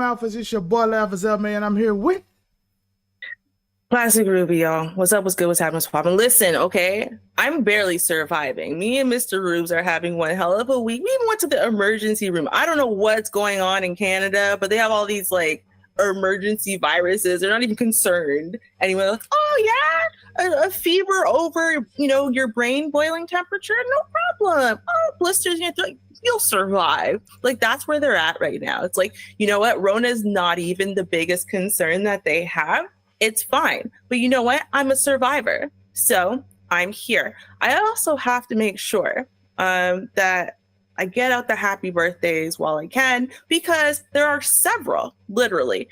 Alford. It's your boy, Alford Was A Mistake. I'm here with Classic Ruby, y'all. What's up? What's good? What's happening? What's popping? Listen, okay? I'm barely surviving. Me and Mr. Rubes are having one hell of a week. We even went to the emergency room. I don't know what's going on in Canada, but they have all these like emergency viruses. They're not even concerned. Anyway, like, oh yeah, a fever over, your brain boiling temperature, no problem. Oh, blisters, you'll survive. Like that's where they're at right now. It's like, you know what? Rona's not even the biggest concern that they have. It's fine. But you know what? I'm a survivor. So I'm here. I also have to make sure that I get out the happy birthdays while I can, because there are several, literally.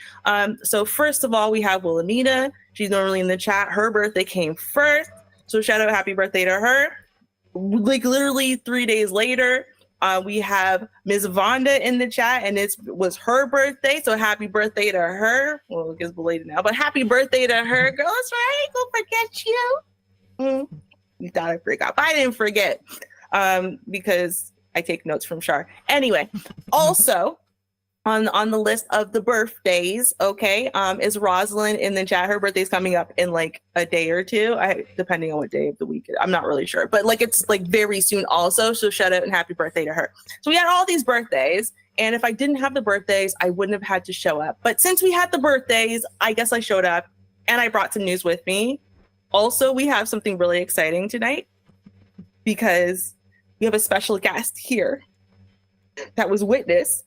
So first of all, we have Wilhelmina. She's normally in the chat. Her birthday came first. So shout out happy birthday to her. Like literally 3 days later, we have Ms. Vonda in the chat, and it was her birthday. So happy birthday to her. Well, it gets belated now, but happy birthday to her. Girl, that's right. Go forget you. You thought I forgot, but I didn't forget because I take notes from Shar. Anyway, also on the list of the birthdays, okay, is Rosalind in the chat. Her birthday's coming up in like a day or two, depending on what day of the week. I'm not really sure, but like it's like very soon also. So shout out and happy birthday to her. So we had all these birthdays, and if I didn't have the birthdays, I wouldn't have had to show up. But since we had the birthdays, I guess I showed up, and I brought some news with me. Also, we have something really exciting tonight because we have a special guest here that was witness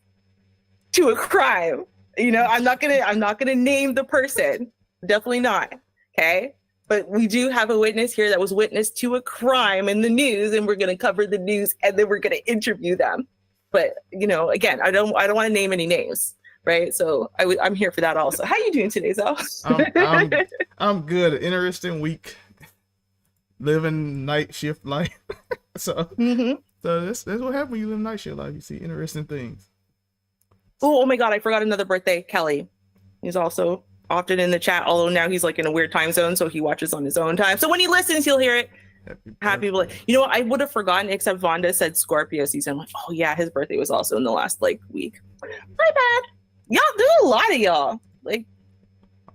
to a crime. I'm not gonna name the person. Definitely not. Okay. But we do have a witness here that was witness to a crime in the news, and we're gonna cover the news, and then we're gonna interview them. But again, I don't want to name any names, right? So I'm here for that also. How you doing today, Zel? I'm good. Interesting week. Living night shift life. So that's what happens when you live night shift life. You see interesting things. Oh my God, I forgot another birthday. Kelly. He's also often in the chat, although now he's like in a weird time zone, so he watches on his own time. So when he listens, he'll hear it. Happy birthday. You know what? I would have forgotten, except Vonda said Scorpio season. I'm like, oh yeah, his birthday was also in the last week. My bad. Y'all do a lot of y'all. Like,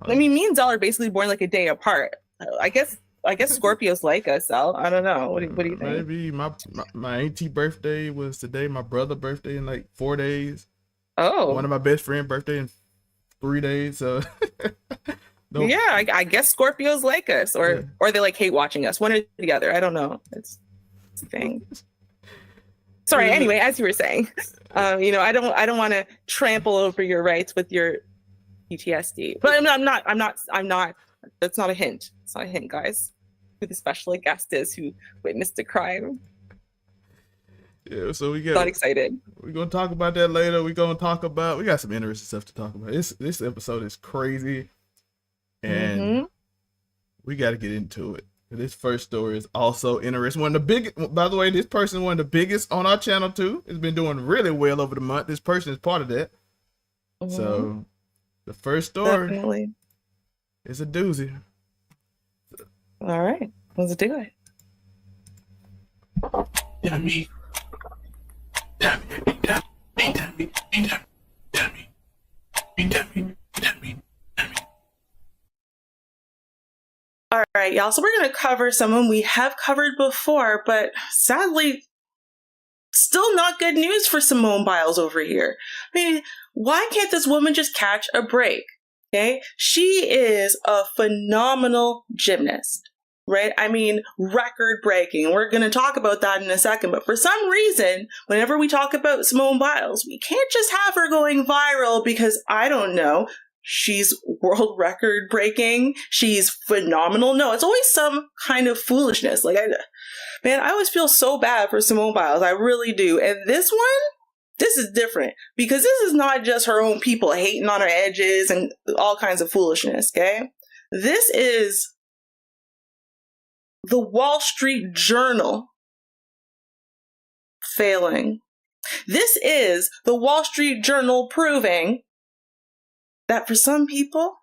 I mean, me and Zel are basically born like a day apart. I guess Scorpios like us, Zel. I don't know. What do you think? Maybe my auntie birthday was today. My brother birthday in like 4 days. Oh, one of my best friend birthday in 3 days. So yeah, I guess Scorpios like us, or they like hate watching us. One or the other. I don't know. It's a thing. Sorry. Anyway, as you were saying, I don't want to trample over your rights with your PTSD, but I'm not. That's not a hint. It's not a hint, guys. Who the special guest is who witnessed a crime. Yeah, so we got excited. We're gonna talk about that later. We got some interesting stuff to talk about. This episode is crazy, and we got to get into it. This first story is also interesting. By the way, this person is one of the biggest on our channel too. It's been doing really well over the month. This person is part of that. So the first story is a doozy. All right, let's do it. All right, y'all. So we're going to cover someone we have covered before, but sadly, still not good news for Simone Biles over here. I mean, why can't this woman just catch a break? Okay, she is a phenomenal gymnast. Right? I mean, record breaking. We're going to talk about that in a second. But for some reason, whenever we talk about Simone Biles, we can't just have her going viral because, I don't know, she's world record breaking. She's phenomenal. No, it's always some kind of foolishness. Like, I always feel so bad for Simone Biles. I really do. And this is different because this is not just her own people hating on her edges and all kinds of foolishness. Okay. This is the Wall Street Journal failing. This is the Wall Street Journal proving that for some people,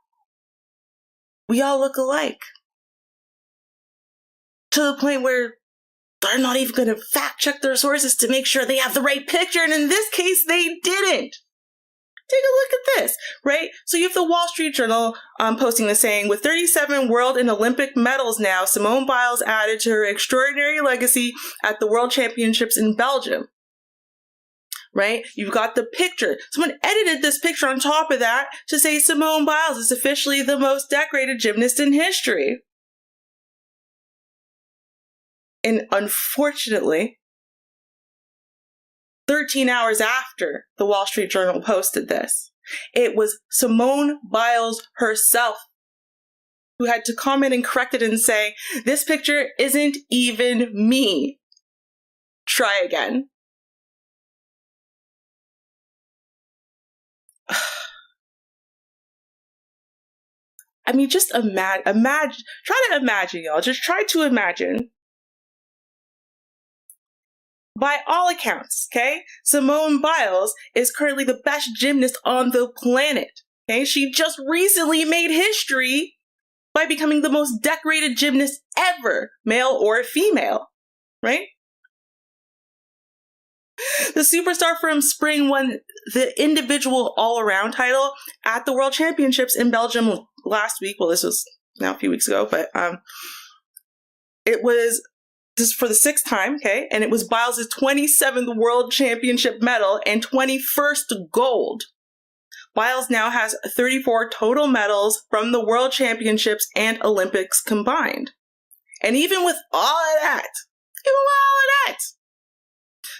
we all look alike. To the point where they're not even going to fact check their sources to make sure they have the right picture. And in this case, they didn't. Take a look at this, right? So you have the Wall Street Journal posting this saying, with 37 world and Olympic medals now, Simone Biles added to her extraordinary legacy at the World Championships in Belgium. Right? You've got the picture. Someone edited this picture on top of that to say Simone Biles is officially the most decorated gymnast in history. And unfortunately, 13 hours after the Wall Street Journal posted this, it was Simone Biles herself who had to comment and correct it and say, this picture isn't even me. Try again. I mean, just imagine, try to imagine, y'all. Just try to imagine. By all accounts, okay, Simone Biles is currently the best gymnast on the planet. Okay, she just recently made history by becoming the most decorated gymnast ever, male or female, right? The superstar from spring won the individual all-around title at the World Championships in Belgium last week. Well, this was now a few weeks ago, but it was this is for the 6th time, okay? And it was Biles' 27th World Championship medal and 21st gold. Biles now has 34 total medals from the World Championships and Olympics combined. And even with all of that,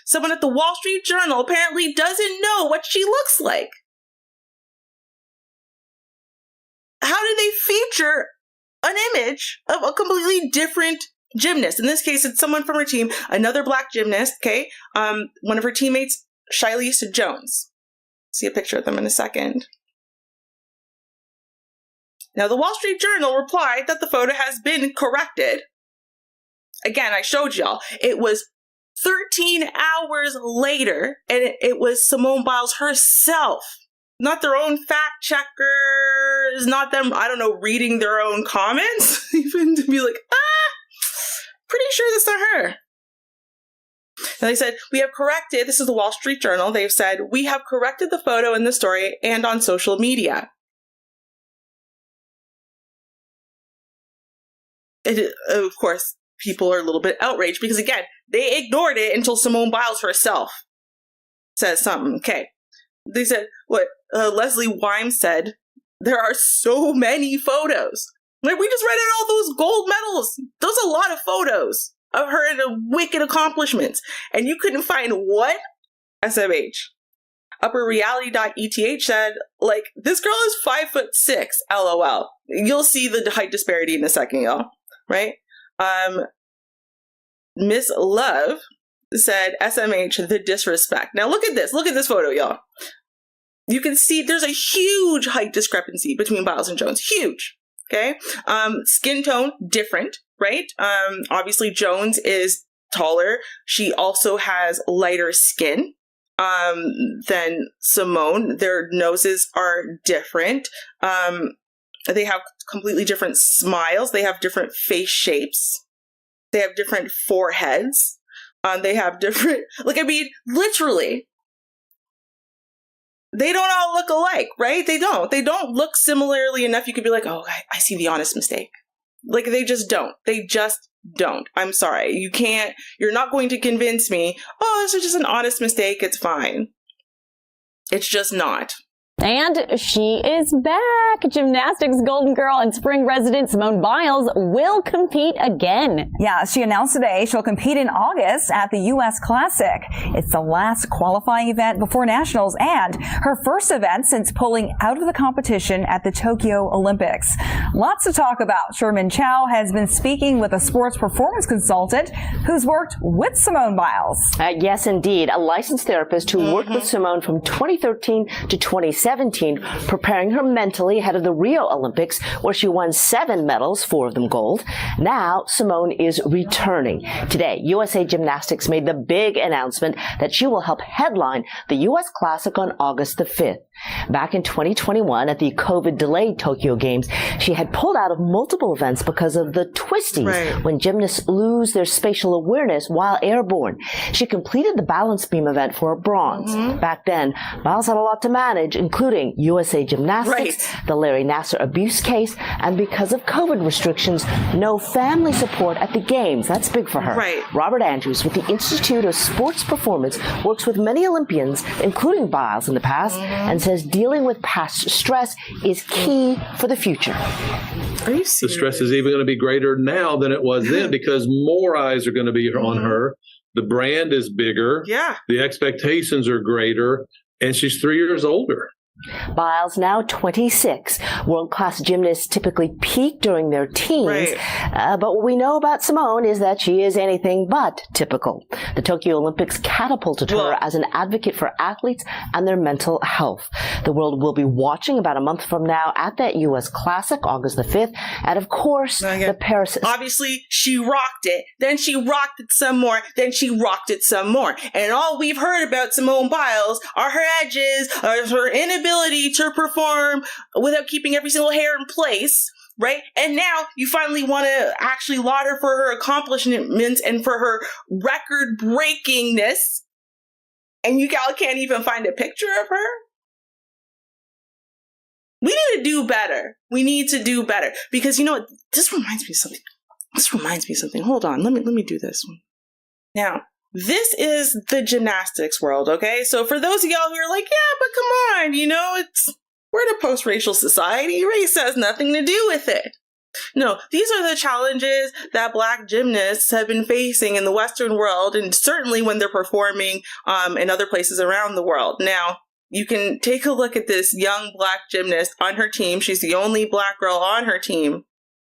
someone at the Wall Street Journal apparently doesn't know what she looks like. How do they feature an image of a completely different gymnast? In this case, it's someone from her team, another black gymnast, okay? One of her teammates, Shilese Jones. See a picture of them in a second. Now, the Wall Street Journal replied that the photo has been corrected. Again, I showed y'all. It was 13 hours later, and it was Simone Biles herself. Not their own fact checkers, not them, I don't know, reading their own comments, even to be like, pretty sure that's not her. And they said, we have corrected, this is the Wall Street Journal, they've said, we have corrected the photo in the story and on social media. Of course, people are a little bit outraged because, again, they ignored it until Simone Biles herself says something. Okay. They said, what Leslie Wyme said, there are so many photos. Like, we just read out all those gold medals. Those are a lot of photos of her and her wicked accomplishments. And you couldn't find one? SMH. Upperreality.eth said, like, this girl is 5'6", LOL. You'll see the height disparity in a second, y'all. Right? Miss Love said, SMH, the disrespect. Now look at this. Look at this photo, y'all. You can see there's a huge height discrepancy between Biles and Jones. Huge. Okay? Skin tone, different, right? Obviously, Jones is taller. She also has lighter skin than Simone. Their noses are different. They have completely different smiles. They have different face shapes. They have different foreheads. They have different, like, I mean, literally, they don't all look alike, right? They don't. They don't look similarly enough. You could be like, oh, I see the honest mistake. Like, they just don't. They just don't. I'm sorry. You're not going to convince me, oh, this is just an honest mistake. It's fine. It's just not. And she is back. Gymnastics Golden Girl and spring resident Simone Biles will compete again. Yeah, she announced today she'll compete in August at the U.S. Classic. It's the last qualifying event before Nationals and her first event since pulling out of the competition at the Tokyo Olympics. Lots to talk about. Sherman Chow has been speaking with a sports performance consultant who's worked with Simone Biles. Yes, indeed. A licensed therapist who worked with Simone from 2013 to 2017, preparing her mentally ahead of the Rio Olympics, where she won 7 medals, 4 of them gold. Now, Simone is returning. Today, USA Gymnastics made the big announcement that she will help headline the U.S. Classic on August the 5th. Back in 2021, at the COVID-delayed Tokyo Games, she had pulled out of multiple events because of the twisties, when gymnasts lose their spatial awareness while airborne. She completed the balance beam event for a bronze. Back then, Biles had a lot to manage, including including USA Gymnastics, the Larry Nassar abuse case, and because of COVID restrictions, no family support at the games. That's big for her. Right. Robert Andrews with the Institute of Sports Performance works with many Olympians, including Biles in the past, and says dealing with past stress is key for the future. Are you serious? The stress is even going to be greater now than it was then because more eyes are going to be on her. The brand is bigger. Yeah. The expectations are greater. And she's 3 years older. Biles, now 26. World-class gymnasts typically peak during their teens. Right. But what we know about Simone is that she is anything but typical. The Tokyo Olympics catapulted her as an advocate for athletes and their mental health. The world will be watching about a month from now at that U.S. Classic, August the 5th. And of course, the Paris... Obviously, she rocked it. Then she rocked it some more. Then she rocked it some more. And all we've heard about Simone Biles are her edges, are her inability to perform without keeping every single hair in place, right? And now you finally want to actually laud her for her accomplishments and for her record breakingness, and you can't even find a picture of her? We need to do better. We need to do better. Because you know what? This reminds me of something. Hold on. Let me do this one. Now, this is the gymnastics world, okay? So for those of y'all who are like, yeah, but come on, we're in a post-racial society. Race has nothing to do with it. No, these are the challenges that Black gymnasts have been facing in the Western world, and certainly when they're performing in other places around the world. Now, you can take a look at this young Black gymnast on her team. She's the only Black girl on her team.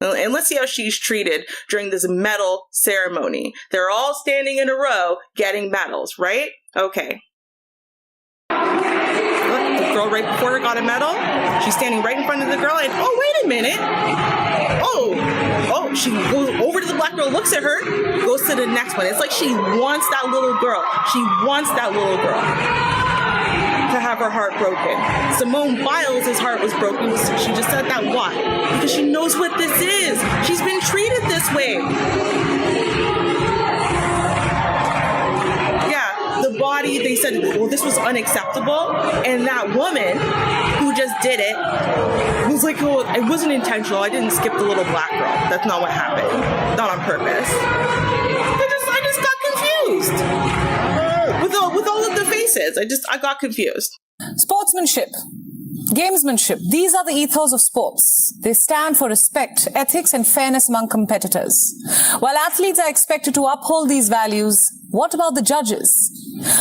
And let's see how she's treated during this medal ceremony. They're all standing in a row getting medals, right? Okay. Look, the girl right before her got a medal. She's standing right in front of the girl and, oh, wait a minute. Oh, she goes over to the Black girl, looks at her, goes to the next one. It's like she wants that little girl. She wants that little girl to have her heart broken. Simone Biles' heart was broken. She just said that. Why? Because she knows what this is. She's been treated this way. Yeah, the body, they said, well, this was unacceptable. And that woman who just did it was like, oh, it wasn't intentional. I didn't skip the little Black girl. That's not what happened. Not on purpose. I just got confused. With all of the faces, I got confused. Sportsmanship, gamesmanship, these are the ethos of sports. They stand for respect, ethics, and fairness among competitors. While athletes are expected to uphold these values, what about the judges?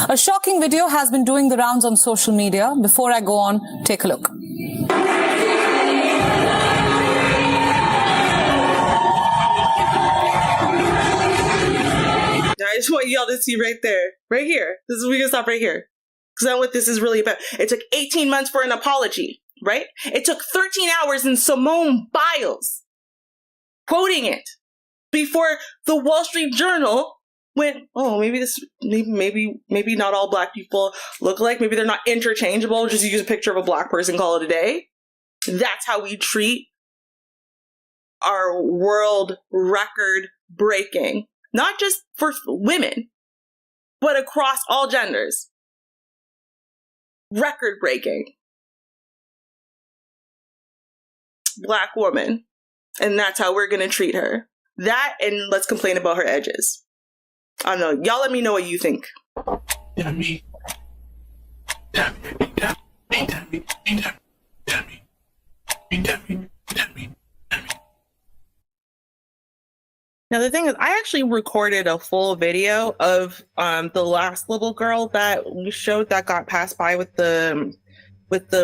A shocking video has been doing the rounds on social media. Before I go on, take a look. I just want y'all to see right there, right here. We can stop right here. Because that's what this is really about. It took 18 months for an apology, right? It took 13 hours in Simone Biles quoting it before the Wall Street Journal went, oh, maybe not all Black people look alike. Maybe they're not interchangeable. Just use a picture of a Black person, call it a day. That's how we treat our world record breaking. Not just for women, but across all genders. Record-breaking. Black woman. And that's how we're going to treat her. That, and let's complain about her edges. I don't know. Y'all let me know what you think. Now, the thing is, I actually recorded a full video of the last little girl that we showed that got passed by with the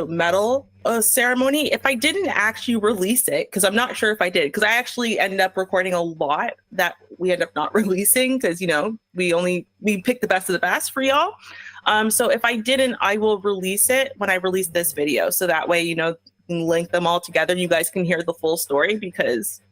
medal ceremony. If I didn't actually release it, because I'm not sure if I did, because I actually ended up recording a lot that we ended up not releasing because, we picked the best of the best for y'all. So if I didn't, I will release it when I release this video. So that way, link them all together. You guys can hear the full story because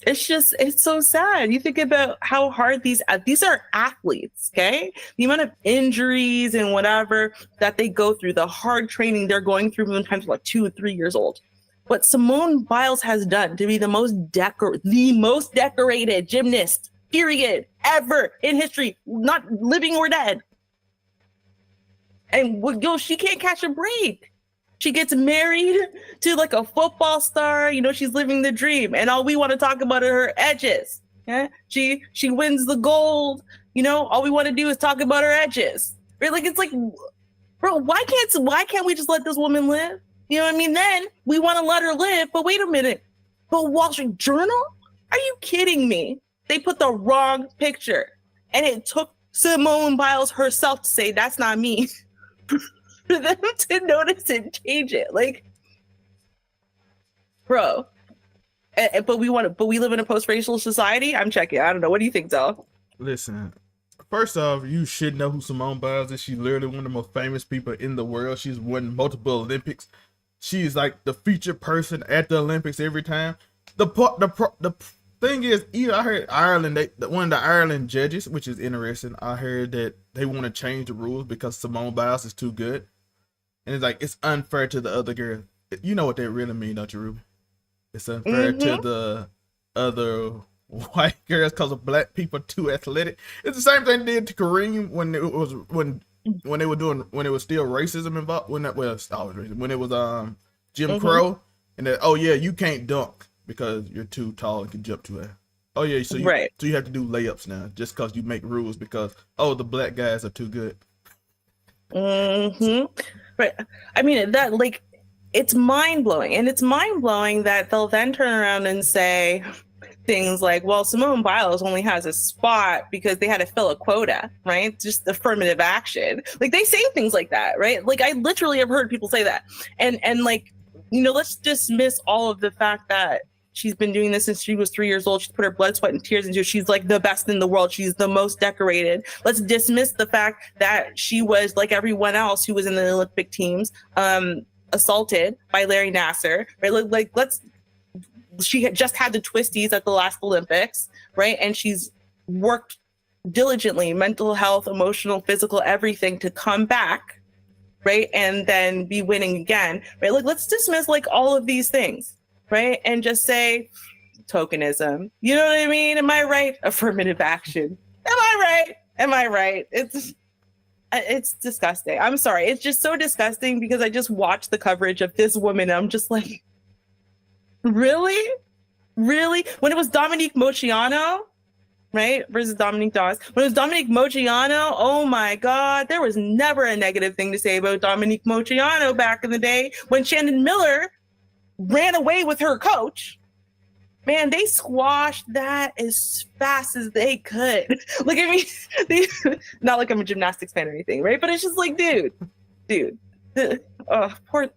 it's so sad. You think about how hard these are athletes, okay? The amount of injuries and whatever that they go through, the hard training they're going through sometimes like 2 or 3 years old. What Simone Biles has done to be the most decorated gymnast, period, ever in history, not living or dead. And she can't catch a break. She gets married to like a football star. You know, she's living the dream, and all we want to talk about are her edges. Yeah, she wins the gold. You know, all we want to do is talk about her edges. Right? Like it's like, bro, why can't we just let this woman live? You know what I mean? Then we want to let her live, but wait a minute. But Wall Street Journal? Are you kidding me? They put the wrong picture, and it took Simone Biles herself to say that's not me. For them to notice and change it, like, bro. But we live in a post-racial society. I'm checking. I don't know. What do you think, Zel? Listen, first off, you should know who Simone Biles is. She's literally one of the most famous people in the world. She's won multiple Olympics. She's like the featured person at the Olympics every time. The thing is, I heard Ireland, one of the Ireland judges, which is interesting. I heard that they want to change the rules because Simone Biles is too good. And it's like, it's unfair to the other girls. You know what they really mean, don't you, Ruby? It's unfair to the other white girls because of black people too athletic. It's the same thing they did to Kareem when it was when it was still racism involved. When it was Jim Crow, and that, oh yeah, you can't dunk because you're too tall and can jump too high. Oh yeah, so you have to do layups now just because you make rules because the black guys are too good. Right. I mean, that, like, it's mind-blowing. And it's mind-blowing that they'll then turn around and say things like, well, Simone Biles only has a spot because they had to fill a quota, right? Just affirmative action. Like, they say things like that, right? Like, I literally have heard people say that. And like, you know, let's dismiss all of the fact that she's been doing this since she was 3 years old. She's put her blood, sweat, and tears into it. She's like the best in the world. She's the most decorated. Let's dismiss the fact that she was, like everyone else who was in the Olympic teams, assaulted by Larry Nassar, right? She had just had the twisties at the last Olympics, right? And she's worked diligently, mental health, emotional, physical, everything to come back, right? And then be winning again, right? Like, let's dismiss like all of these things, right? And just say tokenism. You know what I mean? Am I right? Affirmative action. Am I right? It's disgusting. I'm sorry. It's just so disgusting because I just watched the coverage of this woman. And I'm just like, really? When it was Dominique Moceanu, right? Versus Dominique Dawes. When it was Dominique Moceanu, oh my God, there was never a negative thing to say about Dominique Moceanu back in the day. When Shannon Miller ran away with her coach, man, they squashed that as fast as they could. Like, I mean, not like I'm a gymnastics fan or anything, right? But it's just like, dude, poor,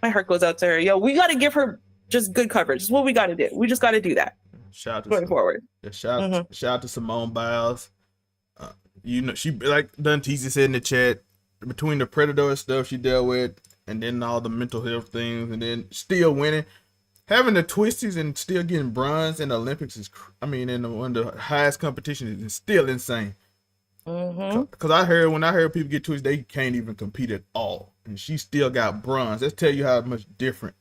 my heart goes out to her. Yo, we got to give her just good coverage. It's what we got to do. We just got to do that. Shout out to going forward. Shout out to Simone Biles. You know, she, like Dunteezy said in the chat, between the predator stuff she dealt with, and then all the mental health things, and then still winning, having the twisties and still getting bronze in the Olympics is, in one of the highest competitions is still insane. Because when I heard people get twisted, they can't even compete at all, and she still got bronze. Let's tell you how much different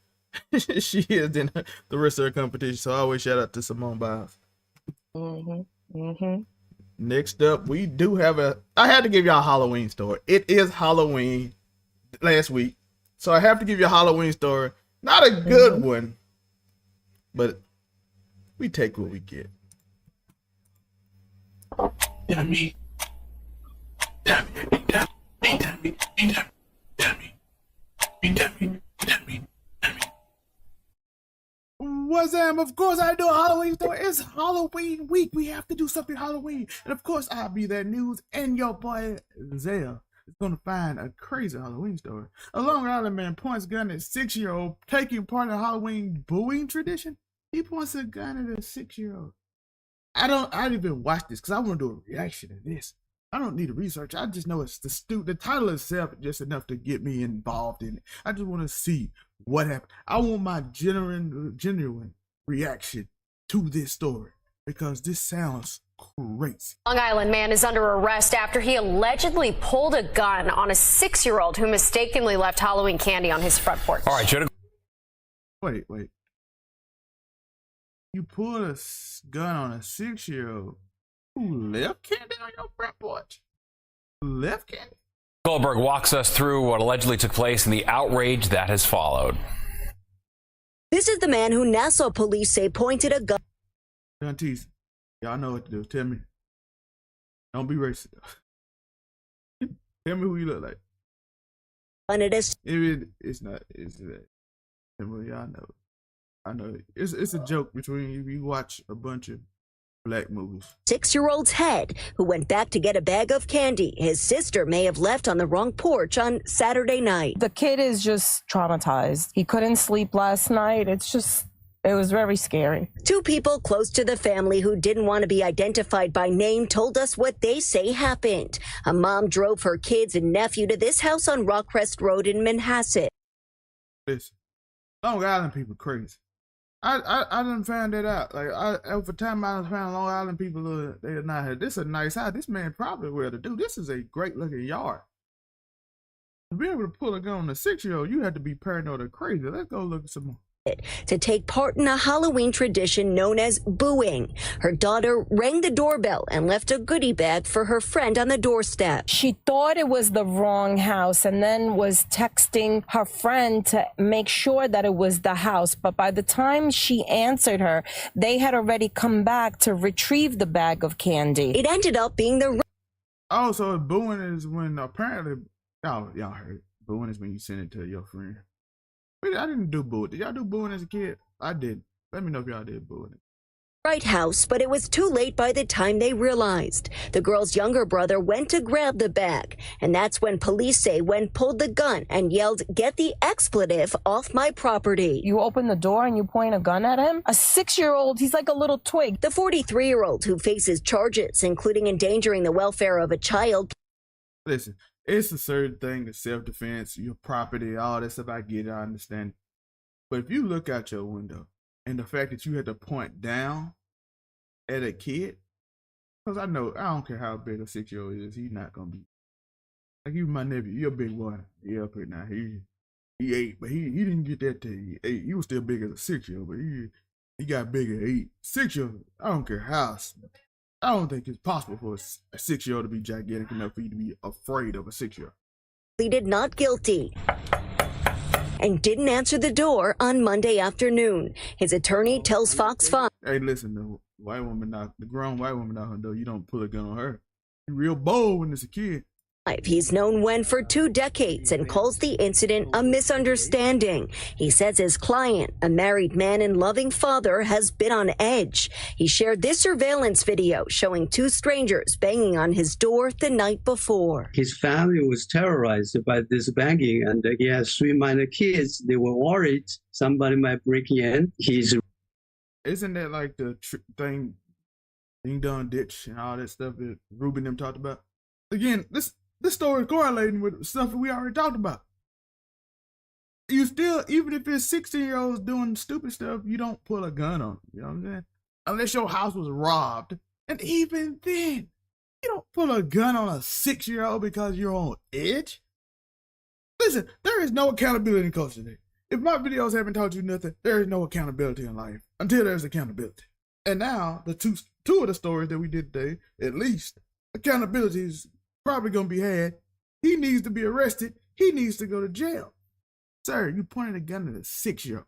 she is than the rest of her competition. So I always shout out to Simone Biles. Next up, we do have I had to give y'all a Halloween story. It is Halloween last week, so I have to give you a Halloween story. Not a good one, but we take what we get. Wazam, of course I do a Halloween story. It's Halloween week. We have to do something Halloween. And of course I'll be that news, and your boy Zel is going to find a crazy Halloween story. A Long Island man points gun at 6-year-old taking part in Halloween booing tradition. He points a gun at a 6-year-old. I didn't even watch this because I want to do a reaction to this. I don't need to research. I just know it's the title itself just enough to get me involved in it. I just want to see what happened. I want my genuine reaction to this story because this sounds crazy. Long Island man is under arrest after he allegedly pulled a gun on a 6-year-old who mistakenly left Halloween candy on his front porch. All right, Jenna. Wait. You pulled a gun on a 6-year-old who left candy on your front porch? Left candy? Goldberg walks us through what allegedly took place and the outrage that has followed. This is the man who Nassau police say pointed a gun. Aunties, y'all know what to do. Tell me. Don't be racist. Tell me who you look like. It's not. It's that. Tell me, y'all know. I know. It's a joke between you. You watch a bunch of black movies. 6-year-old's head, who went back to get a bag of candy his sister may have left on the wrong porch on Saturday night. The kid is just traumatized. He couldn't sleep last night. It was very scary. 2 people close to the family who didn't want to be identified by name told us what they say happened. A mom drove her kids and nephew to this house on Rockcrest Road in Manhasset. Listen, Long Island people crazy. I done found that out. Like over time, I done found Long Island people they are not here. This is a nice house. This man probably well to do. This is a great looking yard. To be able to pull a gun on a 6-year-old, you have to be paranoid or crazy. Let's go look at some more. To take part in a Halloween tradition known as booing. Her daughter rang the doorbell and left a goodie bag for her friend on the doorstep. She thought it was the wrong house and then was texting her friend to make sure that it was the house. But by the time she answered her, they had already come back to retrieve the bag of candy. It ended up being the... Oh, so booing is when apparently... y'all heard. Booing is when you send it to your friend. Wait, I didn't do booing. Did y'all do booing as a kid? I did. Let me know if y'all did booing. Right house, but it was too late by the time they realized. The girl's younger brother went to grab the bag, and that's when police say Wen pulled the gun and yelled, "Get the expletive off my property." You open the door and you point a gun at him? A 6-year-old, he's like a little twig. The 43-year-old who faces charges, including endangering the welfare of a child. Listen, it's a certain thing of self-defense, your property, all that stuff. I get it, I understand. But if you look out your window and the fact that you had to point down at a kid, because I don't care how big a 6-year-old is, he's not going to be. Like you, my nephew, you're a big boy. Yeah, up here now. He 8, but he didn't get that till he 8. He was still big as a 6-year-old, but he got bigger at 8. 6-year-old, I don't care how. I don't think it's possible for a 6-year-old to be gigantic enough for you to be afraid of a 6-year-old. Pleaded not guilty and didn't answer the door on Monday afternoon. His attorney tells Fox 5. Hey, listen, the grown white woman knock on the door, you don't pull a gun on her. You're real bold when it's a kid. He's known Wen for 2 decades and calls the incident a misunderstanding. He says his client, a married man and loving father, has been on edge. He shared this surveillance video showing 2 strangers banging on his door the night before. His family was terrorized by this banging, and he has 3 minor kids. They were worried somebody might break in. Isn't that like the thing, Ding Dong Ditch and all that stuff that Ruben them talked about? Again, this story is correlating with stuff that we already talked about. You still, even if it's 16-year-olds doing stupid stuff, you don't pull a gun on them. You know what I'm saying? Unless your house was robbed. And even then, you don't pull a gun on a 6-year-old because you're on edge. Listen, there is no accountability in culture today. If my videos haven't taught you nothing, there is no accountability in life until there's accountability. And now, the two of the stories that we did today, at least, accountability is probably going to be had. He needs to be arrested. He needs to go to jail. Sir, you pointed a gun at a 6-year-old.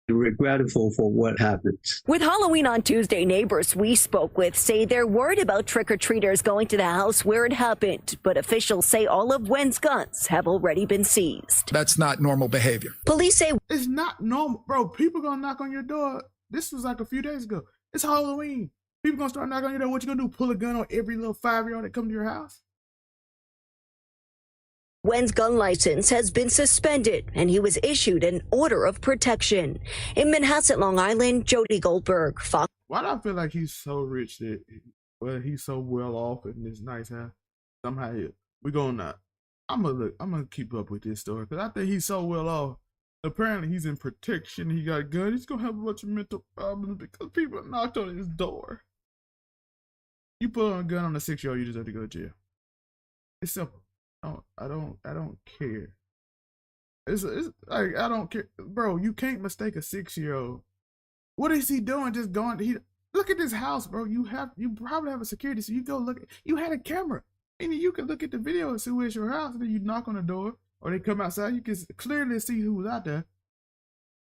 Regretful for what happened. With Halloween on Tuesday, neighbors we spoke with say they're worried about trick-or-treaters going to the house where it happened, but officials say all of Wen's guns have already been seized. That's not normal behavior. Police say it's not normal. Bro, people going to knock on your door. This was like a few days ago. It's Halloween. People going to start knocking on your door. What you going to do, pull a gun on every little 5-year-old that come to your house? Wen's gun license has been suspended, and he was issued an order of protection. In Manhasset, Long Island, Jody Goldberg, Fox. Why do I feel like he's so rich that, he's so well off in this nice house? Somehow we're going to, I'm gonna keep up with this story because I think he's so well off. Apparently he's in protection. He got a gun. He's gonna have a bunch of mental problems because people knocked on his door. You put on a gun on a 6-year-old, you just have to go to jail. It's simple. I don't care. It's like I don't care, bro. You can't mistake a 6-year-old. What is he doing? Just going? Look at this house, bro. You probably have a security. So you go look. You had a camera. Meaning you can look at the video and see where's your house, and then you knock on the door, or they come outside, you can clearly see who's out there.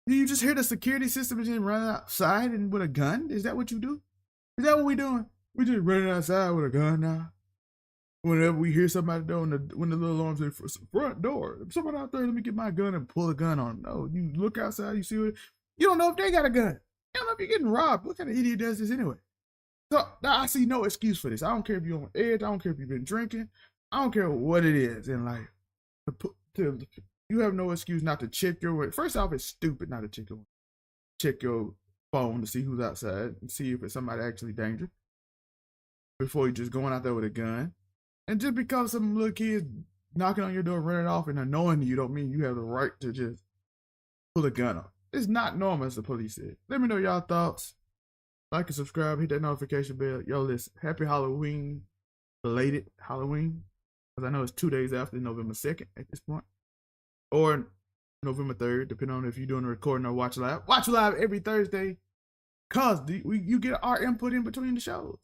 Do you just hear the security system and just run outside and with a gun? Is that what you do? Is that what we doing? We just running outside with a gun now? Whenever we hear somebody door, when the little alarm says front door, if someone out there, let me get my gun and pull a gun on them. No, you look outside, you see what, you don't know if they got a gun. You don't know if you're getting robbed. What kind of idiot does this anyway? So I see no excuse for this. I don't care if you're on edge. I don't care if you've been drinking. I don't care what it is in life. You have no excuse not to check your way. First off, it's stupid not to check your phone to see who's outside and see if it's somebody actually dangerous before you just going out there with a gun. And just because some little kids knocking on your door, running off and annoying you, don't mean you have the right to just pull a gun on. It's not normal, as the police said. Let me know y'all thoughts. Like and subscribe, hit that notification bell. Yo, listen, happy Halloween, belated Halloween, because I know it's 2 days after November 2nd at this point, or November 3rd, depending on if you're doing a recording or watch live. Watch live every Thursday, because you get our input in between the shows,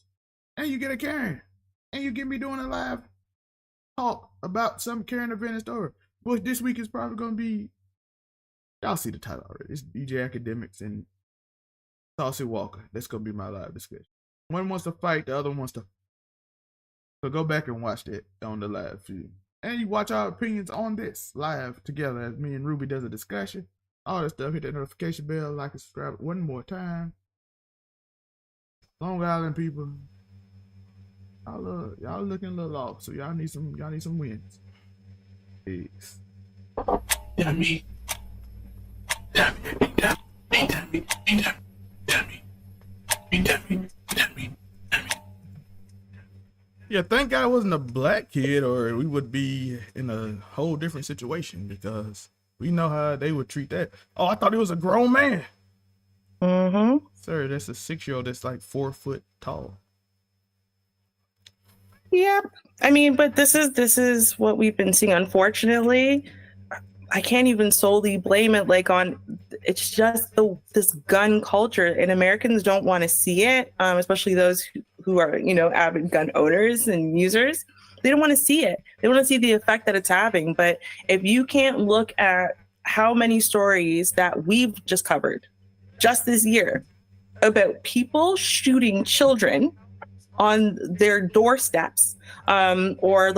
and you get a Karen, and you get me doing a live talk about some Karen event and story. Well, this week is probably going to be, y'all see the title already. It's DJ Akademiks and Saucy Walker. That's going to be my live discussion. One wants to fight, the other wants to. So go back and watch that on the live feed. And you watch our opinions on this live together as me and Ruby does a discussion. All that stuff. Hit that notification bell, like and subscribe one more time. Long Island people, y'all looking a little off, so y'all need some wins. Peace. Yeah, thank God it wasn't a black kid, or we would be in a whole different situation, because we know how they would treat that. Oh, I thought he was a grown man. Mm-hmm. Sir, that's a 6-year-old that's like 4 foot tall. Yeah, I mean, but this is what we've been seeing. Unfortunately, I can't even solely blame it on. It's just this gun culture, and Americans don't want to see it, especially those who are avid gun owners and users. They don't want to see it. They want to see the effect that it's having. But if you can't look at how many stories that we've just covered just this year about people shooting children on their doorsteps, or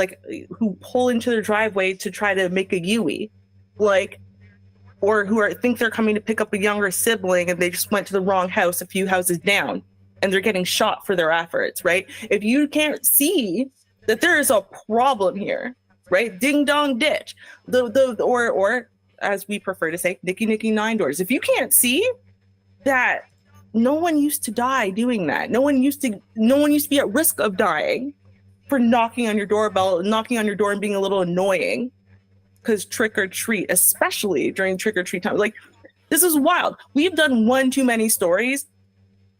who pull into their driveway to try to make a Yui, or who think they're coming to pick up a younger sibling and they just went to the wrong house a few houses down and they're getting shot for their efforts, right? If you can't see that there is a problem here, right? Ding dong ditch, or as we prefer to say, nicky 9 doors. If you can't see that no one used to die doing that. No one used to be at risk of dying for knocking on your doorbell, knocking on your door and being a little annoying. Because trick or treat, especially during trick or treat time, this is wild. We've done one too many stories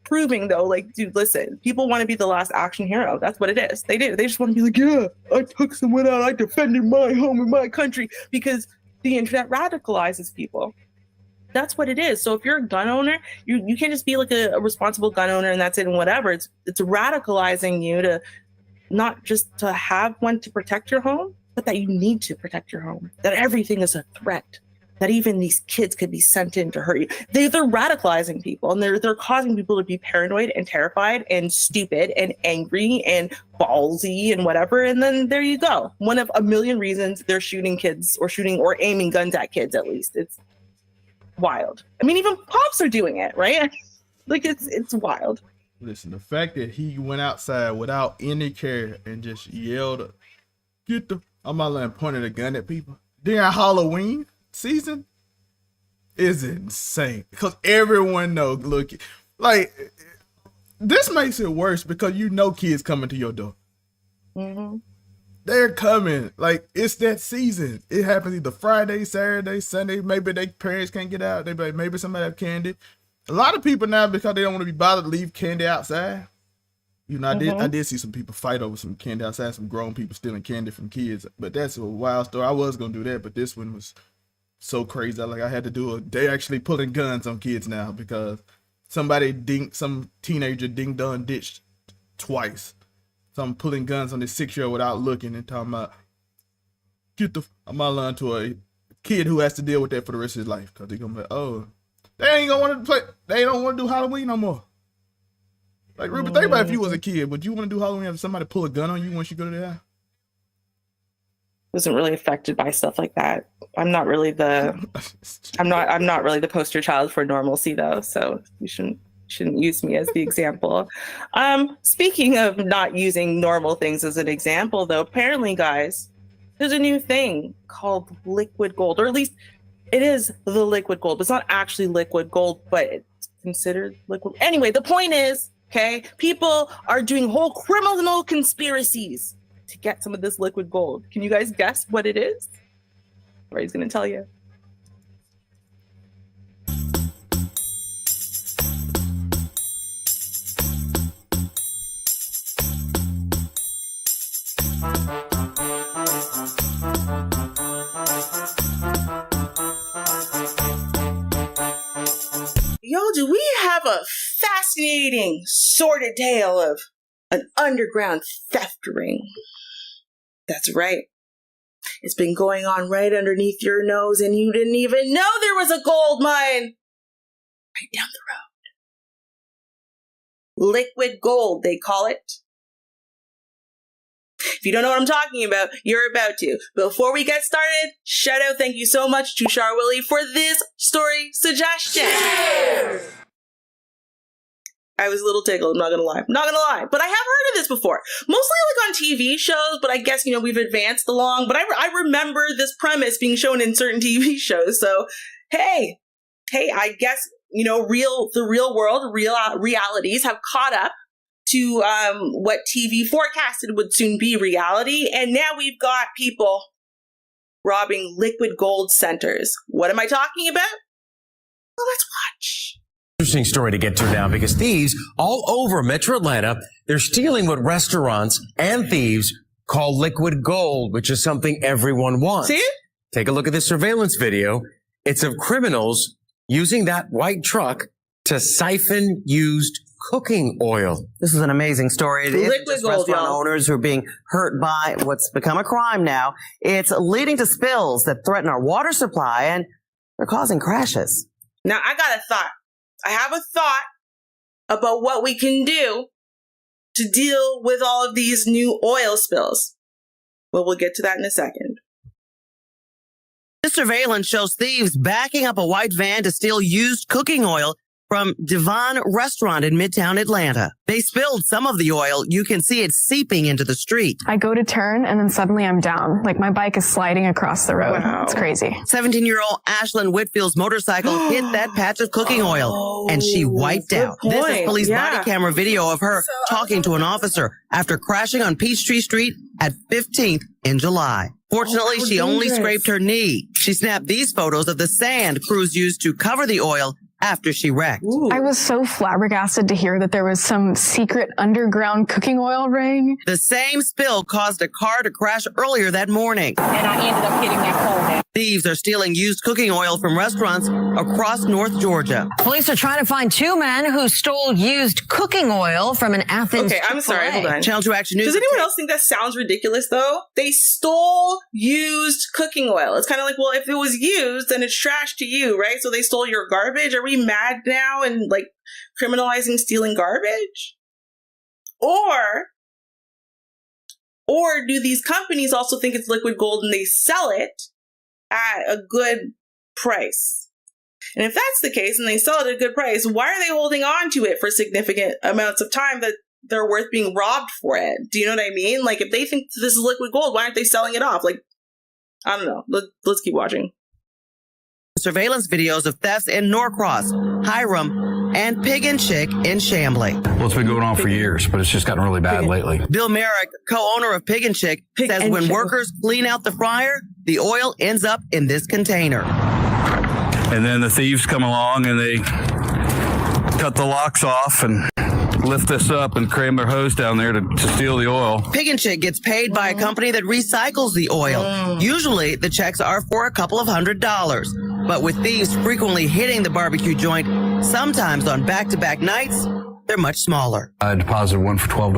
proving, though, dude, listen, people want to be the last action hero. That's what it is. They do. They just want to be yeah, I took someone out. I defended my home and my country, because the internet radicalizes people. That's what it is. So if you're a gun owner, you can't just be a responsible gun owner and that's it and whatever. It's radicalizing you to not just to have one to protect your home, but that you need to protect your home, that everything is a threat, that even these kids could be sent in to hurt you. They're radicalizing people, and they're causing people to be paranoid and terrified and stupid and angry and ballsy and whatever. And then there you go. One of a million reasons they're shooting kids or aiming guns at kids, at least. It's wild. I mean, even cops are doing it, right? It's wild. Listen, the fact that he went outside without any care and just yelled, "Get the," I'm not letting pointed a gun at people during Halloween season is insane, because everyone knows. Look, this makes it worse because kids coming to your door. Mm-hmm. They're coming. It's that season. It happens either Friday, Saturday, Sunday. Maybe their parents can't get out. Maybe somebody have candy. A lot of people now, because they don't want to be bothered, leave candy outside. I did see some people fight over some candy outside, some grown people stealing candy from kids. But that's a wild story. I was going to do that, but this one was so crazy. I had to do it. They actually pulling guns on kids now because some teenager ding-dong ditched twice. I'm pulling guns on this 6-year-old without looking and talking about I'm gonna learn to a kid who has to deal with that for the rest of his life because they're gonna be like, oh, they ain't gonna want to play. They don't want to do Halloween no more. Like, Ruben, think about if you was a kid, would you want to do Halloween if somebody pull a gun on you once you go to their house? Wasn't really affected by stuff like that. I'm not really the poster child for normalcy though, so you shouldn't use me as the example. Speaking of not using normal things as an example though, apparently guys, there's a new thing called liquid gold, or at least it is the liquid gold. It's not actually liquid gold, but it's considered liquid. Anyway, the point is, okay, people are doing whole criminal conspiracies to get some of this liquid gold. Can you guys guess what it is? Or he's gonna tell you. Yo, do we have a fascinating, sordid tale of an underground theft ring? That's right. It's been going on right underneath your nose, and you didn't even know there was a gold mine right down the road. Liquid gold, they call it. If you don't know what I'm talking about, you're about to. Before we get started, shout out, thank you so much to Char Willie for this story suggestion. Cheers! I was a little tickled, I'm not gonna lie. But I have heard of this before. Mostly like on TV shows, but I guess, we've advanced along. But I remember this premise being shown in certain TV shows. So, hey, I guess, the real world, realities have caught up to what TV forecasted would soon be reality. And now we've got people robbing liquid gold centers. What am I talking about? Well, let's watch. Interesting story to get to now because thieves all over Metro Atlanta, they're stealing what restaurants and thieves call liquid gold, which is something everyone wants. See? Take a look at this surveillance video. It's of criminals using that white truck to siphon used cooking oil. This is an amazing story. It isn't Liquid just gold, restaurant y'all. owners who are being hurt by what's become a crime now. It's leading to spills that threaten our water supply, and they're causing crashes. Now, I got a thought. I have a thought about what we can do to deal with all of these new oil spills. Well, we'll get to that in a second. This surveillance shows thieves backing up a white van to steal used cooking oil from Devon Restaurant in Midtown Atlanta. They spilled some of the oil. You can see it seeping into the street. I go to turn and then suddenly I'm down. Like my bike is sliding across the road. Wow. It's crazy. 17-year-old Ashlyn Whitfield's motorcycle hit that patch of cooking oil and she wiped out. Point. This is police body camera video of her talking to an officer after crashing on Peachtree Street at 15th in July. Fortunately, she only scraped her knee. She snapped these photos of the sand crews used to cover the oil after she wrecked. Ooh. I was so flabbergasted to hear that there was some secret underground cooking oil ring. The same spill caused a car to crash earlier that morning. And I ended up hitting that pole. Thieves are stealing used cooking oil from restaurants across North Georgia. Police are trying to find two men who stole used cooking oil from an Athens. Okay, I'm sorry, hold on. Channel 2 Action News. Does anyone else think that sounds ridiculous, though? They stole used cooking oil. It's kind of like, well, if it was used, then it's trash to you, right? So they stole your garbage. Are we mad now and, like, criminalizing stealing garbage? Or do these companies also think it's liquid gold and they sell it at a good price? And if that's the case and they sell it at a good price, why are they holding on to it for significant amounts of time that they're worth being robbed for it? Do you know what I mean? Like, if they think this is liquid gold, why aren't they selling it off? Like, I don't know. Let's keep watching. Surveillance videos of thefts in Norcross, Hiram, and Pig and Chick in Chamblee. Well, it's been going on for years, but it's just gotten really bad lately. Bill Merrick, co-owner of Pig and Chick, says when workers clean out the fryer, the oil ends up in this container. And then the thieves come along and they cut the locks off and lift this up and cram their hose down there to steal the oil. Pig and Chick gets paid by a company that recycles the oil. Usually, the checks are for a couple of $100s. But with thieves frequently hitting the barbecue joint, sometimes on back-to-back nights, they're much smaller. I deposited one for $12.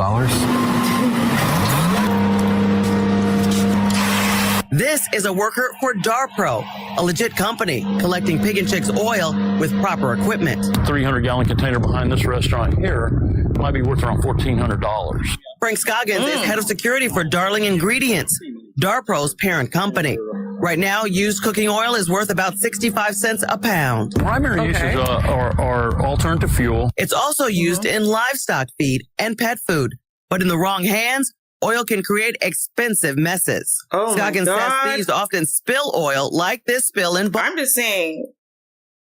This is a worker for Darpro, a legit company collecting Pig and Chicks oil with proper equipment. 300-gallon container behind this restaurant here might be worth around $1,400. Frank Scoggins is head of security for Darling Ingredients, Darpro's parent company. Right now, used cooking oil is worth about 65 cents a pound. Primary uses are alternative fuel. It's also used in livestock feed and pet food. But in the wrong hands, oil can create expensive messes. Scoggins says thieves often spill oil like this spill in... I'm just saying,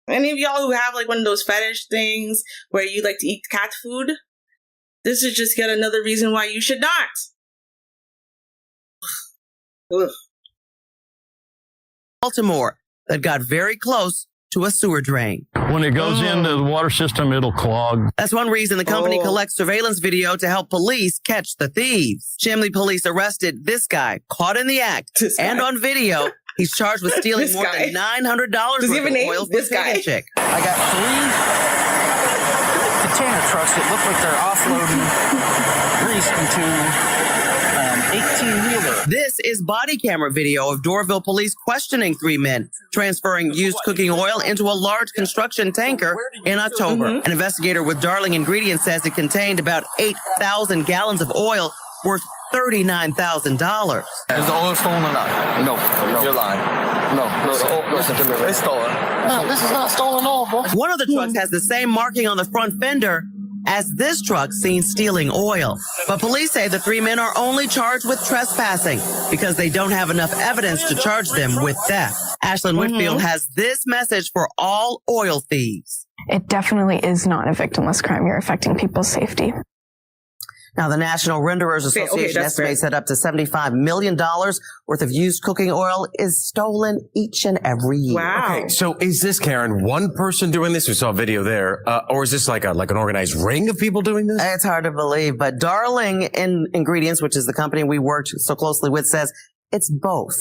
any of y'all who have like one of those fetish things where you like to eat cat food, this is just yet another reason why you should not. Ugh. Baltimore that got very close to a sewer drain. When it goes into the water system, it'll clog. That's one reason the company collects surveillance video to help police catch the thieves. Chamblee police arrested this guy, caught in the act, and on video, he's charged with stealing more than $900 worth of oil from Pig and Chick. I got 3 container trucks that look like they're offloading grease into 18-wheeler. This is body camera video of Dorville police questioning 3 men transferring used cooking oil into a large construction tanker in October. An investigator with Darling Ingredients says it contained about 8,000 gallons of oil worth $39,000. Is the oil stolen or not? No, you're lying. No, listen to me. It's stolen. No, this is not stolen oil, bro. One of the trucks has the same marking on the front fender as this truck seen stealing oil. But police say the 3 men are only charged with trespassing because they don't have enough evidence to charge them with theft. Ashlyn Whitfield has this message for all oil thieves. It definitely is not a victimless crime. You're affecting people's safety. Now, the National Renderers Association estimates that up to $75 million worth of used cooking oil is stolen each and every year. Wow. Okay, so is this, Karen, one person doing this? We saw a video there. Or is this like an organized ring of people doing this? It's hard to believe, but Darling Ingredients, which is the company we worked so closely with, says it's both.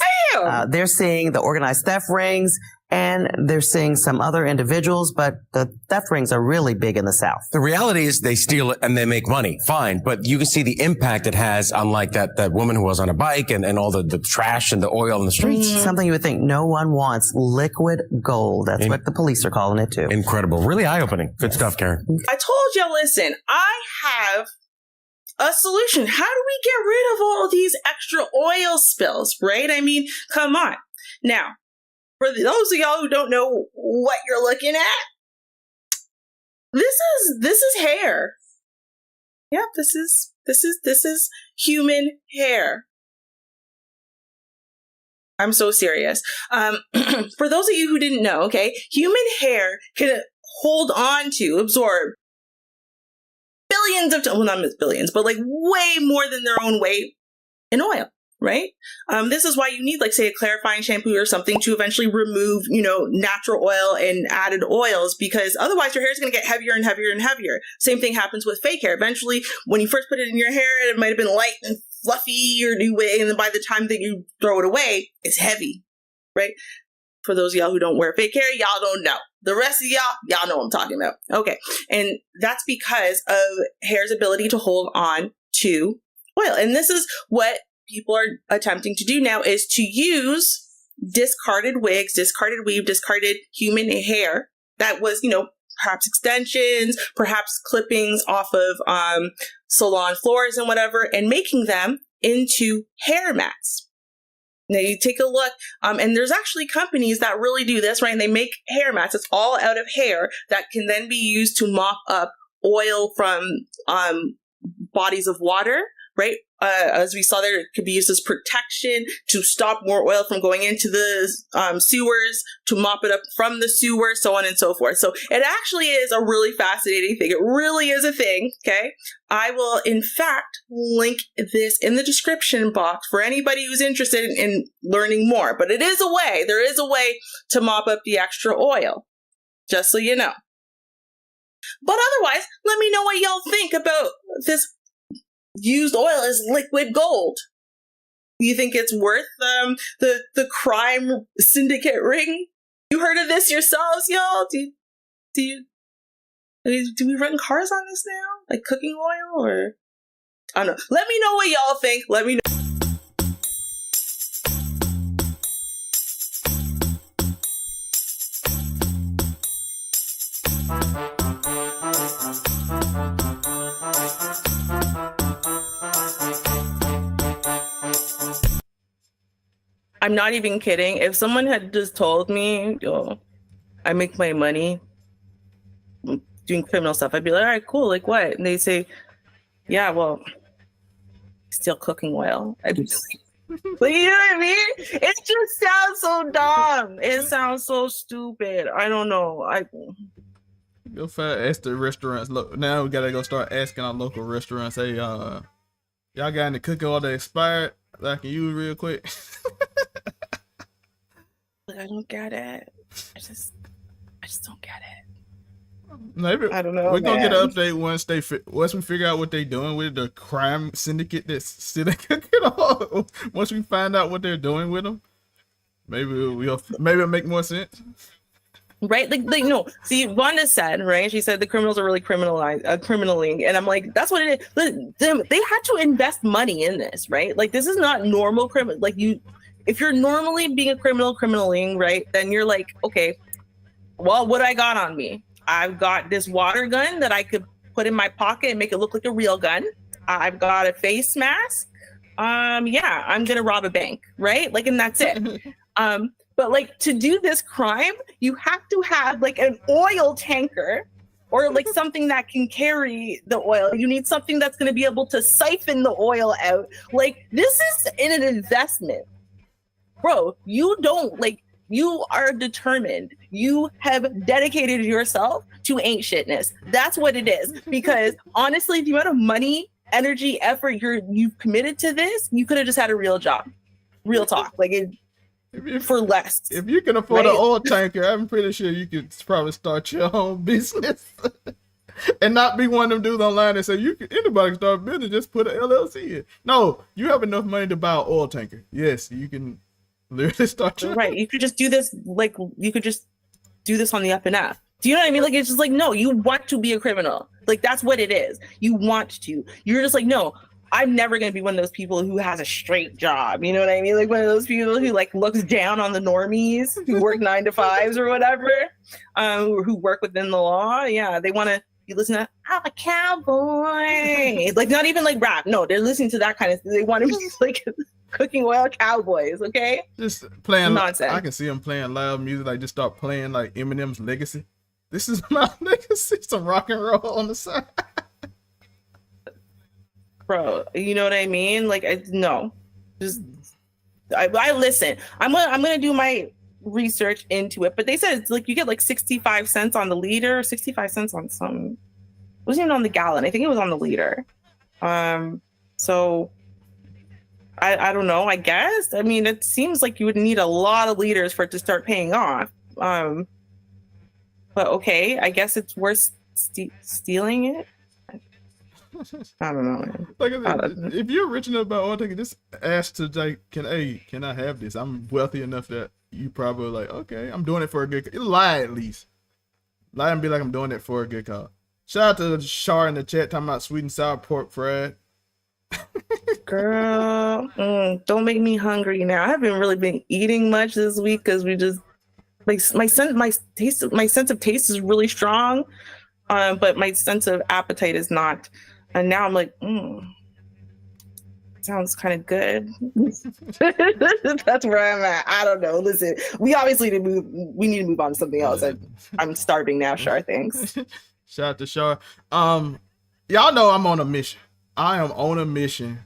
They're seeing the organized theft rings, and they're seeing some other individuals, but the theft rings are really big in the South. The reality is they steal it and they make money. Fine. But you can see the impact it has on like that woman who was on a bike and all the trash and the oil in the streets. Something you would think no one wants. Liquid gold. That's what the police are calling it too. Incredible. Really eye-opening. Good stuff, Karen. I told you, listen, I have a solution. How do we get rid of all these extra oil spills, right? I mean, come on. Now, for those of y'all who don't know what you're looking at, this is hair. Yep, this is human hair. I'm so serious. For those of you who didn't know, okay, human hair can absorb billions of, well, not billions, but like way more than their own weight in oil. Right? This is why you need, like, say, a clarifying shampoo or something to eventually remove, natural oil and added oils, because otherwise your hair is going to get heavier and heavier and heavier. Same thing happens with fake hair. Eventually, when you first put it in your hair, it might have been light and fluffy or new way, and then by the time that you throw it away, it's heavy. Right? For those of y'all who don't wear fake hair, y'all don't know. The rest of y'all know what I'm talking about. Okay. And that's because of hair's ability to hold on to oil. And this is what people are attempting to do now, is to use discarded wigs, discarded weave, discarded human hair that was, perhaps extensions, perhaps clippings off of salon floors and whatever, and making them into hair mats. Now you take a look, and there's actually companies that really do this, right? And they make hair mats. It's all out of hair that can then be used to mop up oil from bodies of water, right? As we saw there, it could be used as protection to stop more oil from going into the sewers, to mop it up from the sewer, so on and so forth. So it actually is a really fascinating thing. It really is a thing, okay? I will, in fact, link this in the description box for anybody who's interested in learning more. But it is a way, there is a way to mop up the extra oil, just so you know. But otherwise, let me know what y'all think about this used oil as liquid gold. You think it's worth the crime syndicate ring? You heard of this yourselves, y'all? Do we run cars on this now? Like cooking oil, or I don't know. Let me know what y'all think. Let me know. I'm not even kidding. If someone had just told me, yo, I make my money doing criminal stuff, I'd be like, all right, cool. Like what? And they say, yeah, well, steal cooking oil. I'd be like, you know what I mean? It just sounds so dumb. It sounds so stupid. I don't know. Go ask the restaurants. Look, now we gotta go start asking our local restaurants. Hey, y'all got any cooking oil that expired that I can use real quick? I don't get it. I just don't get it. Maybe I don't know. We're gonna get an update once we figure out what they're doing with the crime syndicate that's stealing cooking oil. Once we find out what they're doing with them, maybe it'll make more sense. Right? Like no. See, Wanda said, right? She said the criminals are really criminaling, and I'm like, that's what it is. They had to invest money in this, right? Like this is not normal criminal. Like if you're normally being a criminaling, right? Then you're like, okay, well, what I got on me? I've got this water gun that I could put in my pocket and make it look like a real gun. I've got a face mask. Yeah, I'm gonna rob a bank, right? Like, and that's it. But like to do this crime, you have to have like an oil tanker or like something that can carry the oil. You need something that's gonna be able to siphon the oil out. Like this is an investment, bro. You are determined. You have dedicated yourself to ain't shitness. That's what it is. Because honestly, the amount of money, energy, effort you've committed to this, you could have just had a real job. Real talk. Like for less. If you can afford an oil tanker, I'm pretty sure you could probably start your own business. And not be one of them dudes online that say anybody can start a business, just put an LLC in. No, you have enough money to buy an oil tanker. Yes, you can literally start your right. You could just do this, like you could just do this on the up and up. Do you know what I mean? Like it's just like, no, you want to be a criminal. Like that's what it is. You want to. You're just like, no, I'm never gonna be one of those people who has a straight job. You know what I mean? Like one of those people who like looks down on the normies who work 9 to 5s or whatever, who work within the law. Yeah, they want to be listening to I'm a cowboy. Like not even like rap. No, they're listening to that kind of thing. They want to be like cooking oil cowboys, okay? Just playing nonsense. I can see them playing loud music, like just start playing like Eminem's Legacy. This is my legacy. Some rock and roll on the side. Bro, you know what I mean? Like I listen. I'm gonna do my research into it, but they said it's like you get like 65 cents on the liter, 65 cents on some. It wasn't even on the gallon. I think it was on the liter. So I don't know. I guess. I mean, it seems like you would need a lot of liters for it to start paying off. But okay, I guess it's worth stealing it. I don't know. Like if you're rich enough about oil tanker, just ask to like, can I have this? I'm wealthy enough that you probably like, okay, I'm doing it for a good. Lie at least. Lie and be like I'm doing it for a good cause. Shout out to Shar in the chat talking about sweet and sour pork fried. Girl, don't make me hungry now. I haven't really been eating much this week because we just like my sense of taste is really strong, but my sense of appetite is not. And now I'm like, sounds kind of good. That's where I'm at. I don't know. Listen, we obviously need to move on to something else. I'm starving now, Shar. Thanks. Shout out to Shar. Y'all know I'm on a mission. I am on a mission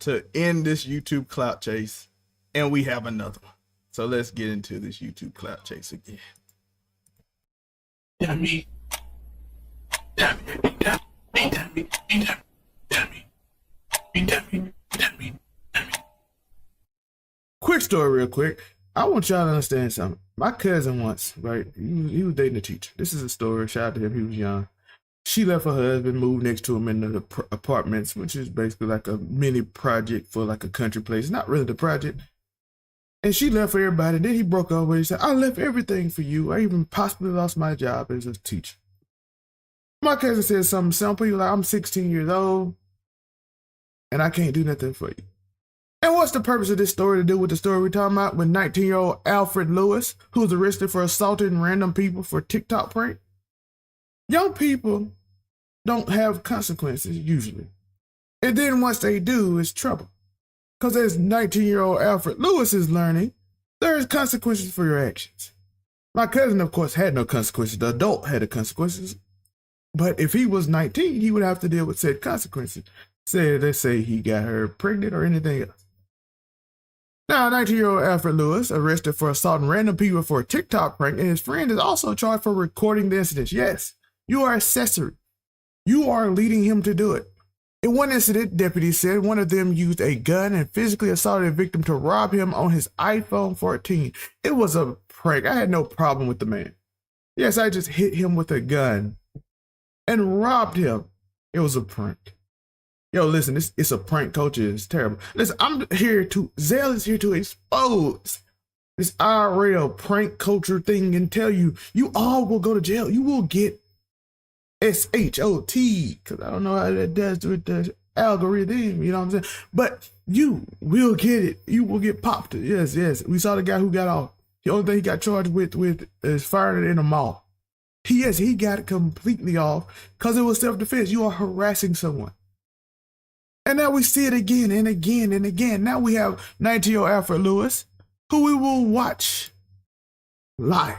to end this YouTube clout chase, and we have another one. So let's get into this YouTube clout chase again. Dummy. Quick story real quick. I want y'all to understand something. My cousin once, right, he was dating a teacher. This is a story. Shout out to him. He was young. She left her husband, moved next to him in the apartments, which is basically like a mini project for like a country place. Not really the project. And she left for everybody. Then he broke up with her. He said, I left everything for you. I even possibly lost my job as a teacher. My cousin said something simple. He was like, I'm 16 years old and I can't do nothing for you. And what's the purpose of this story to do with the story we're talking about with 19-year-old Alford Lewis, who was arrested for assaulting random people for TikTok prank? Young people don't have consequences usually. And then once they do, it's trouble. Because as 19-year-old Alfred Lewis is learning, there is consequences for your actions. My cousin, of course, had no consequences. The adult had the consequences. But if he was 19, he would have to deal with said consequences. Let's say he got her pregnant or anything else. Now, 19-year-old Alfred Lewis arrested for assaulting random people for a TikTok prank, and his friend is also charged for recording the incidents. Yes, you are accessory. You are leading him to do it. In one incident, deputies said one of them used a gun and physically assaulted a victim to rob him on his iPhone 14. It was a prank. I had no problem with the man. Yes, I just hit him with a gun and robbed him. It was a prank. Yo, listen, it's a prank, coach. It's terrible. Listen, Zel is here to expose this IRL prank culture thing and tell you, you all will go to jail. You will get SHOT, because I don't know how that does with the algorithm, you know what I'm saying? But you will get it. You will get popped. Yes. We saw the guy who got off. The only thing he got charged with is firing it in a mall. He got it completely off because it was self-defense. You are harassing someone. And now we see it again and again and again. Now we have 19-year-old Alfred Lewis, who we will watch live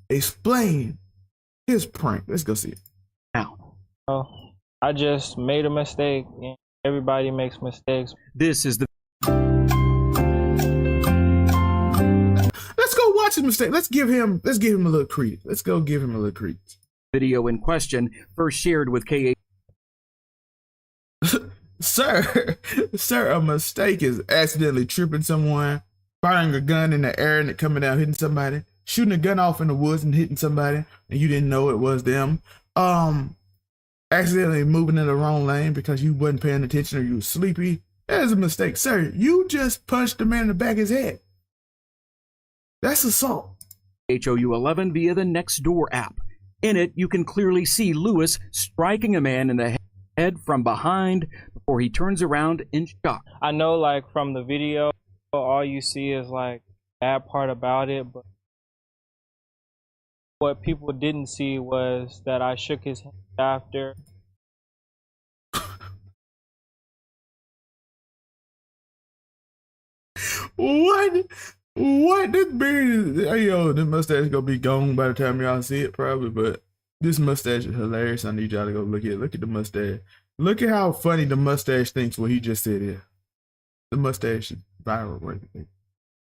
explain his prank. Let's go see it. Oh, I just made a mistake. Everybody makes mistakes. This is the. Let's go watch his mistake. Let's give him a little credence. Let's go give him a little credence. Video in question, first shared with KA. Sir, a mistake is accidentally tripping someone, firing a gun in the air and it coming down, hitting somebody, shooting a gun off in the woods and hitting somebody, and you didn't know it was them. Accidentally moving in the wrong lane because you wasn't paying attention or you were sleepy. That is a mistake. Sir, you just punched the man in the back of his head. That's assault. HOU 11 via the Nextdoor app. In it, you can clearly see Lewis striking a man in the head from behind before he turns around in shock. I know, like, from the video, all you see is, like, that part about it, but what people didn't see was that I shook his hand after. What? This beard is, yo, this mustache is gonna be gone by the time y'all see it probably, but this mustache is hilarious. I need y'all to go look at it. Look at the mustache. Look at how funny the mustache thinks what he just said here. The mustache is viral worthy.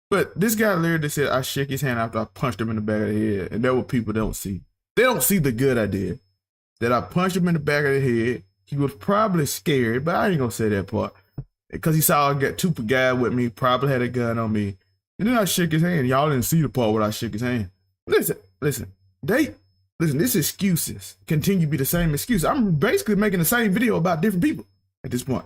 But this guy literally said I shook his hand after I punched him in the back of the head, and that's what people don't see. They don't see the good I did. That I punched him in the back of the head. He was probably scared, but I ain't gonna say that part. Because he saw I got two guys with me, probably had a gun on me. And then I shook his hand. Y'all didn't see the part where I shook his hand. Listen, this excuses continue to be the same excuse. I'm basically making the same video about different people at this point.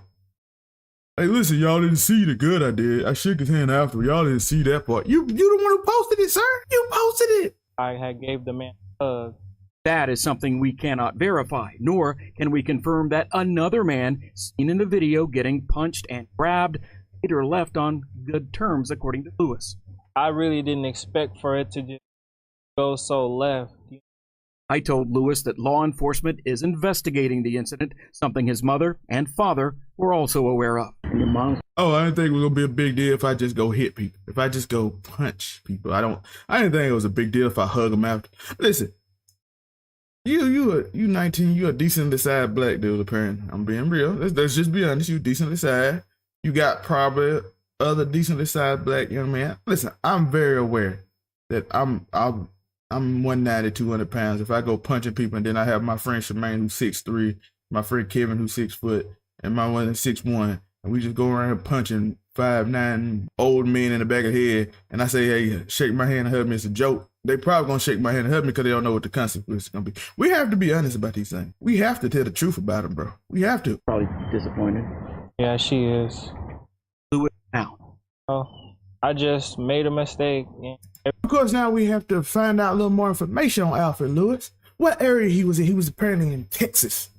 Hey, listen, y'all didn't see the good I did. I shook his hand after. Y'all didn't see that part. You the one who posted it, sir. You posted it. I had gave the man a hug. That is something we cannot verify, nor can we confirm that another man seen in the video getting punched and grabbed later left on good terms, according to Lewis. I really didn't expect for it to just go so left. I told Lewis that law enforcement is investigating the incident, something his mother and father were also aware of. Oh, I didn't think it was gonna be a big deal if I just go hit people. If I just go punch people. I didn't think it was a big deal if I hug them after. Listen, you 19, you a decently sized black dude, apparently. I'm being real. Let's just be honest. You decently sized. You got probably other decently sized black young men. Listen, I'm very aware that I'm 190, 200 pounds. If I go punching people and then I have my friend Simone who's 6'3", my friend Kevin who's 6 foot, and my one is 6'1", and we just go around here punching 5'9" old men in the back of the head, and I say, hey, shake my hand and hug me, it's a joke. They probably gonna shake my hand and hug me because they don't know what the consequences is gonna be. We have to be honest about these things. We have to tell the truth about them, bro. We have to. Probably disappointed. Yeah, she is. Do it now. Oh, I just made a mistake. Of course, now we have to find out a little more information on Alfred Lewis. What area he was in? He was apparently in Texas.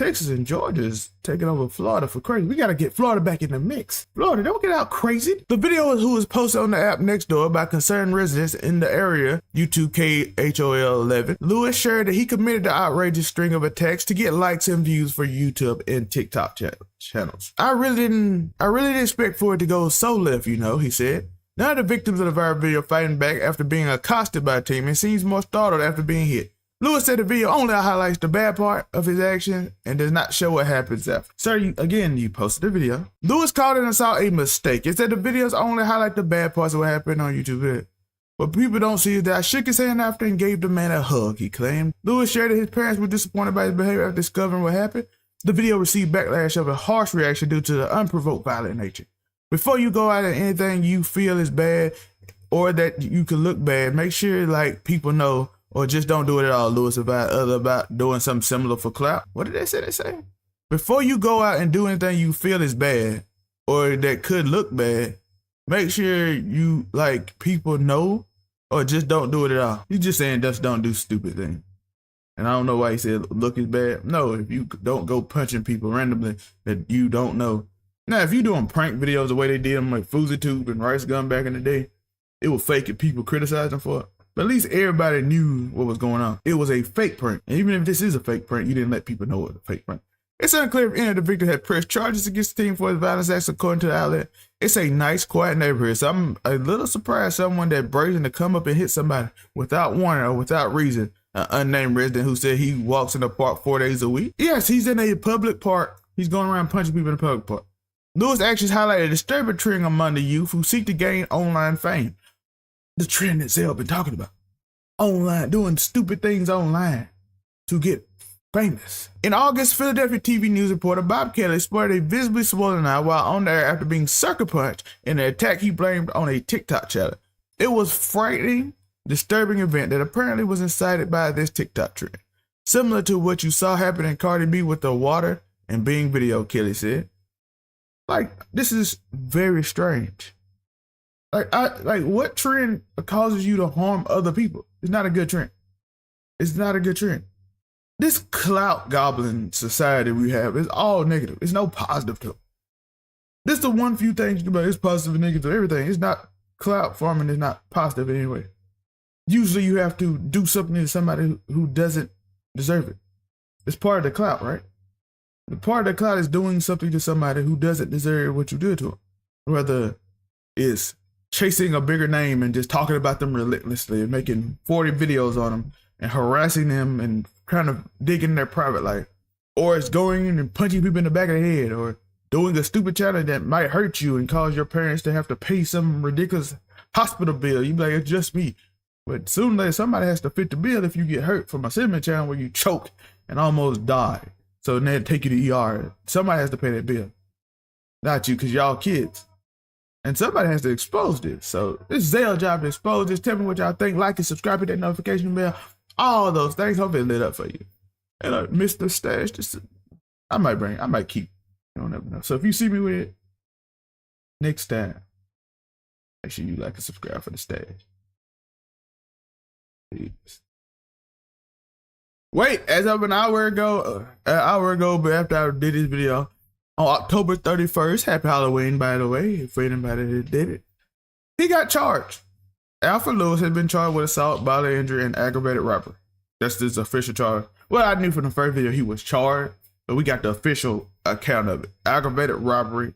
Texas and Georgia is taking over Florida for crazy. We got to get Florida back in the mix. Florida, don't get out crazy. The video who was posted on the app Nextdoor by concerned residents in the area, U2KHOL11. Lewis shared that he committed the outrageous string of attacks to get likes and views for YouTube and TikTok channels. I really didn't expect for it to go so left, you know, he said. None of the victims of the viral video fighting back after being accosted by a team and seems more startled after being hit. Lewis said the video only highlights the bad part of his action and does not show what happens after. Sir, you posted the video. Lewis called an assault a mistake. It said the videos only highlight the bad parts of what happened on YouTube. What people don't see is that I shook his hand after and gave the man a hug, he claimed. Lewis shared that his parents were disappointed by his behavior after discovering what happened. The video received backlash of a harsh reaction due to the unprovoked violent nature. Before you go out at anything you feel is bad or that you could look bad, make sure people know, or just don't do it at all, Lewis, about doing something similar for clout. What did they say? Before you go out and do anything you feel is bad or that could look bad, make sure you people know, or just don't do it at all. He's just saying just don't do stupid things. And I don't know why he said look is bad. No, if you don't go punching people randomly that you don't know. Now, if you're doing prank videos the way they did them like FouseyTube and Rice Gun back in the day, it was fake and people criticized them for it. But at least everybody knew what was going on. It was a fake prank. And even if this is a fake prank, you didn't let people know it was a fake prank. It's unclear if any of the victims had pressed charges against the team for his violence acts, according to the outlet. It's a nice, quiet neighborhood, so I'm a little surprised someone that brazen to come up and hit somebody without warning or without reason. An unnamed resident who said he walks in the park 4 days a week. Yes, he's in a public park. He's going around punching people in a public park. Lewis' actions highlighted a disturbing trend among the youth who seek to gain online fame. The trend that Zel been talking about. Online, doing stupid things online to get famous. In August, Philadelphia TV news reporter Bob Kelly sported a visibly swollen eye while on the air after being sucker punched in an attack he blamed on a TikTok channel. It was frightening, disturbing event that apparently was incited by this TikTok trend. Similar to what you saw happen in Cardi B with the water and Bing video, Kelly said. This is very strange. What trend causes you to harm other people? It's not a good trend. It's not a good trend. This clout goblin society we have is all negative. It's no positive to it. This is the one few things you do about. It's positive and negative, everything. It's not clout farming is not positive in any way. Usually you have to do something to somebody who doesn't deserve it. It's part of the clout, right? The part of the clout is doing something to somebody who doesn't deserve what you did to them. Whether it's chasing a bigger name and just talking about them relentlessly and making 40 videos on them and harassing them and kind of digging in their private life. Or it's going in and punching people in the back of the head, or doing a stupid challenge that might hurt you and cause your parents to have to pay some ridiculous hospital bill. You be like, it's just me. But soon later, somebody has to fit the bill if you get hurt from a cinnamon challenge where you choke and almost die. So then they take you to ER. Somebody has to pay that bill. Not you, because y'all kids. And somebody has to expose this. So it's Zel's job to expose this. Tell me what y'all think. Like and subscribe, hit that notification bell. All those things. Hope it lit up for you. And Mr. Stash, I might keep. You don't never know. So if you see me with it next time, make sure you like and subscribe for the Stash. Peace. Wait, as of an hour ago, but after I did this video, on October 31st, happy Halloween, by the way, for anybody that did it, he got charged. Alford Lewis has been charged with assault, bodily injury, and aggravated robbery. That's his official charge. Well, I knew from the first video he was charged, but we got the official account of it. Aggravated robbery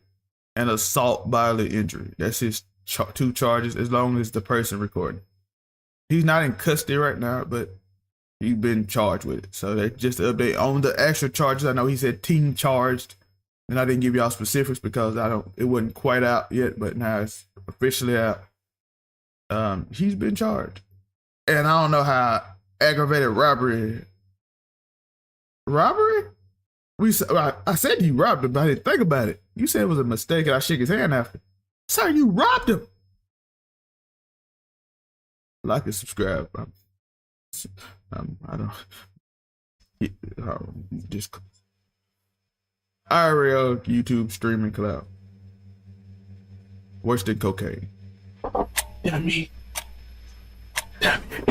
and assault, bodily injury. That's his two charges, as long as the person recording. He's not in custody right now, but he's been charged with it. So that's just an update on the actual charges. I know he said team charged, and I didn't give y'all specifics because it wasn't quite out yet, but now it's officially out. He's been charged. And I don't know how aggravated robbery? I said you robbed him, but I didn't think about it. You said it was a mistake and I shook his hand after. Sir, you robbed him. Like and subscribe. I don't. Just IRL YouTube streaming cloud. Worse than cocaine. Dummy. Dummy.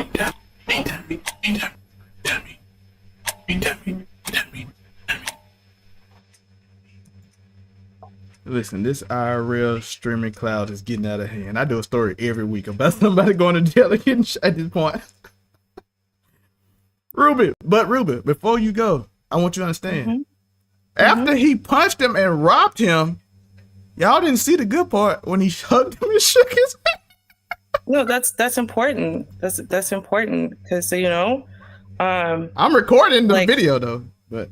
Listen, this IRL streaming cloud is getting out of hand. I do a story every week about somebody going to jail and getting shot at this point. Ruby, before you go, I want you to understand. After he punched him and robbed him, y'all didn't see the good part when he hugged him and shook his hand. No, that's important. That's important because I'm recording the video though, but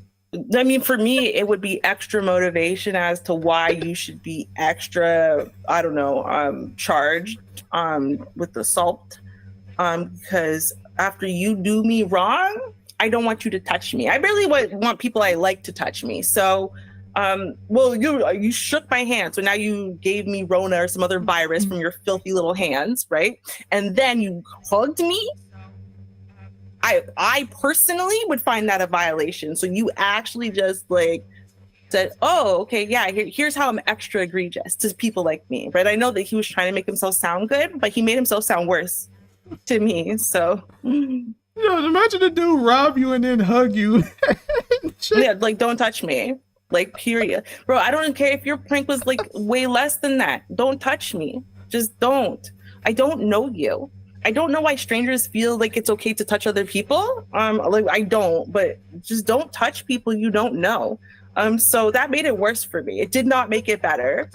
I mean, for me, it would be extra motivation as to why you should be extra, I don't know, charged with assault. Because after you do me wrong, I don't want you to touch me. I barely want people I like to touch me. So, you shook my hand. So now you gave me Rona or some other virus from your filthy little hands, right? And then you hugged me. I personally would find that a violation. So you actually just said, oh, okay, yeah, here's how I'm extra egregious to people like me, right? I know that he was trying to make himself sound good, but he made himself sound worse to me. So imagine a dude rob you and then hug you. Yeah, don't touch me. Period. Bro, I don't care if your prank was way less than that. Don't touch me. Just don't. I don't know you. I don't know why strangers feel like it's okay to touch other people. I don't, but just don't touch people you don't know. So that made it worse for me. It did not make it better,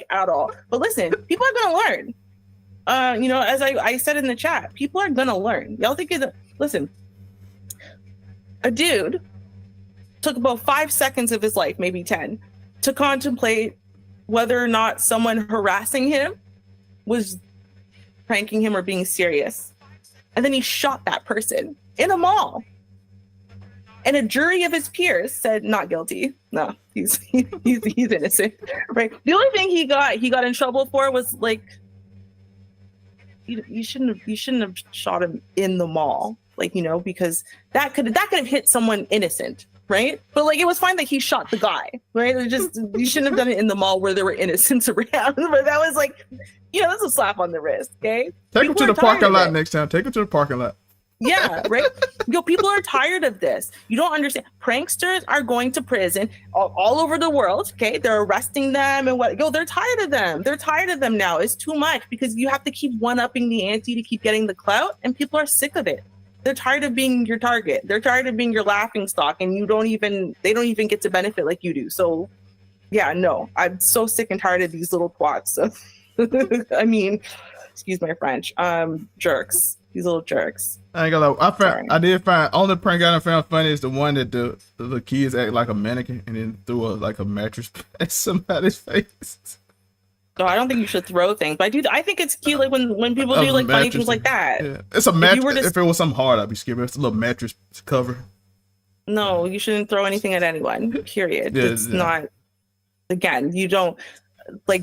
at all. But listen, people are gonna learn. As I said in the chat, people are gonna learn. Y'all think listen, a dude took about 5 seconds of his life, maybe 10, to contemplate whether or not someone harassing him was pranking him or being serious. And then he shot that person in a mall. And a jury of his peers said not guilty. No, he's innocent. Right. The only thing he got in trouble for was you shouldn't have shot him in the mall. Because that could have hit someone innocent, right? But it was fine that he shot the guy, right? You shouldn't have done it in the mall where there were innocents around. But that was that's a slap on the wrist, okay? Take him to the parking lot next time. Take him to the parking lot. Yeah, right? People are tired of this. You don't understand. Pranksters are going to prison all over the world, okay? They're arresting them and they're tired of them. They're tired of them now. It's too much because you have to keep one-upping the ante to keep getting the clout, and people are sick of it. They're tired of being your target. They're tired of being your laughing stock, and they don't even get to benefit like you do. So, yeah, no, I'm so sick and tired of these little twats. So, I mean, excuse my French, jerks. These little jerks. I ain't gonna lie. I did find only prank I found funny is the one that the kids act like a mannequin and then threw a mattress at somebody's face. So I don't think you should throw things, but I think it's cute when people do funny things like that. Yeah. It's a mattress. If it was something hard, I'd be scared. It's a little mattress cover. No, you shouldn't throw anything at anyone. Period. Yeah, it's not. Again, you don't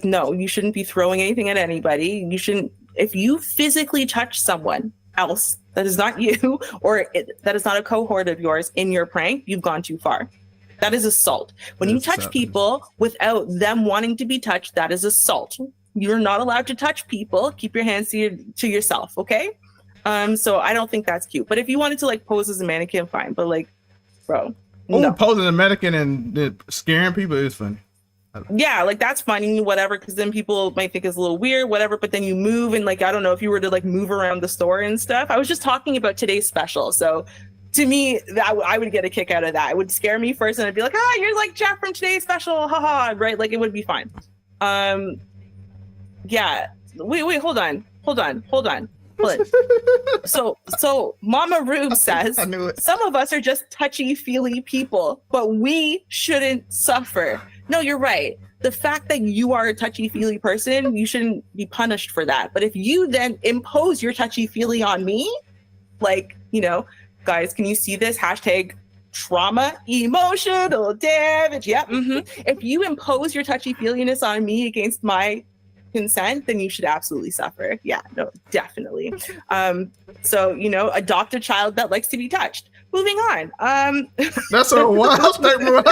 no. You shouldn't be throwing anything at anybody. You shouldn't. If you physically touch someone else that is not you or that is not a cohort of yours in your prank, you've gone too far. That is assault. When you touch people without them wanting to be touched, that is assault. You're not allowed to touch people. Keep your hands to yourself, okay? So I don't think that's cute. But if you wanted to pose as a mannequin, fine. But bro, no. Posing as a mannequin and scaring people is funny. Yeah, that's funny, whatever, because then people might think it's a little weird, whatever, but then you move and I don't know if you were to move around the store and stuff. I was just talking about today's special, so to me, I would get a kick out of that. It would scare me first and I'd be like, you're Jeff from today's special, haha, right? It would be fine. Yeah, wait, hold on. So Mama Rube says some of us are just touchy-feely people, but we shouldn't suffer. No, you're right. The fact that you are a touchy-feely person, you shouldn't be punished for that. But if you then impose your touchy-feely on me, guys, can you see this? Hashtag trauma, emotional damage. Yeah. If you impose your touchy-feeliness on me against my consent, then you should absolutely suffer. Yeah, no, definitely. So, adopt a child that likes to be touched. Moving on. That's a wild statement.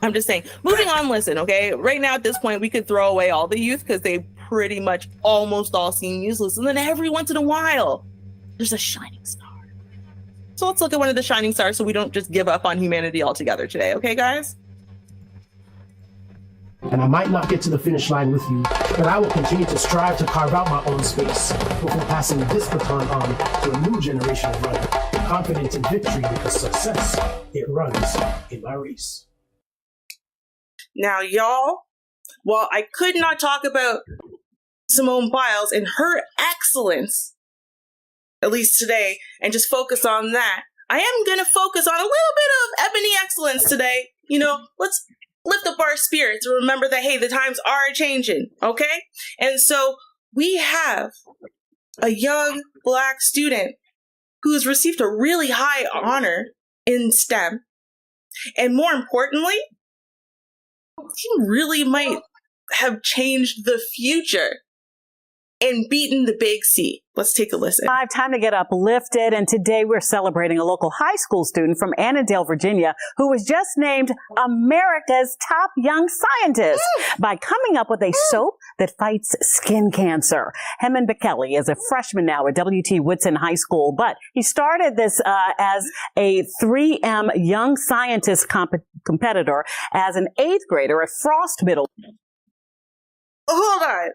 I'm just saying. Moving on, listen, okay? Right now at this point, we could throw away all the youth because they pretty much almost all seem useless. And then every once in a while, there's a shining star. So let's look at one of the shining stars so we don't just give up on humanity altogether today. Okay, guys? And I might not get to the finish line with you, but I will continue to strive to carve out my own space before passing this baton on to a new generation of runner, confident in victory because success, it runs in my race. Now, y'all, while I could not talk about Simone Biles and her excellence, at least today, and just focus on that, I am going to focus on a little bit of ebony excellence today. You know, let's lift up our spirits and remember that, hey, the times are changing, okay? And so we have a young Black student who has received a really high honor in STEM. And more importantly, he really might have changed the future and beaten the big C. Let's take a listen. Time to get uplifted, and today we're celebrating a local high school student from Annandale, Virginia, who was just named America's top young scientist by coming up with a soap that fights skin cancer. Heman Bekele is a freshman now at W.T. Woodson High School, but he started this as a 3M Young Scientist competitor as an 8th grader at Frost Middle. Hold on.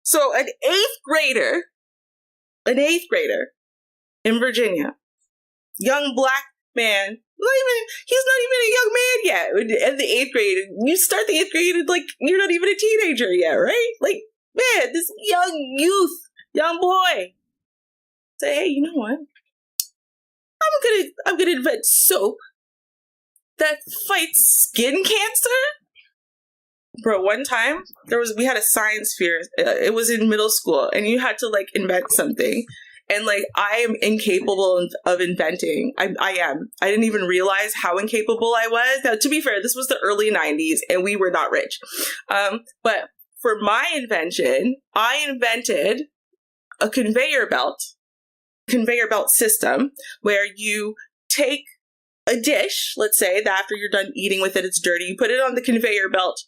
So an eighth grader in Virginia, young Black man, he's not even a young man yet. At the 8th grade, you start the 8th grade, like, you're not even a teenager yet, right? Like, man, this young boy, say, hey, you know what? I'm gonna invent soap that fights skin cancer. Bro, one time we had a science fair. It was in middle school, and you had to like invent something. And like, I am incapable of inventing. I am. I didn't even realize how incapable I was. Now, to be fair, this was the early 90s, and we were not rich. But for my invention, I invented a conveyor belt system where you take a dish, let's say, that after you're done eating with it, it's dirty. You put it on the conveyor belt,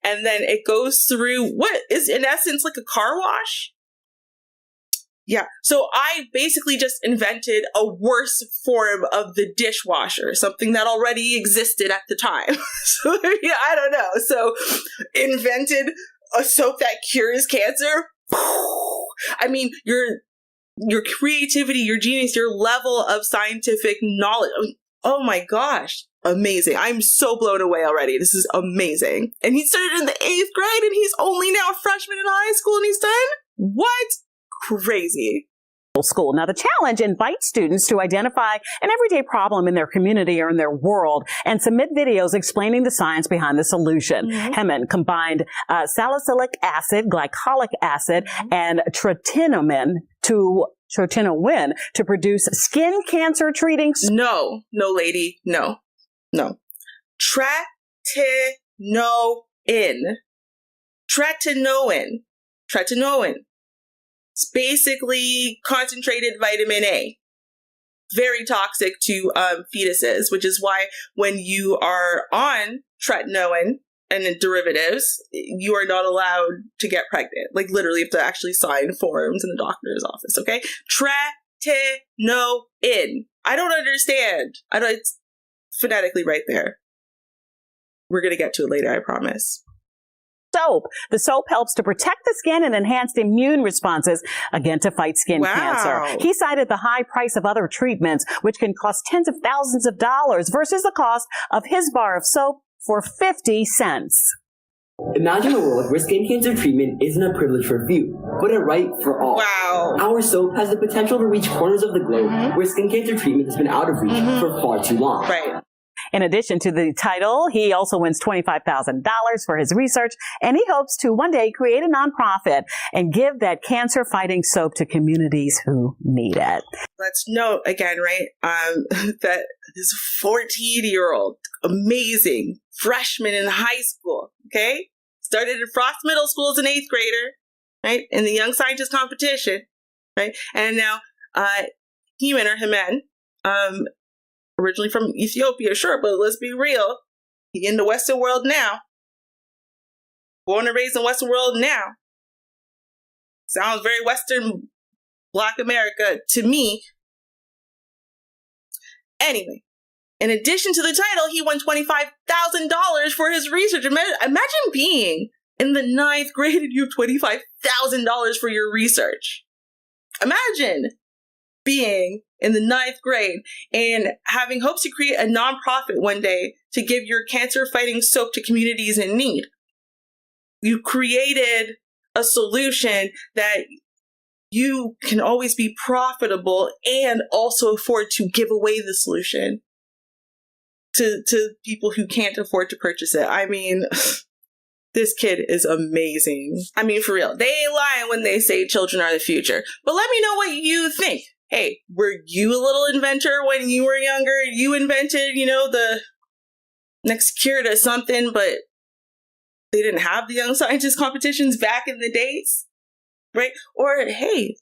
and then it goes through what is in essence like a car wash. Yeah. So I basically just invented a worse form of the dishwasher, something that already existed at the time. So yeah, I don't know. So invented a soap that cures cancer. I mean, your creativity, your genius, your level of scientific knowledge. Oh my gosh. Amazing. I'm so blown away already. This is amazing. And he started in the 8th grade, and he's only now a freshman in high school, and he's done what? Crazy. School. Now, the challenge invites students to identify an everyday problem in their community or in their world and submit videos explaining the science behind the solution. Heman combined salicylic acid, glycolic acid, and tretinoin to produce skin cancer treating. No, lady. No. Tretinoin. It's basically concentrated vitamin A. Very toxic to fetuses, which is why when you are on tretinoin and derivatives, you are not allowed to get pregnant. Like, literally, you have to actually sign forms in the doctor's office, okay? Tretinoin. I don't understand. It's phonetically right there. We're going to get to it later, I promise. Soap. The soap helps to protect the skin and enhance immune responses, again, to fight skin cancer. He cited the high price of other treatments, which can cost tens of thousands of dollars versus the cost of his bar of soap for 50 cents. Imagine a world where skin cancer treatment isn't a privilege for a few, but a right for all. Wow. Our soap has the potential to reach corners of the globe where skin cancer treatment has been out of reach for far too long. Right. In addition to the title, he also wins $25,000 for his research, and he hopes to one day create a nonprofit and give that cancer-fighting soap to communities who need it. Let's note again, right, that this 14-year-old, amazing freshman in high school, okay, started at Frost Middle School as an 8th grader, right, in the Young Scientist competition, right, and now Heman, originally from Ethiopia, sure, but let's be real. He in the Western world now. Born and raised in Western world now. Sounds very Western Black America to me. Anyway, in addition to the title, he won $25,000 for his research. Imagine being in the 9th grade and you have $25,000 for your research. Imagine being in the 9th grade and having hopes to create a nonprofit one day to give your cancer-fighting soap to communities in need. You created a solution that you can always be profitable and also afford to give away the solution to people who can't afford to purchase it. I mean, this kid is amazing. I mean, for real. They ain't lying when they say children are the future. But let me know what you think. Hey, were you a little inventor when you were younger? You invented, the next cure to something, but they didn't have the young scientist competitions back in the days, right? Or, hey,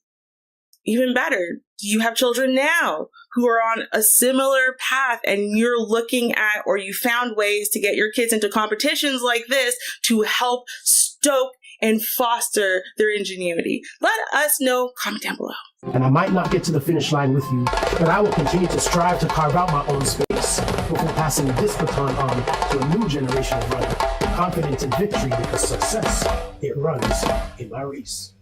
even better, do you have children now who are on a similar path and you're looking at, or you found ways to get your kids into competitions like this to help stoke and foster their ingenuity? Let us know. Comment down below. And I might not get to the finish line with you, but I will continue to strive to carve out my own space before passing this baton on to a new generation of runners, confident in victory because success, it runs in my race.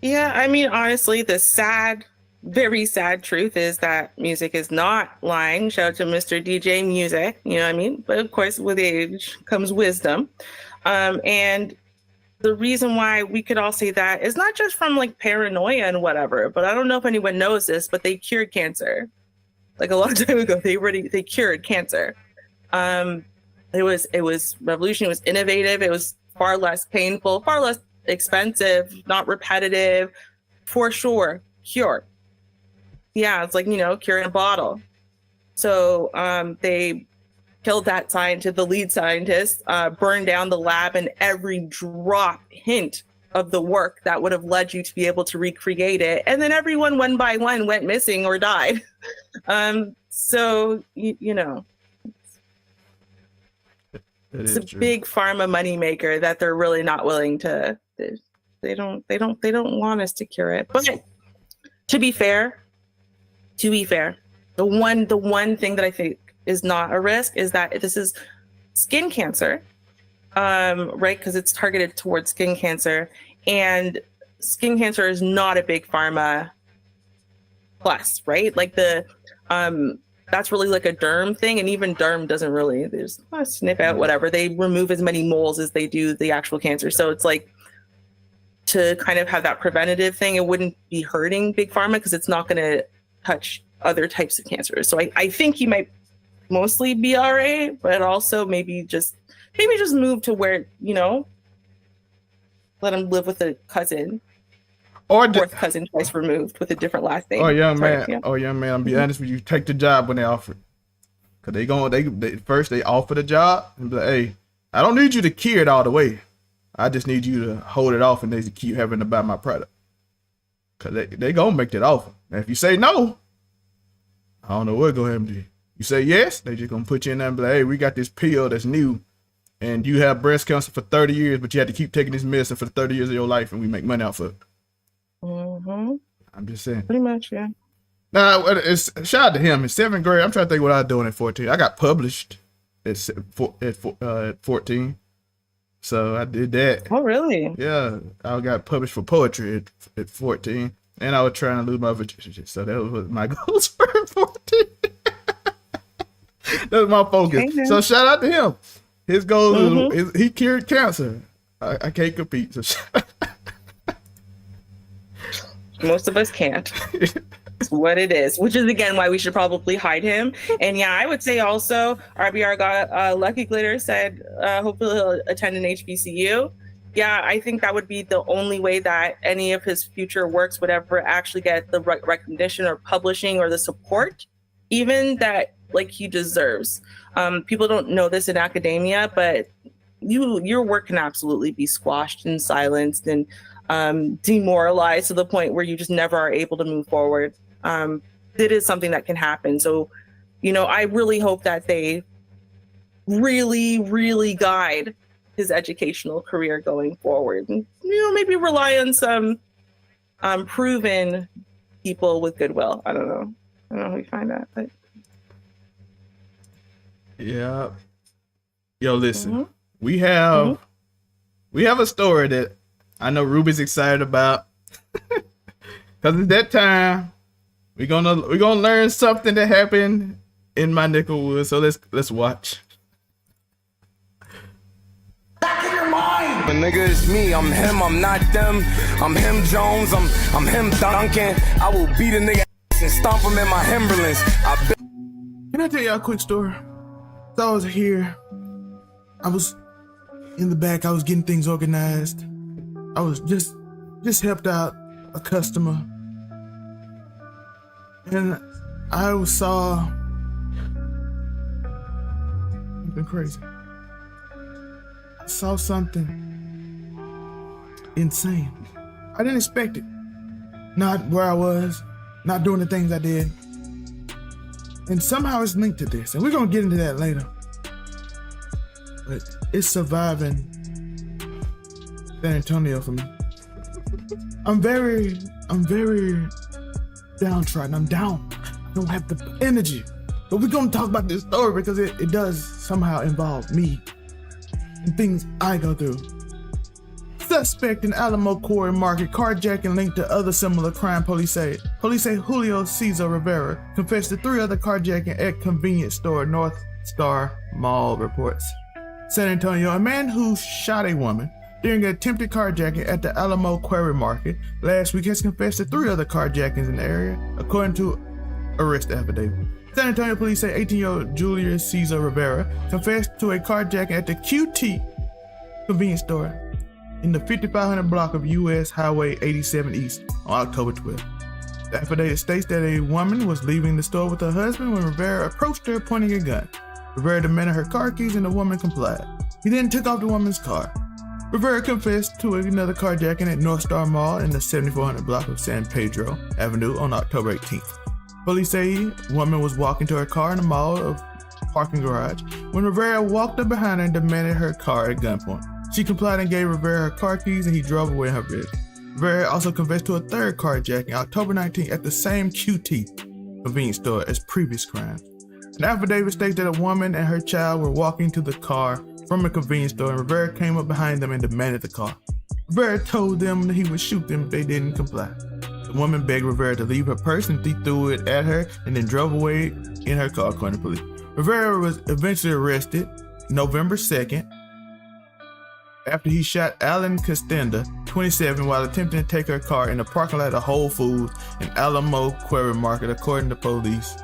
Yeah, I mean, honestly, the very sad truth is that music is not lying. Shout out to Mr. DJ Music, you know what I mean? But of course, with age comes wisdom. And the reason why we could all say that is not just from like paranoia and whatever, but I don't know if anyone knows this, but they cured cancer. Like a long time ago, they cured cancer. It was revolution. It was innovative. It was far less painful, far less expensive, not repetitive, for sure. Cure. Yeah, it's like, cure in a bottle. So they killed that scientist, the lead scientist, burned down the lab and every drop hint of the work that would have led you to be able to recreate it. And then everyone one by one went missing or died. So, it's a big pharma moneymaker that they're really not willing to. They don't want us to cure it. But to be fair, the one thing that I think is not a risk is that this is skin cancer, right? Because it's targeted towards skin cancer, and skin cancer is not a big pharma plus, right? Like that's really like a derm thing, and even derm doesn't really, there's a snip out, whatever. They remove as many moles as they do the actual cancer. So it's like, to kind of have that preventative thing, it wouldn't be hurting big pharma because it's not going to touch other types of cancers. So I think he might mostly be all right, but also maybe just move to where, let him live with a cousin. Or fourth cousin twice removed with a different last name. Oh, young man, I'll be honest with you. Take the job when they offer it. Because they first offer the job and be like, hey, I don't need you to cure it all the way. I just need you to hold it off and they keep having to buy my product. Because they going to make that offer. And if you say no, I don't know what going to happen to you. You say yes, they just going to put you in there and be like, hey, we got this pill that's new. And you have breast cancer for 30 years, but you have to keep taking this medicine for 30 years of your life and we make money off of it. Mm-hmm. I'm just saying. Pretty much, yeah. Now, shout out to him. In 7th grade, I'm trying to think what I was doing at 14. I got published at 14. So I did that. Oh, really? Yeah. I got published for poetry at 14. And I was trying to lose my virginity. So that was my goals for 14. That was my focus. Okay, so shout out to him. His goal is he cured cancer. I can't compete. So most of us can't. It's what it is, which is again why we should probably hide him. And yeah, I would say also RBR got Lucky Glitter said hopefully he'll attend an HBCU. Yeah, I think that would be the only way that any of his future works would ever actually get the recognition or publishing or the support even that like he deserves. People don't know this in academia, but your work can absolutely be squashed and silenced and demoralized to the point where you just never are able to move forward. It is something that can happen. So, I really hope that they really, really guide his educational career going forward and, maybe rely on some proven people with goodwill. I don't know how you find that, but yeah. Yo, listen, we have a story that I know Ruby's excited about because it's that time. We're gonna learn something that happened in my neck of the woods. So let's watch. But nigga, it's me. I'm him. I'm not them. I'm him Jones. I'm him Duncan. I will beat a nigga ass and stomp him in my Timberlands. Can I tell y'all a quick story? So I was here. I was in the back. I was getting things organized. I was just helped out a customer, and I saw something crazy. I saw something insane. I didn't expect it. Not where I was, not doing the things I did. And somehow it's linked to this. And we're gonna get into that later. But it's surviving San Antonio for me. I'm very downtrodden. I'm down. I don't have the energy. But we're gonna talk about this story because it does somehow involve me and things I go through. Suspect in Alamo Quarry Market carjacking linked to other similar crime, police say. Police say Julio Cesar Rivera confessed to 3 other carjacking at convenience store North Star Mall, reports. San Antonio, a man who shot a woman during an attempted carjacking at the Alamo Quarry Market last week has confessed to 3 other carjackings in the area, according to arrest affidavit. San Antonio police say 18-year-old Julius Cesar Rivera confessed to a carjacking at the QT convenience store in the 5500 block of US Highway 87 East on October 12th. The affidavit states that a woman was leaving the store with her husband when Rivera approached her pointing a gun. Rivera demanded her car keys and the woman complied. He then took off the woman's car. Rivera confessed to another carjacking at North Star Mall in the 7400 block of San Pedro Avenue on October 18th. Police say a woman was walking to her car in the mall of parking garage when Rivera walked up behind her and demanded her car at gunpoint. She complied and gave Rivera her car keys and he drove away in her vehicle. Rivera also confessed to a third carjacking October 19th at the same QT convenience store as previous crimes. An affidavit states that a woman and her child were walking to the car from a convenience store and Rivera came up behind them and demanded the car. Rivera told them that he would shoot them if they didn't comply. The woman begged Rivera to leave her purse and he threw it at her and then drove away in her car, according to police. Rivera was eventually arrested November 2nd after he shot Alan Costenda, 27, while attempting to take her car in the parking lot of Whole Foods in Alamo Quarry Market, according to police.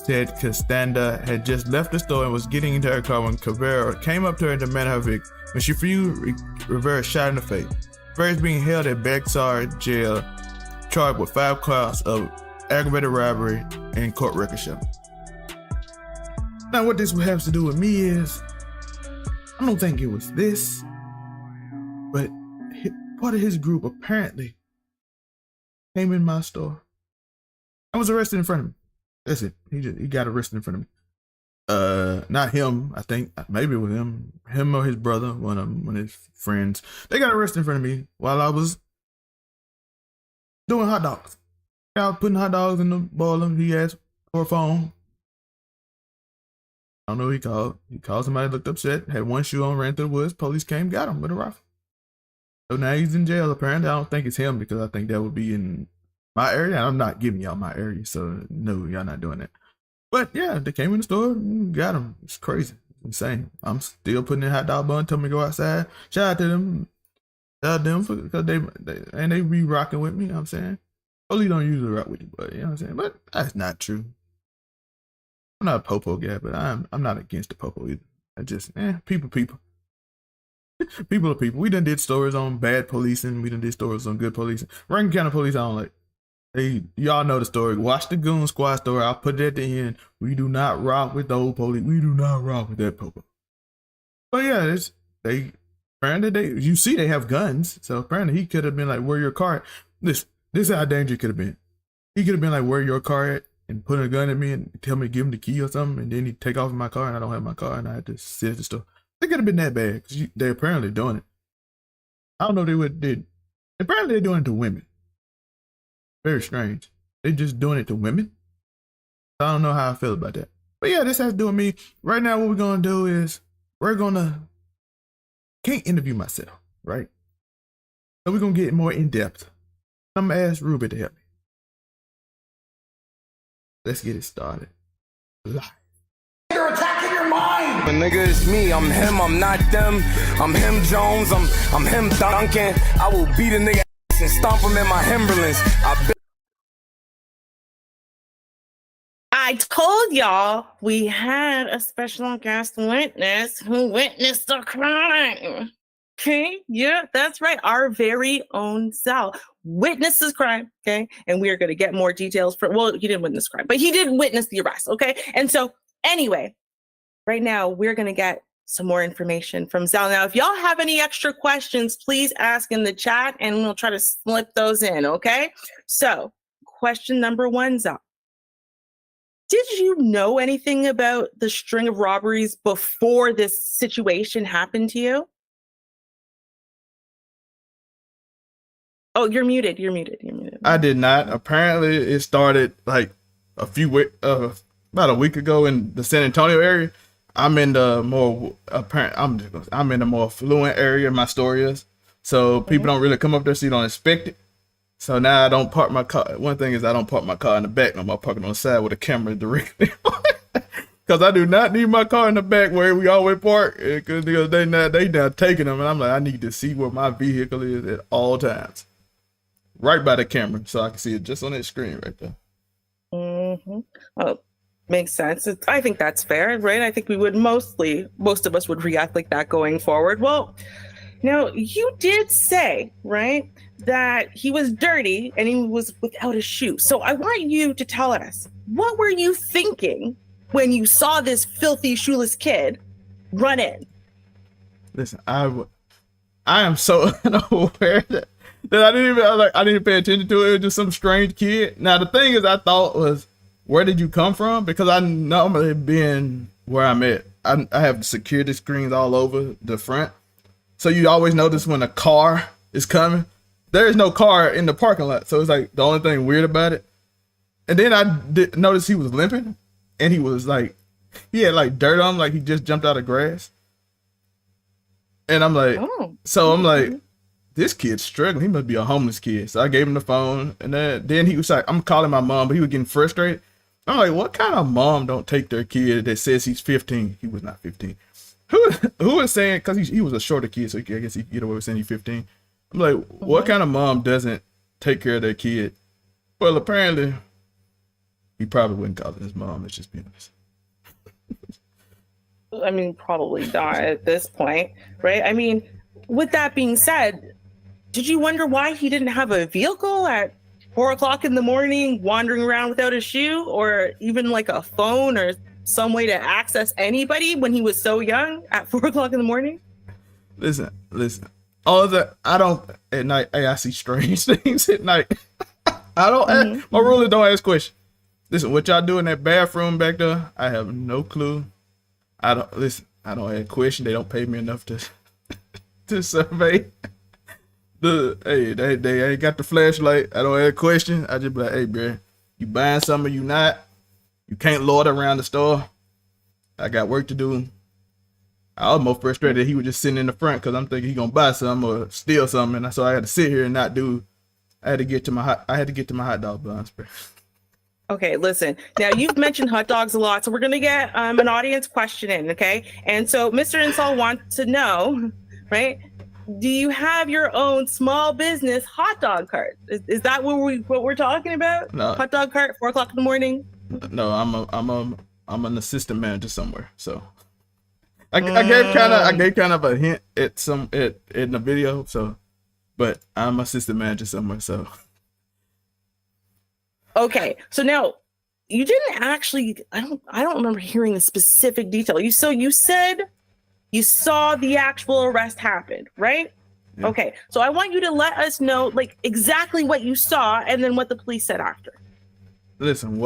Said Costenda had just left the store and was getting into her car when Rivera came up to her and demanded her vehicle. When she refused, Rivera shot in the face. Rivera is being held at Bexar Jail, charged with 5 counts of aggravated robbery and court record show. Now, what this has to do with me is, I don't think it was this, but part of his group apparently came in my store. I was arrested in front of me. That's it. He got arrested in front of me. Not him, I think. Maybe it was him or his brother, one of his friends. They got arrested in front of me while I was doing hot dogs. I was putting hot dogs in the boiler. He asked for a phone. I don't know who he called. He called somebody, looked upset, had one shoe on, ran through the woods. Police came, got him with a rifle. So now he's in jail, apparently. I don't think it's him because I think that would be in my area. I'm not giving y'all my area, so no, y'all not doing that. But yeah, they came in the store and got him. It's crazy. It's insane. I'm still putting in hot dog bun, told me to go outside. Shout out to them. Shout out to them because they be rocking with me, you know what I'm saying? Police don't usually rock with you, but you know what I'm saying? But that's not true. I'm not a popo guy, but I'm not against the popo either. I just, people. People are people. We done did stories on bad policing. We done did stories on good policing. Rankin County Police, I don't like. Y'all know the story. Watch the Goon Squad story. I'll put it at the end. We do not rock with the old police. We do not rock with that popo. But yeah, you see they have guns. So apparently he could have been like, where your car at? This is how dangerous it could have been. He could have been like, where your car at? And put a gun at me and tell me to give him the key or something. And then he'd take off in my car and I don't have my car and I had to sit at the store. It could have been that bad because they're apparently doing it. I don't know if they did. Apparently they're doing it to women. Very strange. They just doing it to women. I don't know how I feel about that. But yeah, this has to do with me. Right now, what we're gonna do is can't interview myself, right? So we're gonna get more in depth. I'm gonna ask Ruby to help me. Let's get it started. Live. You're attacking your mind. The nigga is me. I'm him. I'm not them. I'm him Jones. I'm him Duncan. I will beat a nigga ass and stomp him in my Timberlands. I told y'all we had a special guest witness who witnessed the crime. Okay, yeah, that's right. Our very own Zel witnessed this crime. Okay, and we are going to get more details from. Well, he didn't witness the crime, but he did witness the arrest. Okay, and so anyway, right now we're going to get some more information from Zel. Now, if y'all have any extra questions, please ask in the chat, and we'll try to slip those in. Okay, so question number one, Zel. Did you know anything about the string of robberies before this situation happened to you? Oh, you're muted. You're muted. You're muted. I did not. Apparently, it started like about a week ago in the San Antonio area. I'm in the more I'm in the more affluent area. My story is so people don't really come up there, so you don't expect it. So now I don't park my car. One thing is I don't park my car in the back. I'm parking on the side with a camera directly on it. Because I do not need my car in the back where we always park. Because they now taking them. And I'm like, I need to see where my vehicle is at all times. Right by the camera. So I can see it just on that screen right there. Mm-hmm. Well, makes sense. I think that's fair, right? I think we would most of us would react like that going forward. Well, now you did say, right, that he was dirty and he was without a shoe. So I want you to tell us, what were you thinking when you saw this filthy shoeless kid run in? Listen, I am so unaware that I didn't even pay attention to it. It was just some strange kid. Now the thing is, I thought was, where did you come from? Because I normally been where I'm at. I have security screens all over the front. So you always notice when a car is coming. There is no car in the parking lot. So it's like the only thing weird about it. And then I did notice he was limping. And he was like, he had like dirt on him, like he just jumped out of grass. And I'm like, I'm like, this kid's struggling. He must be a homeless kid. So I gave him the phone. And then he was like, I'm calling my mom, but he was getting frustrated. I'm like, what kind of mom don't take their kid that says he's 15? He was not 15. Who was saying, because he was a shorter kid, so I guess he could get away with saying he's 15. I'm like, what kind of mom doesn't take care of their kid? Well, apparently, he probably wouldn't call it his mom. Let's just be honest. I mean, probably not at this point, right? I mean, with that being said, did you wonder why he didn't have a vehicle at 4 o'clock in the morning, wandering around without a shoe, or even like a phone or some way to access anybody when he was so young at 4 o'clock in the morning? Listen. All of that, I don't, at night, I see strange things at night. I don't ask, my rule is don't ask questions. Listen, what y'all do in that bathroom back there, I have no clue. I don't ask questions. They don't pay me enough to survey. They ain't got the flashlight. I don't ask questions. I just be like, hey, bro, you buying something you not? You can't loiter around the store. I got work to do. I was more frustrated he was just sitting in the front because I'm thinking he gonna buy something or steal something, and so I had to sit here and not do. I had to get to my hot dog buns. Okay, listen. Now you've mentioned hot dogs a lot, so we're gonna get an audience question in, okay? And so Mr. Insall wants to know, right? Do you have your own small business hot dog cart? Is that what we're talking about? No. Hot dog cart, 4 o'clock in the morning. No, I'm an assistant manager somewhere, so. I gave kind of a hint in the video, so, but I'm assistant manager somewhere, so. Okay, so now you didn't actually. I don't remember hearing the specific detail. You said you saw the actual arrest happen, right? Yeah. Okay, so I want you to let us know like exactly what you saw and then what the police said after. Listen,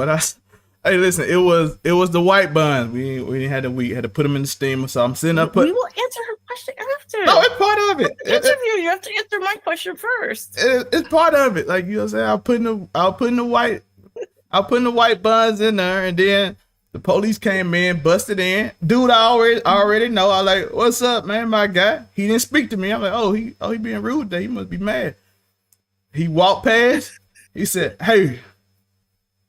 it was the white bun. We had to put them in the steamer. So I'm sitting up. We will answer her question after. No, it's part of it. You have to answer my question first. It's part of it. Like, you know what I'm saying? I'll put the white buns in there, and then the police came in, busted in. Dude, I already know. I like, what's up, man, my guy? He didn't speak to me. I'm like, oh, he being rude today. He must be mad. He walked past. He said, hey,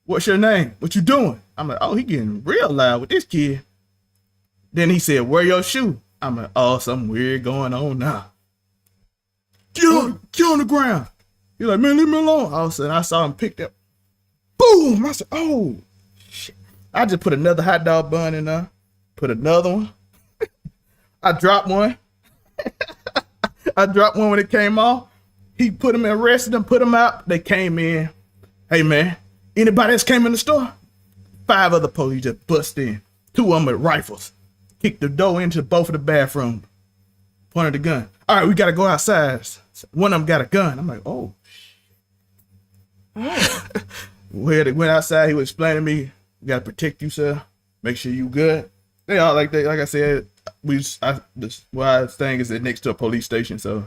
what's your name? What you doing? I'm like, oh, he getting real loud with this kid. Then he said, wear your shoe. I'm like, oh, something weird going on now. Get on the ground. He's like, man, leave me alone. All of a sudden, I saw him pick up. Boom! I said, oh, shit. I just put another hot dog bun in there. Put another one. I dropped one. I dropped one when it came off. He put them in, arrested them, put them out. They came in. Hey, man, anybody else came in the store? 5 other police just bust in. 2 of them with rifles. Kicked the door into both of the bathrooms. Pointed the gun. All right, we got to go outside. One of them got a gun. I'm like, oh. Where they went outside, he was explaining to me, you got to protect yourself. Make sure you good. They all like that. Like I said, where I was staying is next to a police station, so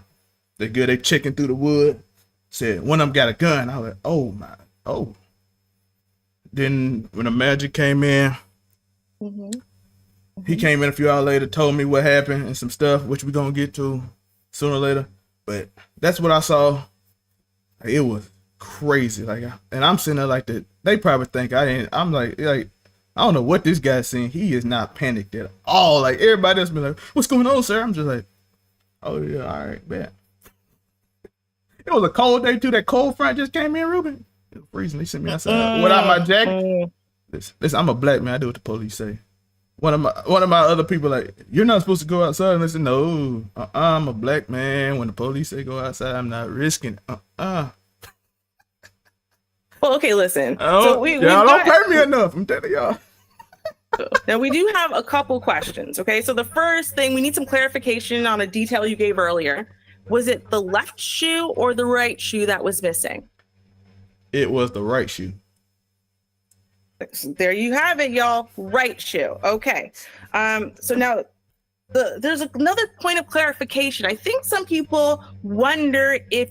they're good. They checking through the wood. Said one of them got a gun. I was like, oh. Then when the manager came in, he came in a few hours later, told me what happened and some stuff, which we're gonna get to sooner or later. But that's what I saw. It was crazy. Like, and I'm sitting there like that. They probably think I didn't. I'm like I don't know what this guy's saying. He is not panicked at all. Like, everybody else be like, what's going on, sir? I'm just like, oh yeah, all right, bet. It was a cold day too. That cold front just came in, Ruben. It was freezing. They sent me outside without my jacket. Listen, I'm a black man. I do what the police say. One of my other people like, you're not supposed to go outside. And I said, no, I'm a black man. When the police say go outside, I'm not risking it. Well, okay, listen. So y'all don't pay me enough. I'm telling y'all. Now, we do have a couple questions, okay? So the first thing, we need some clarification on a detail you gave earlier. Was it the left shoe or the right shoe that was missing? It was the right shoe. There you have it, y'all. Right shoe. Okay. So now there's another point of clarification. I think some people wonder if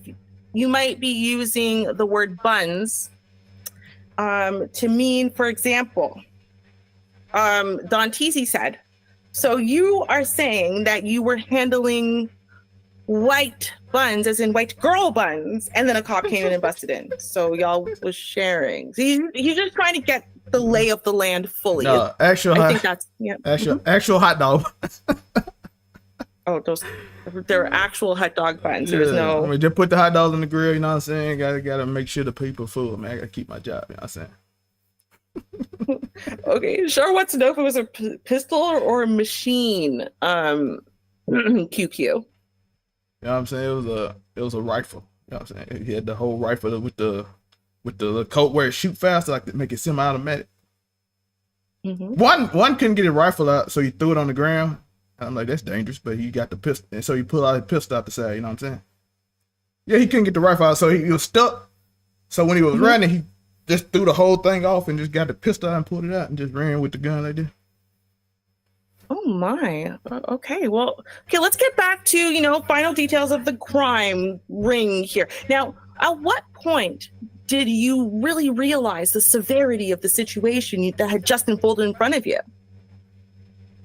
you might be using the word buns to mean, for example, Don Teasy said, so you are saying that you were handling white buns, as in white girl buns, and then a cop came in and busted in. So y'all was sharing. So he's just trying to get the lay of the land fully. No, I think that's actual hot dog. Oh, they're actual hot dog buns. There's no. I mean, just put the hot dogs in the grill. You know what I'm saying? Gotta make sure the people are full, man. I gotta keep my job. You know what I'm saying? Okay, sure wants to know if it was a pistol or a machine. QQ. You know what I'm saying? It was a rifle. You know what I'm saying? He had the whole rifle with the coat where it shoot faster, like to make it semi-automatic. One couldn't get his rifle out, so he threw it on the ground. I'm like, that's dangerous, but he got the pistol, and so he pulled out his pistol out the side. You know what I'm saying? Yeah, he couldn't get the rifle out, so he was stuck. So when he was running, he just threw the whole thing off and just got the pistol out and pulled it out and just ran with the gun like this. Oh my. Okay. Well, let's get back to, final details of the crime ring here. Now, at what point did you really realize the severity of the situation that had just unfolded in front of you?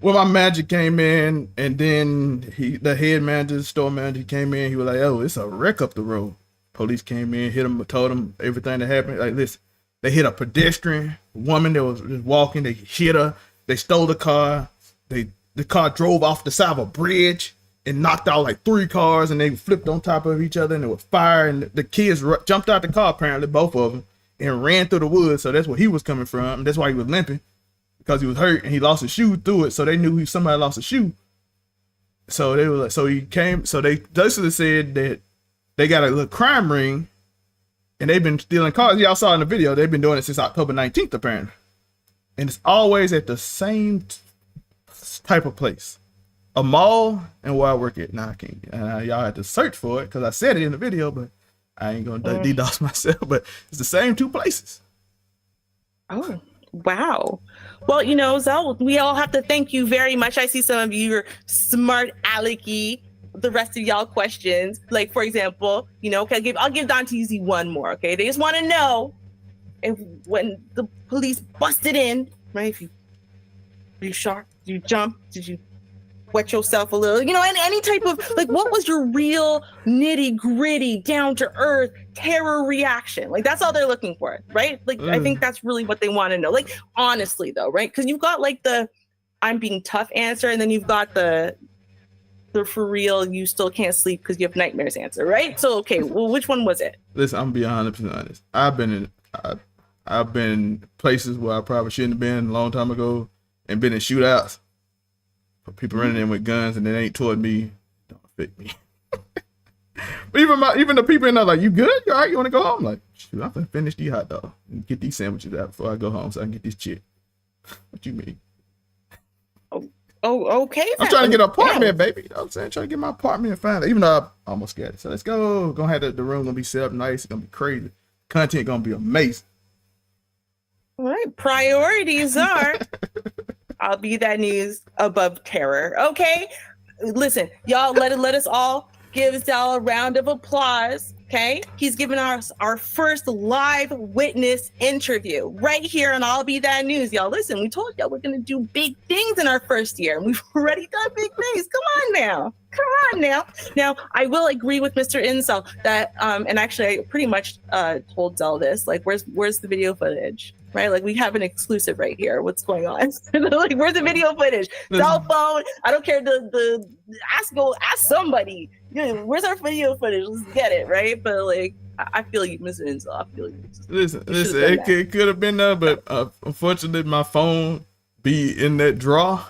Well, my manager came in, and then the head manager, the store manager came in. He was like, oh, it's a wreck up the road. Police came in, hit him, told him everything that happened. Like, listen, they hit a pedestrian woman that was just walking. They hit her. They stole the car. The car drove off the side of a bridge and knocked out like 3 cars, and they flipped on top of each other, and there was fire, and the kids jumped out the car, apparently, both of them, and ran through the woods. So that's where he was coming from. And that's why he was limping, because he was hurt, and he lost his shoe through it. So they knew somebody lost a shoe. So they were like, so he came, so they basically said that they got a little crime ring, and they've been stealing cars. Y'all saw in the video, they've been doing it since October 19th, apparently. And it's always at the same type of place. A mall and where I work at. Now I can't. Y'all had to search for it because I said it in the video, but I ain't gonna DDoS myself. But it's the same 2 places. Oh, Wow. Well, you know, Zel, we all have to thank you very much. I see some of you are smart alecky. The rest of y'all questions, like for example, you know, I'll give Dante Easy one more. Okay, they just want to know if when the police busted in, right? Were you shocked? Did you jump? Did you wet yourself a little? You know, any type of like, what was your real nitty gritty, down to earth terror reaction? Like that's all they're looking for, right? Like I think that's really what they want to know. Like honestly, though, right? Because you've got like the I'm being tough answer, and then you've got the for real, you still can't sleep because you have nightmares answer, right? So, okay, well, which one was it? Listen, I'm being 100% honest. I've been places where I probably shouldn't have been a long time ago, and been in shootouts for people running in with guns, and it ain't toward me. Don't affect me. But even the people in there like, you good? You all right? You want to go home? Like, shoot, I'm gonna finish these hot dogs and get these sandwiches out before I go home so I can get this chick. What you mean? Oh, okay. I'm trying to get an apartment, baby. You know what I'm saying? Trying to get my apartment and find it. Even though I almost got it. So let's go. Gonna have the room gonna be set up nice. It's gonna be crazy. Content gonna be amazing. All right. Priorities are I'll be that news above terror. Okay. Listen, y'all, let us all give Zel a round of applause. Okay, he's given us our first live witness interview right here on I'll Be That News. Y'all, listen, we told y'all we're gonna do big things in our first year, and we've already done big things. Come on now. Now, I will agree with Mr. Incel that, and actually, I pretty much told Zel this. Like, where's the video footage? Right, like we have an exclusive right here. What's going on? Like, where's the video footage? Cell phone. I don't care. Ask somebody. Where's our video footage? Let's get it, right? But like, I feel you, Mr. Incel. I feel you. Listen. It could have been there, but unfortunately, my phone be in that drawer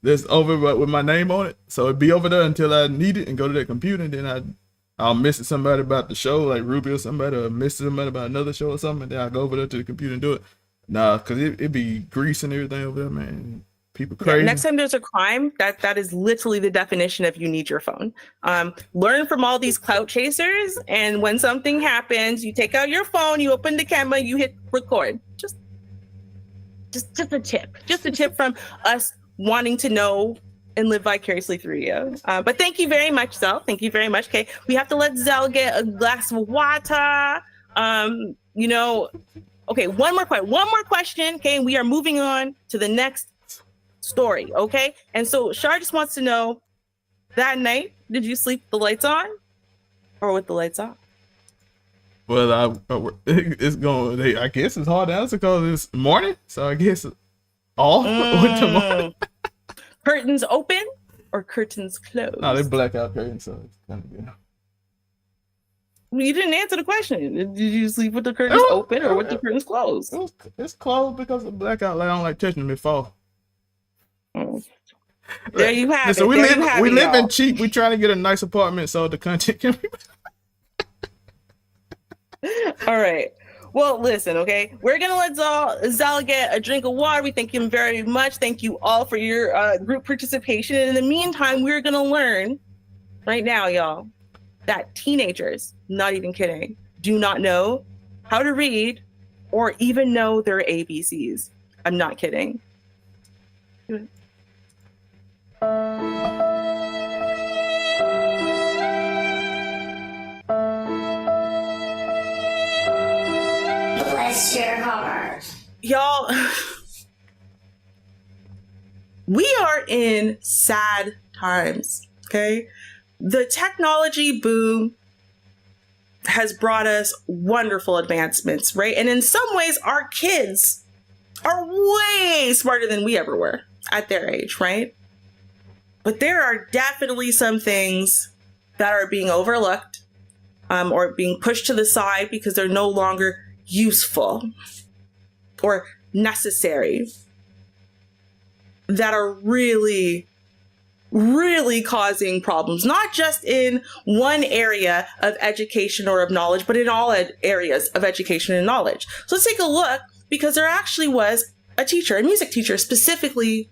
that's over with my name on it. So it'd be over there until I need it and go to that computer, and then I'll miss somebody about the show, like Ruby or somebody, or miss somebody about another show or something, and then I go over there to the computer and do it. Nah, because it be grease and everything over there, man. People crazy. Yeah, next time there's a crime, that is literally the definition of you need your phone. Learn from all these clout chasers, and when something happens, you take out your phone, you open the camera, you hit record. Just a tip. Just a tip from us wanting to know and live vicariously through you. But thank you very much, Zel. Thank you very much. Okay, we have to let Zel get a glass of water. Okay, one more question. Okay, we are moving on to the next story. Okay, and so Shar just wants to know, that night, did you sleep with the lights on or with the lights off? Well, it's going. I guess it's hard to answer because it's morning, so I guess off with the morning. Curtains open or curtains closed? No, they blackout curtains, so it's kind of good. You didn't answer the question. Did you sleep with the curtains open or with the curtains closed? It's closed because of blackout. Like, I don't like touching them before. There you have it. So we live in cheap. We trying to get a nice apartment so the content can be. All right. Well, listen, okay? We're going to let Zel get a drink of water. We thank him very much. Thank you all for your group participation. And in the meantime, we're going to learn right now, y'all, that teenagers, not even kidding, do not know how to read or even know their ABCs. I'm not kidding. Bless your heart. Y'all, we are in sad times, okay? The technology boom has brought us wonderful advancements, right? And in some ways, our kids are way smarter than we ever were at their age, right? But there are definitely some things that are being overlooked or being pushed to the side because they're no longer useful or necessary, that are really causing problems, not just in one area of education or of knowledge, but in all areas of education and knowledge. So let's take a look, because there actually was a teacher, a music teacher specifically,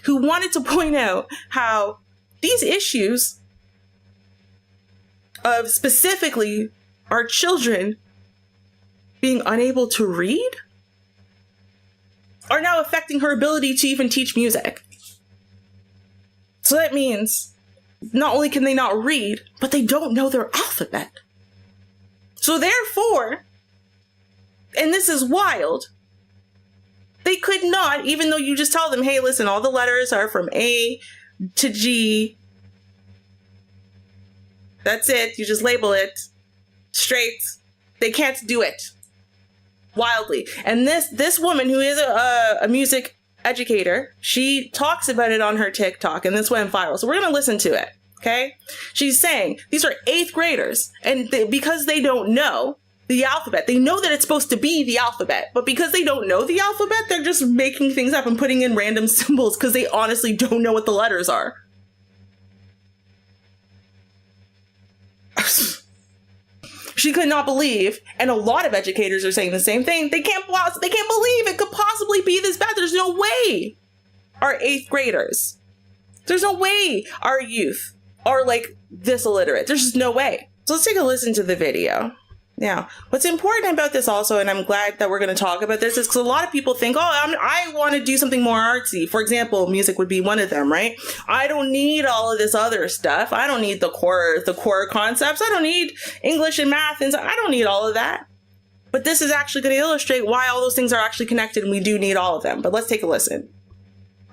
who wanted to point out how these issues of specifically our children being unable to read are now affecting her ability to even teach music. So that means not only can they not read, but they don't know their alphabet. So therefore, and this is wild, they could not, even though you just tell them, hey, listen, all the letters are from A to G. That's it. You just label it straight. They can't do it. Wildly. And this woman who is a music educator, she talks about it on her TikTok, and this went viral. So we're going to listen to it. Okay. She's saying these are 8th graders, and because they don't know the alphabet, they know that it's supposed to be the alphabet, but because they don't know the alphabet, they're just making things up and putting in random symbols because they honestly don't know what the letters are. She could not believe, and a lot of educators are saying the same thing. They can't believe it could possibly be this bad. There's no way our 8th graders, there's no way our youth are like this illiterate. There's just no way. So let's take a listen to the video. Now, what's important about this also, and I'm glad that we're going to talk about this, is because a lot of people think, I want to do something more artsy. For example, music would be one of them, right? I don't need all of this other stuff. I don't need the core concepts. I don't need English and math, and I don't need all of that. But this is actually going to illustrate why all those things are actually connected, and we do need all of them. But let's take a listen.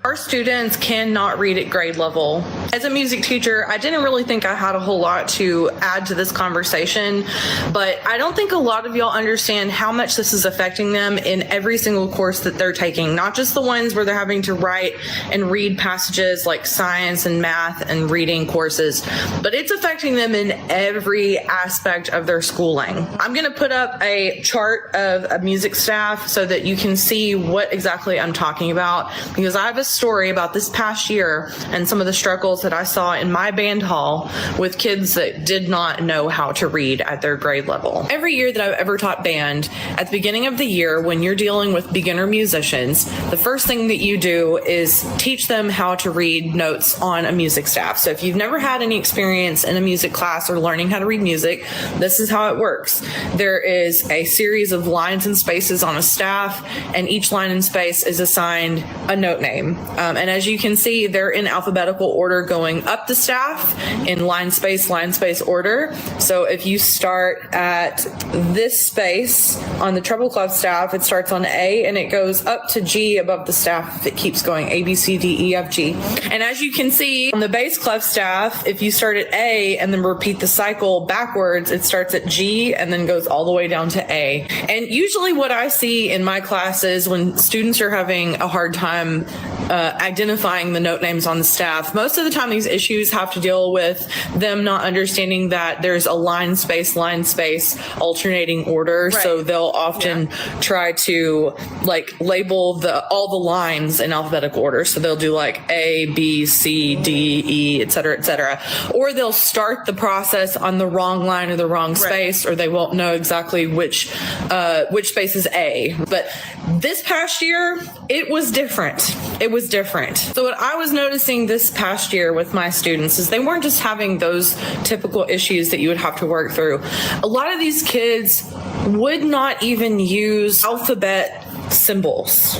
Our students cannot read at grade level. As a music teacher, I didn't really think I had a whole lot to add to this conversation, but I don't think a lot of y'all understand how much this is affecting them in every single course that they're taking, not just the ones where they're having to write and read passages like science and math and reading courses, but it's affecting them in every aspect of their schooling. I'm going to put up a chart of a music staff so that you can see what exactly I'm talking about, because I have a story about this past year and some of the struggles that I saw in my band hall with kids that did not know how to read at their grade level. Every year that I've ever taught band, at the beginning of the year, when you're dealing with beginner musicians, the first thing that you do is teach them how to read notes on a music staff. So if you've never had any experience in a music class or learning how to read music, this is how it works. There is a series of lines and spaces on a staff, and each line and space is assigned a note name. And as you can see, they're in alphabetical order going up the staff in line space order. So if you start at this space on the treble clef staff, it starts on A and it goes up to G above the staff. It keeps going A, B, C, D, E, F, G. And as you can see on the bass clef staff, if you start at A and then repeat the cycle backwards, it starts at G and then goes all the way down to A. And usually what I see in my classes when students are having a hard time identifying the note names on the staff, most of the time these issues have to deal with them not understanding that there's a line space alternating order. Right. So they'll often try to like label all the lines in alphabetical order. So they'll do like A, B, C, D, E, et cetera, or they'll start the process on the wrong line or the wrong space, or they won't know exactly which space is A. But this past year, it was different. So what I was noticing this past year with my students is they weren't just having those typical issues that you would have to work through. A lot of these kids would not even use alphabet symbols.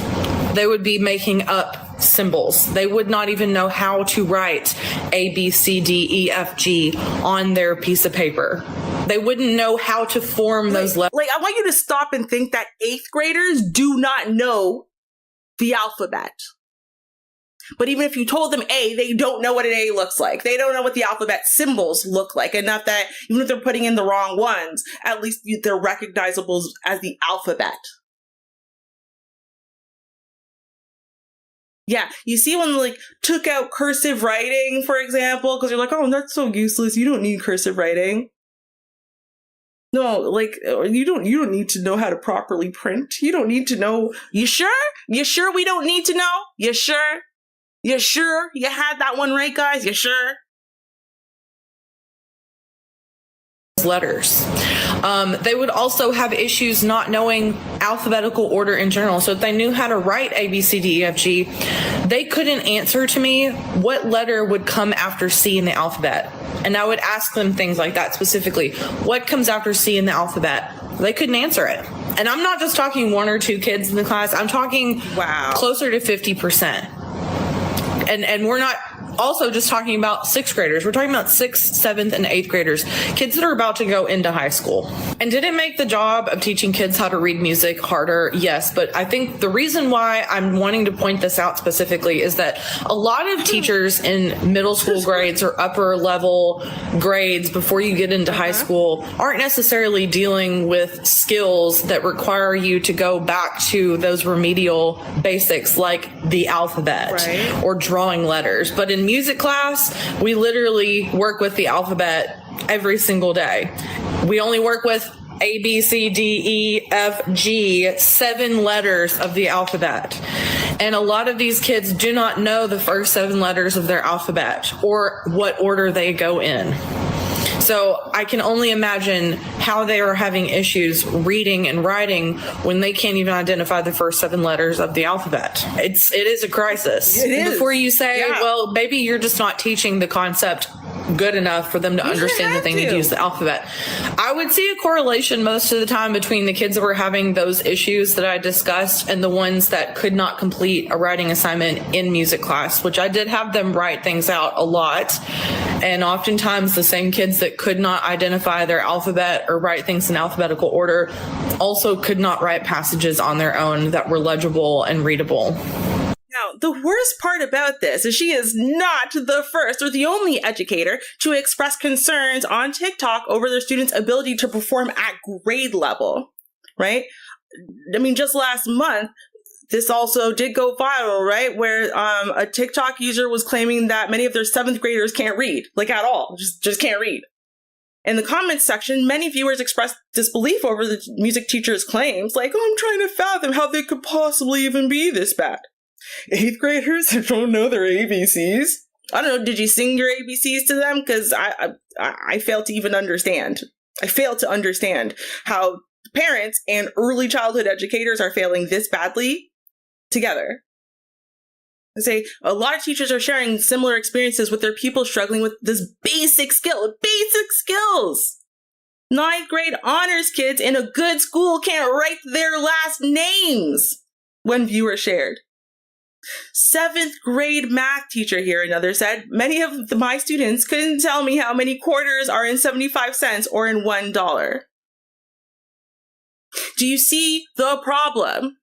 They would be making up symbols. They would not even know how to write A, B, C, D, E, F, G on their piece of paper. They wouldn't know how to form those letters. Like, I want you to stop and think that 8th graders do not know the alphabet. But even if you told them A, they don't know what an A looks like. They don't know what the alphabet symbols look like. And not that, even if they're putting in the wrong ones, at least they're recognizable as the alphabet. Yeah, you see when like took out cursive writing, for example, because you're like, oh, that's so useless. You don't need cursive writing. No, like you don't need to know how to properly print. You don't need to know. You sure? You sure we don't need to know? You sure? You sure you had that one right, guys? You sure? Letters. They would also have issues not knowing alphabetical order in general. So if they knew how to write A, B, C, D, E, F, G, they couldn't answer to me what letter would come after C in the alphabet. And I would ask them things like that specifically. What comes after C in the alphabet? They couldn't answer it. And I'm not just talking 1 or 2 kids in the class. I'm talking closer to 50%. And we're not also just talking about 6th graders. We're talking about 6th, 7th, and 8th graders, kids that are about to go into high school. And did it make the job of teaching kids how to read music harder? Yes. But I think the reason why I'm wanting to point this out specifically is that a lot of teachers in middle school grades or upper level grades before you get into high school aren't necessarily dealing with skills that require you to go back to those remedial basics like the alphabet or drawing letters. But in music class, we literally work with the alphabet every single day. We only work with A, B, C, D, E, F, G, 7 letters of the alphabet. And a lot of these kids do not know the first 7 letters of their alphabet or what order they go in. So I can only imagine how they are having issues reading and writing when they can't even identify the first 7 letters of the alphabet. It is a crisis. It is. Before you say, well, maybe you're just not teaching the concept good enough for them to understand that they need to use the alphabet. I would see a correlation most of the time between the kids that were having those issues that I discussed and the ones that could not complete a writing assignment in music class, which I did have them write things out a lot. And oftentimes the same kids that could not identify their alphabet or write things in alphabetical order also could not write passages on their own that were legible and readable. Now, the worst part about this is she is not the first or the only educator to express concerns on TikTok over their students' ability to perform at grade level, right? I mean, just last month, this also did go viral, right? Where a TikTok user was claiming that many of their 7th graders can't read, like at all, just can't read. In the comments section, many viewers expressed disbelief over the music teacher's claims, like, oh, I'm trying to fathom how they could possibly even be this bad. 8th graders that don't know their ABCs? I don't know, did you sing your ABCs to them? Because I fail to even understand. I fail to understand how parents and early childhood educators are failing this badly together. I say a lot of teachers are sharing similar experiences with their pupils struggling with this basic skills. 9th grade honors kids in a good school can't write their last names, one viewer shared. 7th grade math teacher here, another said, many of my students couldn't tell me how many quarters are in 75 cents or in $1. Do you see the problem?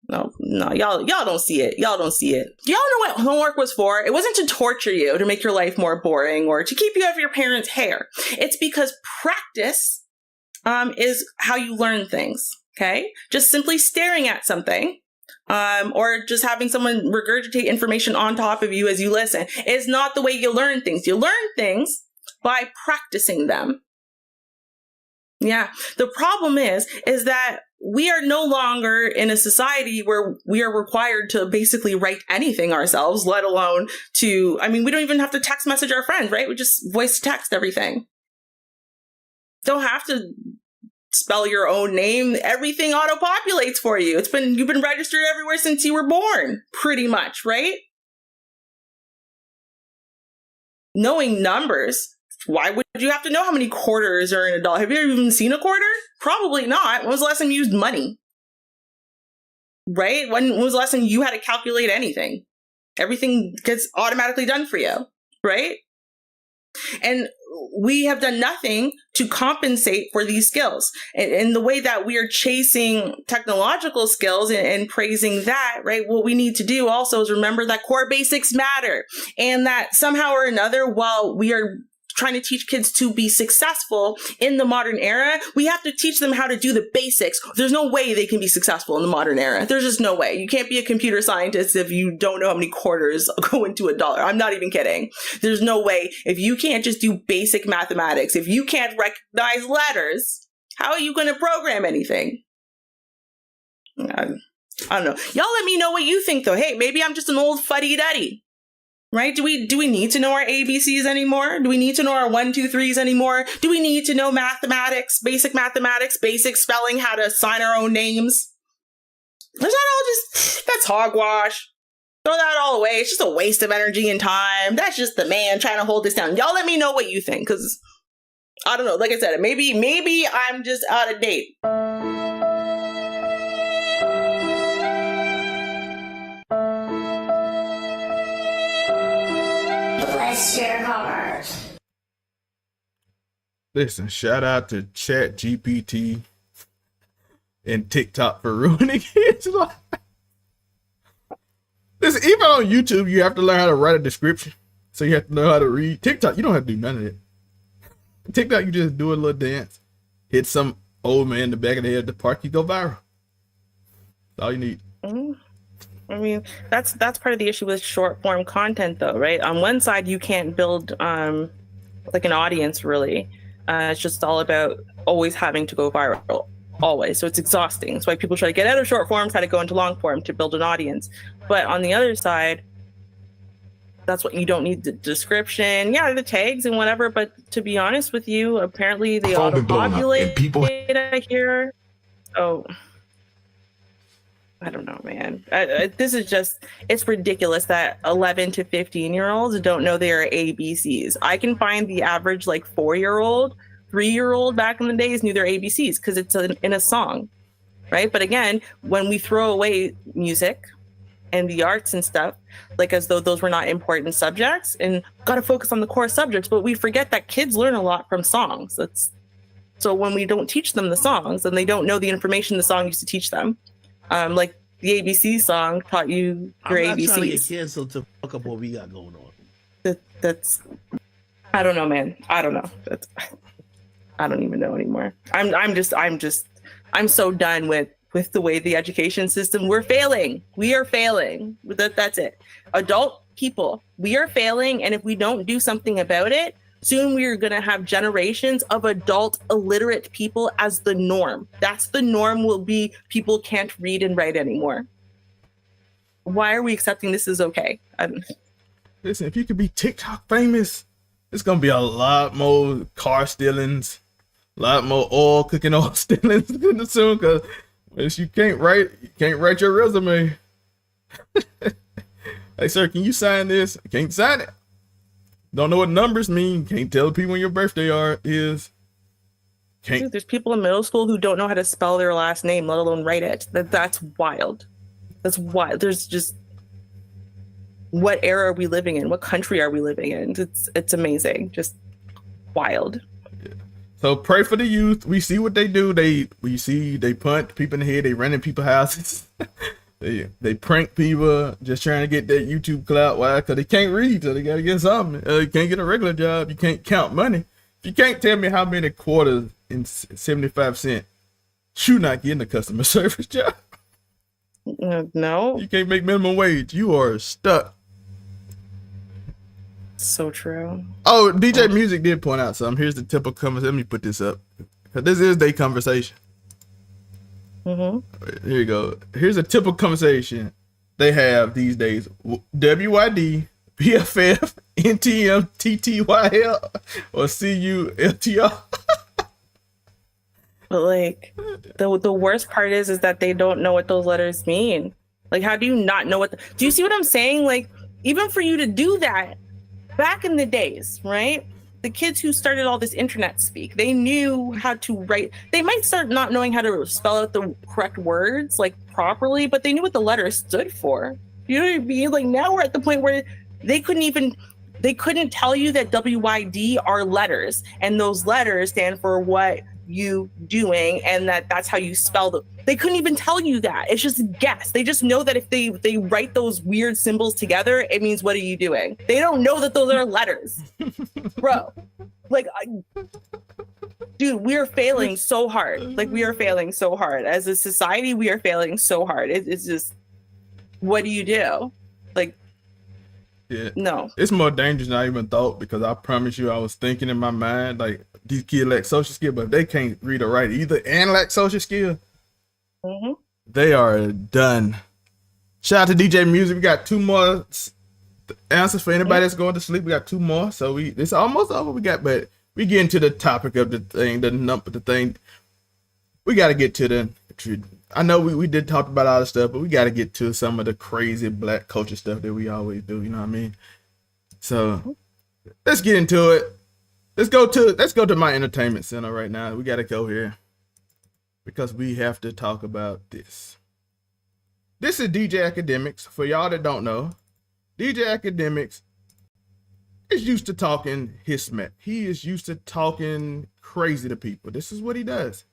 No, y'all don't see it. Y'all don't see it. Y'all know what homework was for? It wasn't to torture you, to make your life more boring, or to keep you off your parents' hair. It's because practice is how you learn things, okay? Just simply staring at something or just having someone regurgitate information on top of you as you listen is not the way you learn things. You learn things by practicing them. Yeah. The problem is that we are no longer in a society where we are required to basically write anything ourselves, let alone we don't even have to text message our friends, right? We just voice text everything. Don't have to spell your own name. Everything auto-populates for you. You've been registered everywhere since you were born, pretty much, right? Knowing numbers. Why would you have to know how many quarters are in a dollar? Have you ever even seen a quarter? Probably not. When was the last time you used money? Right? When was the last time you had to calculate anything? Everything gets automatically done for you, right? And we have done nothing to compensate for these skills. And the way that we are chasing technological skills and praising that, right? What we need to do also is remember that core basics matter. And that somehow or another, while we are trying to teach kids to be successful in the modern era, we have to teach them how to do the basics. There's no way they can be successful in the modern era. There's just no way. You can't be a computer scientist if you don't know how many quarters go into a dollar. I'm not even kidding. There's no way. If you can't just do basic mathematics, if you can't recognize letters, how are you going to program anything? I don't know. Y'all let me know what you think, though. Hey, maybe I'm just an old fuddy-duddy. Right? Do we need to know our ABCs anymore? Do we need to know our 1, 2, 3s anymore? Do we need to know mathematics, basic spelling, how to sign our own names? That's hogwash. Throw that all away. It's just a waste of energy and time. That's just the man trying to hold this down. Y'all let me know what you think, because I don't know. Like I said, maybe I'm just out of date. Bless your heart. Listen, shout out to Chat GPT and TikTok for ruining kids' life. Listen, even on YouTube, you have to learn how to write a description. So you have to know how to read. TikTok, you don't have to do none of it. TikTok, you just do a little dance. Hit some old man in the back of the head at the park, you go viral. That's all you need. I mean, that's part of the issue with short form content, though, right? On one side, you can't build like an audience, really. It's just all about always having to go viral, always. So it's exhausting. That's why people try to get out of short form, try to go into long form to build an audience. But on the other side, that's what you don't need the description, the tags and whatever. But to be honest with you, apparently they auto-populate data here. Oh, I don't know, man. This is just, it's ridiculous that 11 to 15-year-olds don't know their ABCs. I can find the average like 4-year-old, 3-year-old back in the days knew their ABCs because it's in a song, right? But again, when we throw away music and the arts and stuff, like as though those were not important subjects, and got to focus on the core subjects, but we forget that kids learn a lot from songs. So when we don't teach them the songs, and they don't know the information the song used to teach them, like the ABC song taught you your ABCs. I'm not trying to get canceled to fuck up what we got going on. That's I don't know, man. I don't know. I don't even know anymore. I'm so done with the way the education system, we're failing. We are failing. That's it. Adult people, we are failing. And if we don't do something about it, soon we are going to have generations of adult illiterate people as the norm. That's the norm, will be people can't read and write anymore. Why are we accepting this is okay? Listen, if you could be TikTok famous, it's going to be a lot more car stealings, a lot more oil stealings soon, because you can't write your resume. Hey, sir, can you sign this? I can't sign it. Don't know what numbers mean. Can't tell people when your birthday is. Dude, there's people in middle school who don't know how to spell their last name, let alone write it. That's wild. That's wild. There's just, what era are we living in? What country are we living in? It's amazing. Just wild. So pray for the youth. We see what they do. They punch people in the head. They run in people's houses. They prank people just trying to get that YouTube clout. Why? Because they can't read, so they got to get something. You can't get a regular job. You can't count money. If you can't tell me how many quarters in 75 cents, you not getting a customer service job. No. You can't make minimum wage. You are stuck. So true. Oh, DJ Music did point out something. Here's the typical conversation. Let me put this up. This is their conversation. Mm-hmm. Here you go. Here's a typical conversation they have these days. WYD, BFF, NTM, TTYL, or CULTR. But like, the worst part is that they don't know what those letters mean. Like, how do you not know what? Do you see what I'm saying? Like, even for you to do that, back in the days, right? The kids who started all this internet speak, they knew how to write. They might start not knowing how to spell out the correct words like properly, but they knew what the letters stood for. You know what I mean? Like, now we're at the point where they couldn't tell you that WYD are letters, and those letters stand for what you doing, and that's how you spell them. They couldn't even tell you that. It's just a guess. They just know that if they write those weird symbols together, it means what are you doing? They don't know that those are letters. Bro, like, dude, we are failing so hard. Like, we are failing so hard. As a society, we are failing so hard. It's just, what do you do? Like, yeah. No. It's more dangerous than I even thought, because I promise you, I was thinking in my mind, like, these kids lack social skill, but if they can't read or write either and lack social skill, they are done. Shout out to DJ Music. We got 2 more answers for anybody that's going to sleep. We got 2 more, so it's almost over. But we get into the topic of the thing, the thing. We got to get to the. I know we did talk about all the stuff, but we got to get to some of the crazy black culture stuff that we always do. You know what I mean? So let's get into it. Let's go to my entertainment center right now. We got to go here because we have to talk about this. This is DJ Akademiks. For y'all that don't know, DJ Akademiks is used to talking his smack. He is used to talking crazy to people. This is what he does.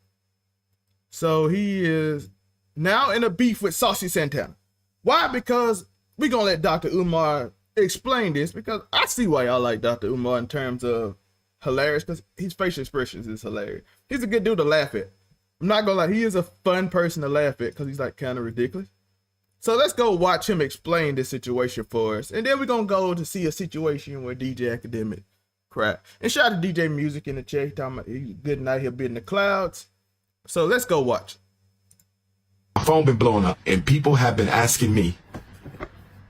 So he is now in a beef with Saucy Santana. Why? Because we're going to let Dr. Umar explain this, because I see why y'all like Dr. Umar in terms of hilarious, because his facial expressions is hilarious. He's a good dude to laugh at. I'm not going to lie, he is a fun person to laugh at because he's like kind of ridiculous. So let's go watch him explain this situation for us. And then we're going to go to see a situation where DJ Akademiks cried. And shout out to DJ Music in the chat. Talking about he's good night, he'll be in the clouds. So let's go watch. My phone been blowing up and people have been asking me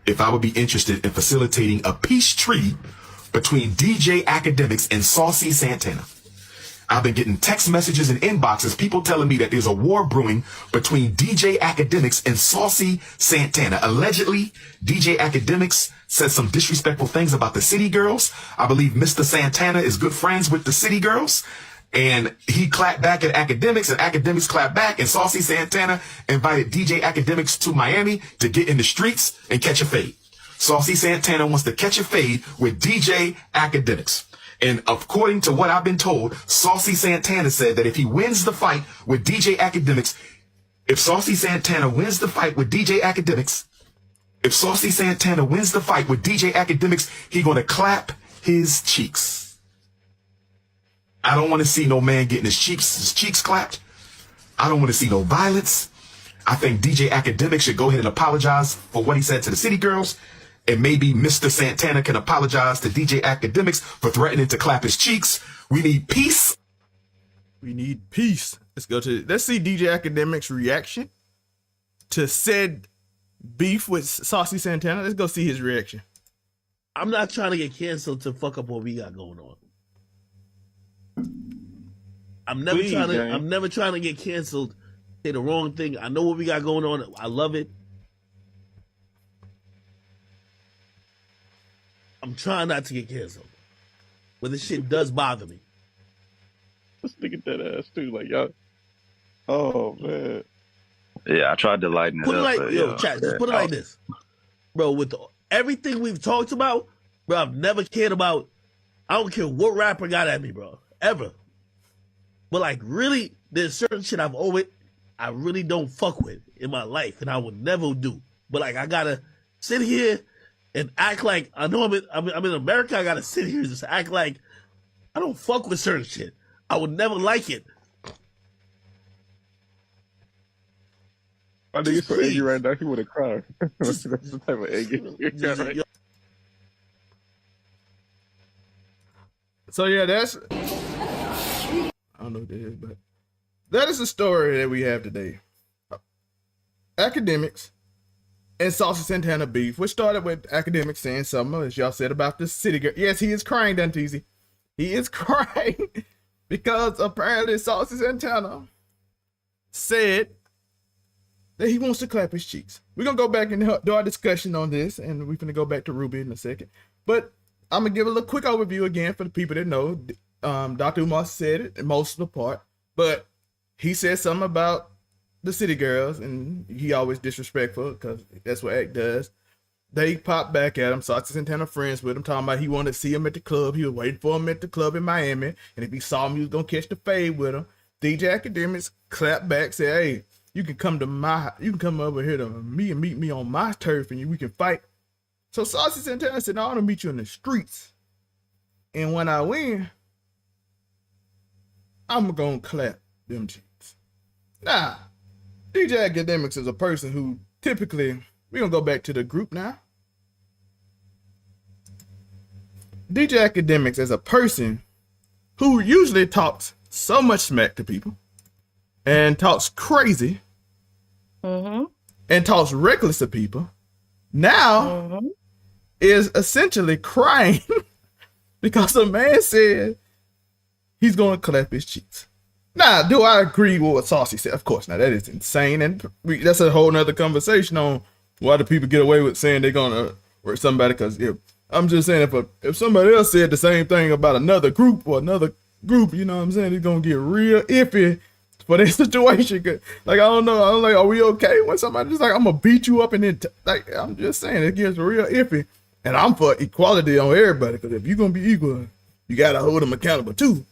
if I would be interested in facilitating a peace treaty between DJ Akademiks and Saucy Santana. I've been getting text messages and inboxes, people telling me that there's a war brewing between DJ Akademiks and Saucy Santana. Allegedly, DJ Akademiks said some disrespectful things about the City Girls. I believe Mr. Santana is good friends with the City Girls. And he clapped back at Akademiks, and Akademiks clapped back, and Saucy Santana invited DJ Akademiks to Miami to get in the streets and catch a fade. Saucy Santana wants to catch a fade with DJ Akademiks. And according to what I've been told, Saucy Santana said that if he wins the fight with DJ Akademiks, if Saucy Santana wins the fight with DJ Akademiks, he gonna clap his cheeks. I don't want to see no man getting his cheeks clapped. I don't want to see no violence. I think DJ Akademiks should go ahead and apologize for what he said to the City Girls. And maybe Mr. Santana can apologize to DJ Akademiks for threatening to clap his cheeks. We need peace. We need peace. Let's see DJ Akademiks' reaction to said beef with Saucy Santana. Let's go see his reaction. I'm not trying to get canceled to fuck up what we got going on. I'm never trying to get canceled, say the wrong thing. I know what we got going on. I love it. I'm trying not to get canceled, but this shit does bother me. Let's look at that ass too, like y'all. Oh man. Yeah, I tried to lighten it up. Chat, just put it like this, bro. With everything we've talked about, bro, I've never cared about. I don't care what rapper got at me, bro, ever. But like, really, there's certain shit I really don't fuck with in my life, and I would never do. But like, I gotta sit here and act like I know I'm in America. I gotta sit here and just act like I don't fuck with certain shit. I would never like it. I think he's so angry right now. He would have cried. That's the type of anger you got right. So yeah, I don't know what that is, but that is the story that we have today. Akademiks and Saucy Santana beef, which started with Akademiks saying something, as y'all said, about the City Girl. Yes, he is crying, Danteezy. He is crying because apparently Saucy Santana said that he wants to clap his cheeks. We're going to go back and do our discussion on this, and we're going to go back to Ruby in a second. But I'm going to give a little quick overview again for the people that know. Dr. Umar said it in most of the part, but he said something about the City Girls, and he always disrespectful because that's what Act does. They popped back at him. Saucy Santana friends with him, talking about he wanted to see him at the club. He was waiting for him at the club in Miami, and if he saw him, he was gonna catch the fade with him. DJ Akademiks clapped back, said, "Hey, you can come over here to me and meet me on my turf, and we can fight." So Saucy Santana said, "No, I want to meet you in the streets, and when I win, I'm gonna clap them cheeks." Now, DJ Akademiks is a person who typically, we're going to go back to the group now. DJ Akademiks is a person who usually talks so much smack to people and talks crazy and talks reckless to people. Now is essentially crying because a man said he's going to clap his cheeks. Now, do I agree with what Saucy said? Of course not. That is insane. And that's a whole nother conversation on why do people get away with saying they're going to hurt somebody. Because I'm just saying, if somebody else said the same thing about another group, you know what I'm saying? It's going to get real iffy for that situation. Like, I don't know. are we okay when somebody's like, I'm going to beat you up and then, I'm just saying, it gets real iffy And I'm for equality on everybody, because if you're going to be equal, you got to hold them accountable too.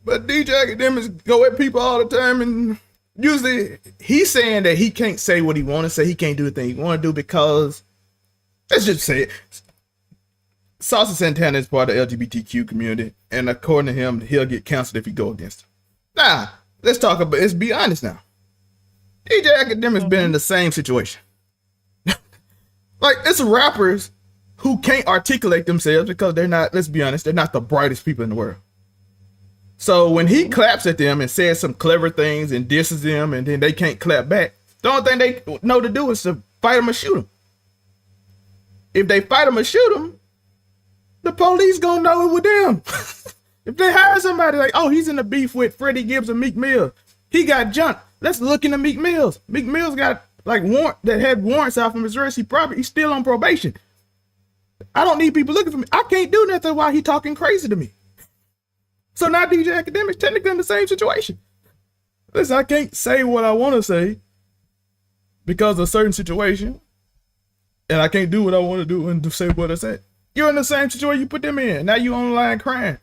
But DJ Akademiks go at people all the time, and usually he's saying that he can't say what he want to say. He can't do the thing he want to do because, let's just say it, Saucy Santana is part of the LGBTQ community, and according to him, he'll get canceled if he go against him. Now, let's be honest now. DJ Akademiks been in the same situation. Like, it's rappers who can't articulate themselves because they're not, let's be honest, they're not the brightest people in the world. So when he claps at them and says some clever things and disses them, and then they can't clap back, the only thing they know to do is to fight him or shoot him. If they fight him or shoot him, the police gonna know it with them. If they hire somebody like, oh, he's in the beef with Freddie Gibbs and Meek Mill, he got jumped. Let's look into Meek Mills. Meek Mills got like that had warrants out from his arrest. He's still on probation. I don't need people looking for me. I can't do nothing while he talking crazy to me. So now DJ Akademiks technically in the same situation. Listen, I can't say what I want to say because of a certain situation, and I can't do what I want to do and say what I said. You're in the same situation you put them in. Now you online crying.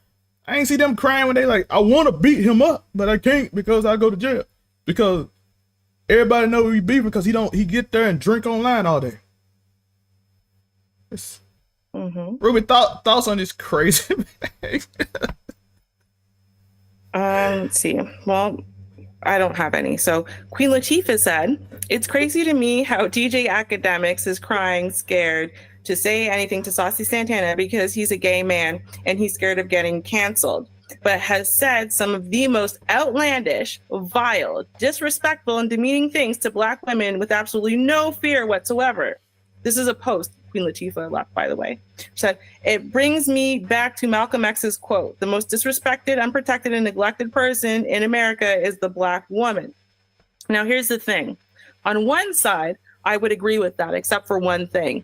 I ain't see them crying when they like, I want to beat him up, but I can't because I go to jail. Because everybody know we beefing because he get there and drink online all day. Ruby, thoughts on this crazy Let's see. Well, I don't have any. So Queen Latifah said, it's crazy to me how DJ Akademiks is crying, scared to say anything to Saucy Santana because he's a gay man and he's scared of getting canceled, but has said some of the most outlandish, vile, disrespectful, and demeaning things to Black women with absolutely no fear whatsoever. This is a post Queen Latifah left, by the way. She said, it brings me back to Malcolm X's quote, the most disrespected, unprotected, and neglected person in America is the Black woman. Now, here's the thing. On one side, I would agree with that, except for one thing.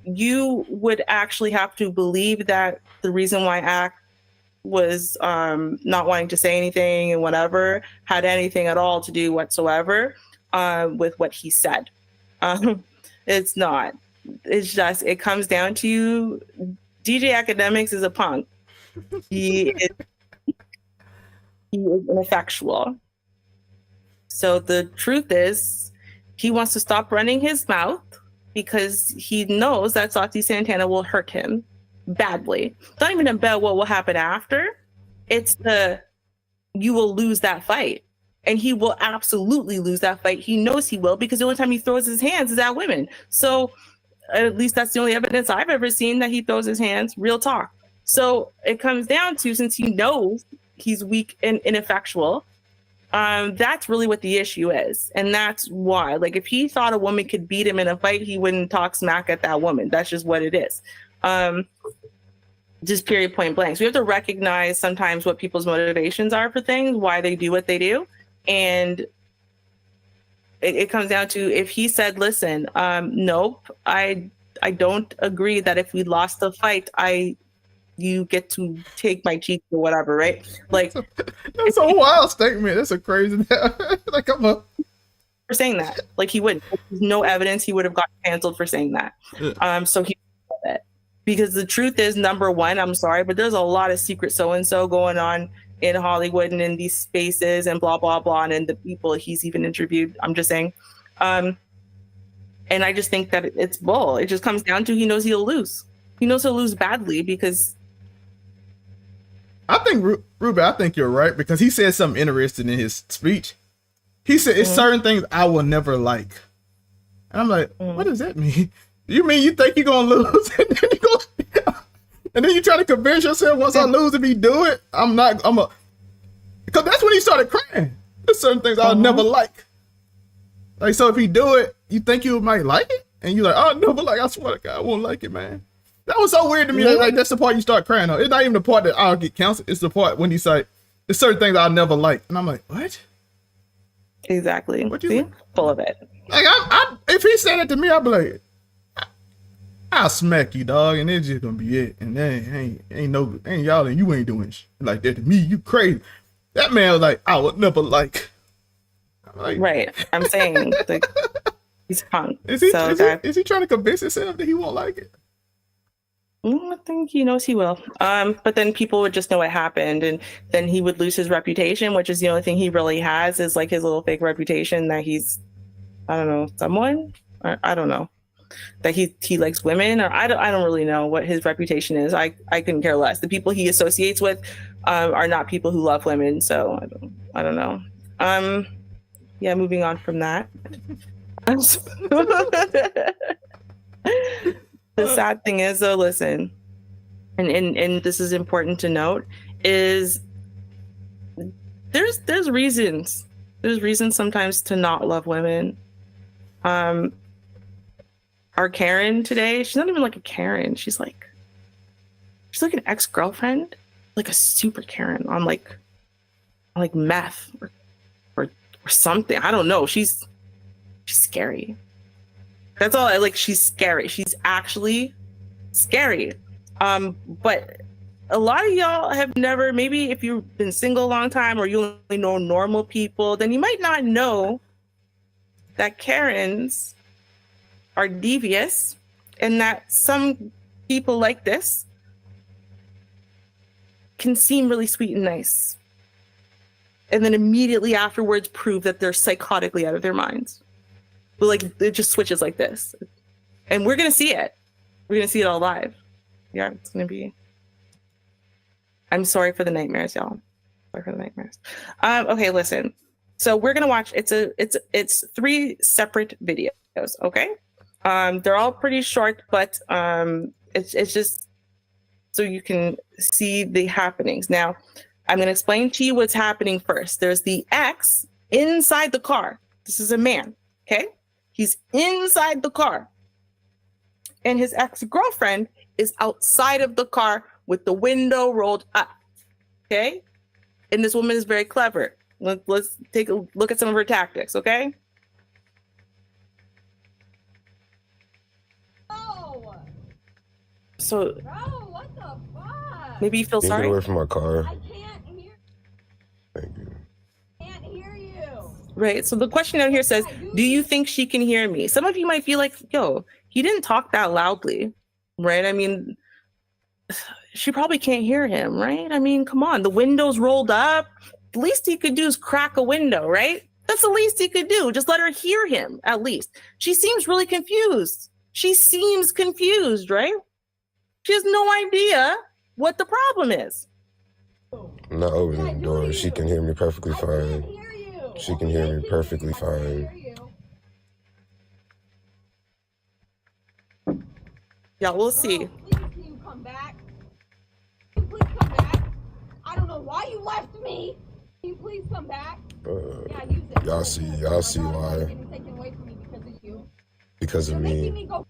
You would actually have to believe that the reason why Act was not wanting to say anything and whatever had anything at all to do whatsoever with what he said. It's not. It's just, it comes down to DJ Akademiks is a punk. He is ineffectual. So the truth is, he wants to stop running his mouth because he knows that Saucy Santana will hurt him badly. It's not even about what will happen after. It's you will lose that fight. And he will absolutely lose that fight. He knows he will because the only time he throws his hands is at women. So at least that's the only evidence I've ever seen that he throws his hands, real talk. So it comes down to, since he knows he's weak and ineffectual, that's really what the issue is. And that's why, like, if he thought a woman could beat him in a fight, he wouldn't talk smack at that woman. That's just what it is. Just period, point blank. So we have to recognize sometimes what people's motivations are for things, why they do what they do. And it comes down to, if he said, listen, nope, I don't agree that if we lost the fight, you get to take my cheeks or whatever, right? Like, that's a wild statement. That's a crazy like, I'm up for saying that. Like, he wouldn't. There's no evidence he would have gotten canceled for saying that. So he did it. Because the truth is, number one, I'm sorry, but there's a lot of secret so-and-so going on in Hollywood and in these spaces and blah, blah, blah, and in the people he's even interviewed. I'm just saying. And I just think that it's bull. It just comes down to, he knows he'll lose. He knows he'll lose badly because... I think, Ruby, I think you're right, because he said something interesting in his speech. He said, it's certain things I will never like. And I'm like, what does that mean? You mean you think you're going to lose? And then you try to convince yourself, once I lose, if he do it, because that's when he started crying. There's certain things I'll never like. Like, so if he do it, you think you might like it? And you're like, oh, no, but like, I swear to God, I won't like it, man. That was so weird to me. Like, that's the part you start crying on. It's not even the part that I'll get canceled. It's the part when he's like, there's certain things I'll never like. And I'm like, what? Exactly. What you think? Full of it. Like, if he said it to me, I'd be like, I'll smack you, dog, and it's just gonna be it. And then ain't y'all, and you ain't doing shit like that to me. You crazy. That man was like, I would never like. Right. I'm saying, like, he's punk. Is he trying to convince himself that he won't like it? I think he knows he will. But then people would just know what happened, and then he would lose his reputation, which is the only thing he really has is like his little fake reputation that he's, I don't know, someone. I don't know that he likes women, or I don't really know what his reputation is. I couldn't care less. The people he associates with are not people who love women, so I don't know. Yeah, moving on from that. The sad thing is, though, listen, and this is important to note, is there's reasons. There's reasons sometimes to not love women. Our Karen today, she's not even like a Karen. She's like an ex-girlfriend, like a super Karen on like meth or something. I don't know. She's scary. That's all. She's scary. She's actually scary. But a lot of y'all have never, maybe if you've been single a long time or you only know normal people, then you might not know that Karens are devious and that some people like this can seem really sweet and nice. And then immediately afterwards prove that they're psychotically out of their minds. But it just switches like this. And we're going to see it. We're going to see it all live. Yeah, it's going to be. I'm sorry for the nightmares, y'all. Sorry for the nightmares. Okay, listen. So we're going to watch. It's 3 separate videos, okay? They're all pretty short, but it's just so you can see the happenings. Now, I'm going to explain to you what's happening first. There's the ex inside the car. This is a man, okay? He's inside the car. And his ex-girlfriend is outside of the car with the window rolled up, okay? And this woman is very clever. Let's take a look at some of her tactics, okay? Oh. So, Bro, what the fuck? maybe you feel Can you sorry. get away from my car? I can't hear. Thank you. Can't hear you. Right. So the question down here says, do you think she can hear me? Some of you might feel like, yo, he didn't talk that loudly, right? I mean, she probably can't hear him, right? I mean, come on, the window's rolled up. The least he could do is crack a window, right? That's the least he could do. Just let her hear him, at least. She seems really confused. She seems confused, right? She has no idea what the problem is. I'm not opening the door. She can hear me perfectly fine. She can hear me perfectly fine. Yeah, we'll see. Please, can you come back? Can you please come back? I don't know why you left me. Can you please come back? Yeah, use it. Y'all see why? Getting taken away from me because of you. Because of You're making me. me go.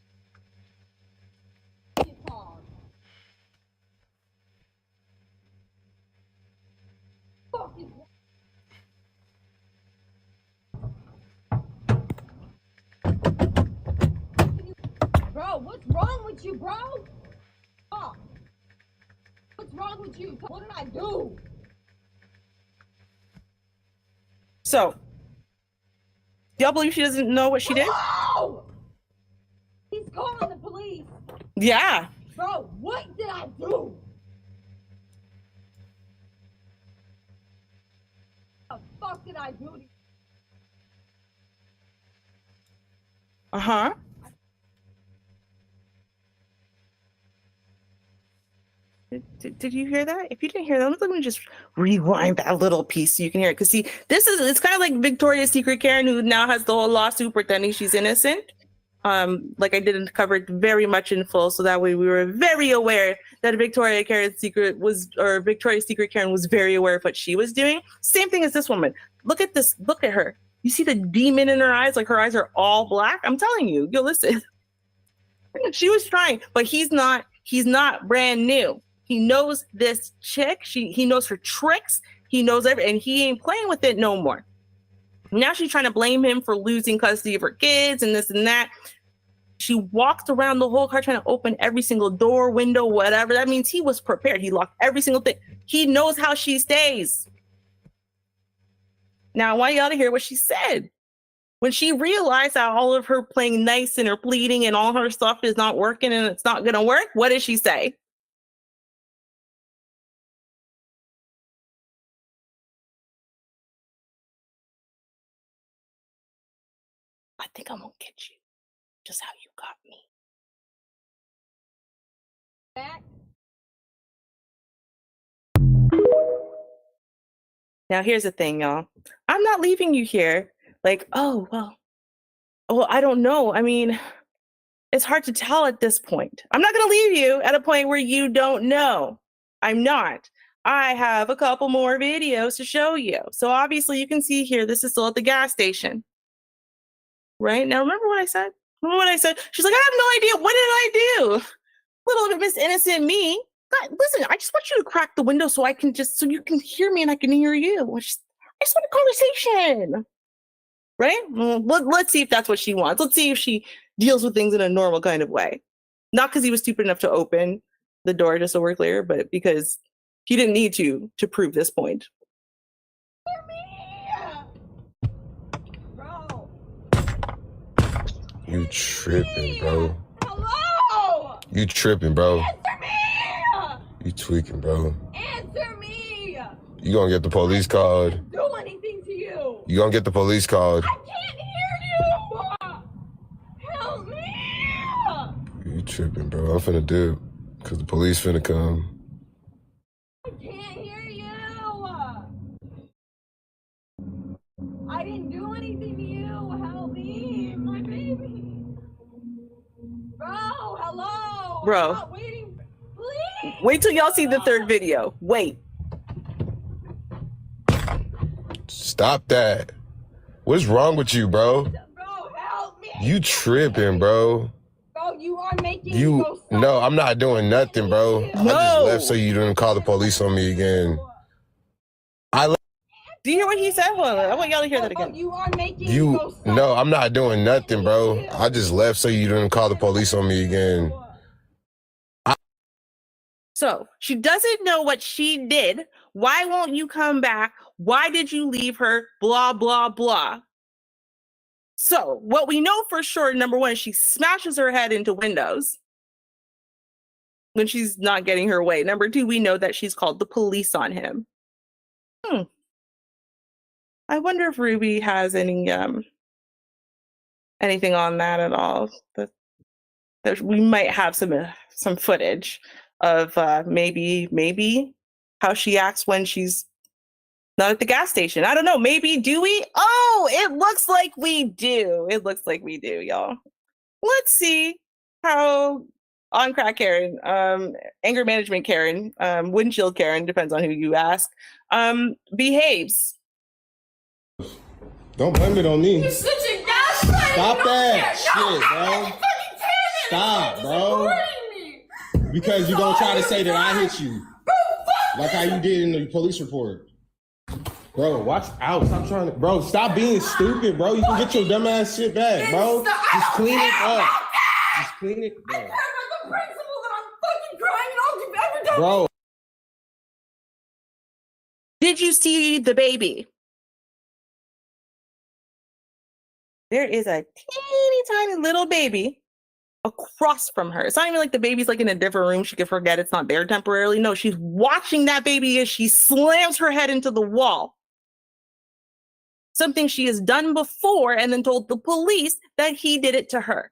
Fuck is. Bro, what's wrong with you, bro? Fuck. What's wrong with you? What did I do? So, y'all believe she doesn't know what she did? No! He's calling the police. Yeah. Bro, what did I do? What the fuck did I do? Uh-huh. Did you hear that? If you didn't hear that, let me just rewind that little piece so you can hear it. Because see, it's kind of like Victoria's Secret Karen, who now has the whole lawsuit pretending she's innocent. Like I didn't cover it very much in full, so that way we were very aware that Victoria's Secret Karen was very aware of what she was doing. Same thing as this woman. Look at this. Look at her. You see the demon in her eyes? Like her eyes are all black. I'm telling you. Yo, listen. She was trying, but he's not brand new. He knows this chick. He knows her tricks. He knows everything, and he ain't playing with it no more. Now she's trying to blame him for losing custody of her kids and this and that. She walked around the whole car trying to open every single door, window, whatever. That means he was prepared. He locked every single thing. He knows how she stays. Now I want y'all to hear what she said. When she realized that all of her playing nice and her pleading and all her stuff is not working and it's not going to work, what did she say? I think I'm going to get you just how you got me. Back. Now, here's the thing, y'all. I'm not leaving you here like, oh, well, I don't know. I mean, it's hard to tell at this point. I'm not going to leave you at a point where you don't know. I'm not. I have a couple more videos to show you. So obviously you can see here, this is still at the gas station. Right? Now, remember what I said? Remember what I said? She's like, I have no idea. What did I do? Little bit Miss Innocent me. God, listen, I just want you to crack the window so you can hear me and I can hear you. I just want a conversation. Right? Well, let's see if that's what she wants. Let's see if she deals with things in a normal kind of way. Not because he was stupid enough to open the door, just so we're clear, but because he didn't need to prove this point. Bro. You tripping, bro. Hello. You tripping, bro. Answer me. You tweaking, bro. Answer me. You gonna get the police called. I didn't do anything to you. You gonna get the police called. I can't hear you. Help me. You tripping, bro. I'm finna dip. Cause the police finna come. I can't hear you. I didn't do anything to you. Help me. My baby. Bro, hello. Bro. I'm not waiting. Please. Wait till y'all see the third video. Wait. Stop that. What's wrong with you, bro? Bro, help me. You tripping, bro. Bro, you are making me go so No, I'm not doing nothing, bro. I just left so you didn't call the police on me again. Do you hear what he said? Hold on, I want y'all to hear that again. You are making me go so No, I'm not doing nothing, bro. I just left so you didn't call the police on me again. So she doesn't know what she did. Why won't you come back? Why did you leave her? Blah, blah, blah. So what we know for sure, number one, she smashes her head into windows when she's not getting her way. Number two, we know that she's called the police on him. I wonder if Ruby has any anything on that at all. That we might have some footage of maybe how she acts when she's not at the gas station. I don't know. Maybe do we? Oh, it looks like we do. It looks like we do, y'all. Let's see how on crack Karen, anger management Karen, windshield Karen, depends on who you ask, behaves. Don't blame it on me. You're such a gaslighter. Stop that No, shit, bro. Stop, bro. Because you're gonna try to say that I hit you. Like how you did in the police report. Bro, watch out. Stop trying to. Bro, stop being stupid, bro. You can get your dumb ass shit back, bro. Just clean it up. Just clean it, bro. I heard about the principal that I'm fucking crying and all you've ever done. Bro. Did you see the baby? There is a teeny tiny little baby across from her. It's not even like the baby's like in a different room. She could forget it's not there temporarily. No, she's watching that baby as she slams her head into the wall. Something she has done before and then told the police that he did it to her.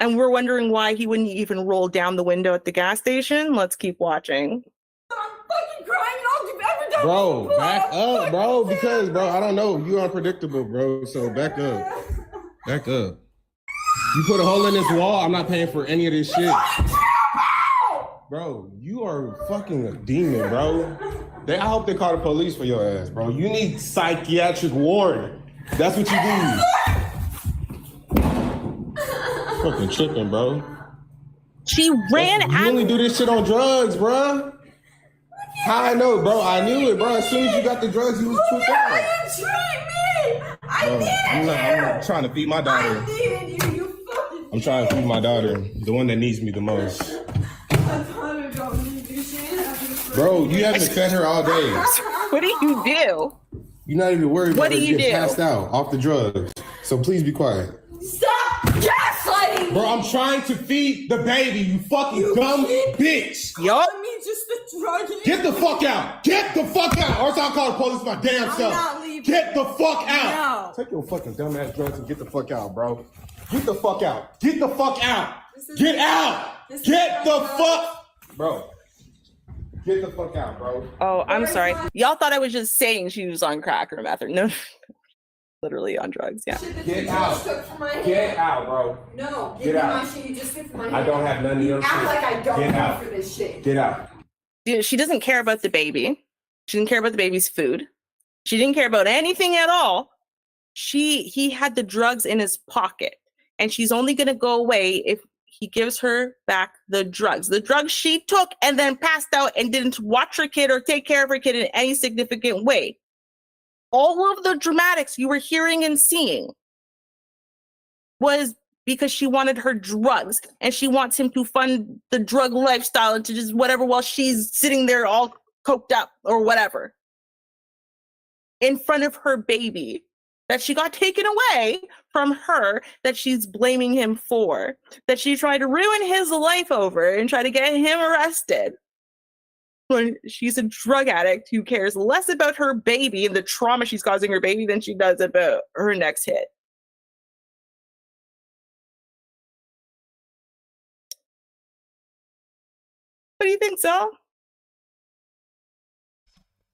And we're wondering why he wouldn't even roll down the window at the gas station. Let's keep watching. I'm fucking crying and all you've ever done. Bro, back up, bro. Because, bro, I don't know. You're unpredictable, bro. So back up. Back up. You put a hole in this wall, I'm not paying for any of this shit. Bro, you are fucking a demon, bro. I hope they call the police for your ass, bro. You need psychiatric ward. That's what you need. Fucking tripping, bro. She ran You out. only do this shit on drugs, bro. How I know, bro? I knew it, bro. As soon as you got the drugs, you was put out. I'm not trying to feed my daughter. I'm trying to feed my daughter, the one that needs me the most. Bro, you haven't fed her all day. What do you do? You're not even worried What about do her you getting do? passed out off the drugs. So please be quiet. Stop gaslighting me! Bro, I'm trying to feed the baby, you fucking dumb bitch. Calling me just a drug addict. Get the fuck out. Get the fuck out. Or else I'll call the police my damn I'm self. not leaving. Get the fuck out. No. Take your fucking dumbass drugs and get the fuck out, bro. Get the fuck out. Get the fuck out. Get out. Get the fuck. Bro. Get the fuck out, bro. Oh, I'm sorry. Y'all thought I was just saying she was on crack or meth or no. Literally on drugs, yeah. Get out. Get out, bro. No, Get out. my shit. You just took my I don't have none of your shit. act like I don't Get pay out. for this shit. Get out. Dude, she doesn't care about the baby. She didn't care about the baby's food. She didn't care about anything at all. He had the drugs in his pocket, and she's only gonna go away if he gives her back the drugs. The drugs she took and then passed out and didn't watch her kid or take care of her kid in any significant way. All of the dramatics you were hearing and seeing was because she wanted her drugs and she wants him to fund the drug lifestyle and to just whatever while she's sitting there all coked up or whatever in front of her baby that she got taken away from her, that she's blaming him for, that she tried to ruin his life over and try to get him arrested. When she's a drug addict who cares less about her baby and the trauma she's causing her baby than she does about her next hit. What do you think, Zel?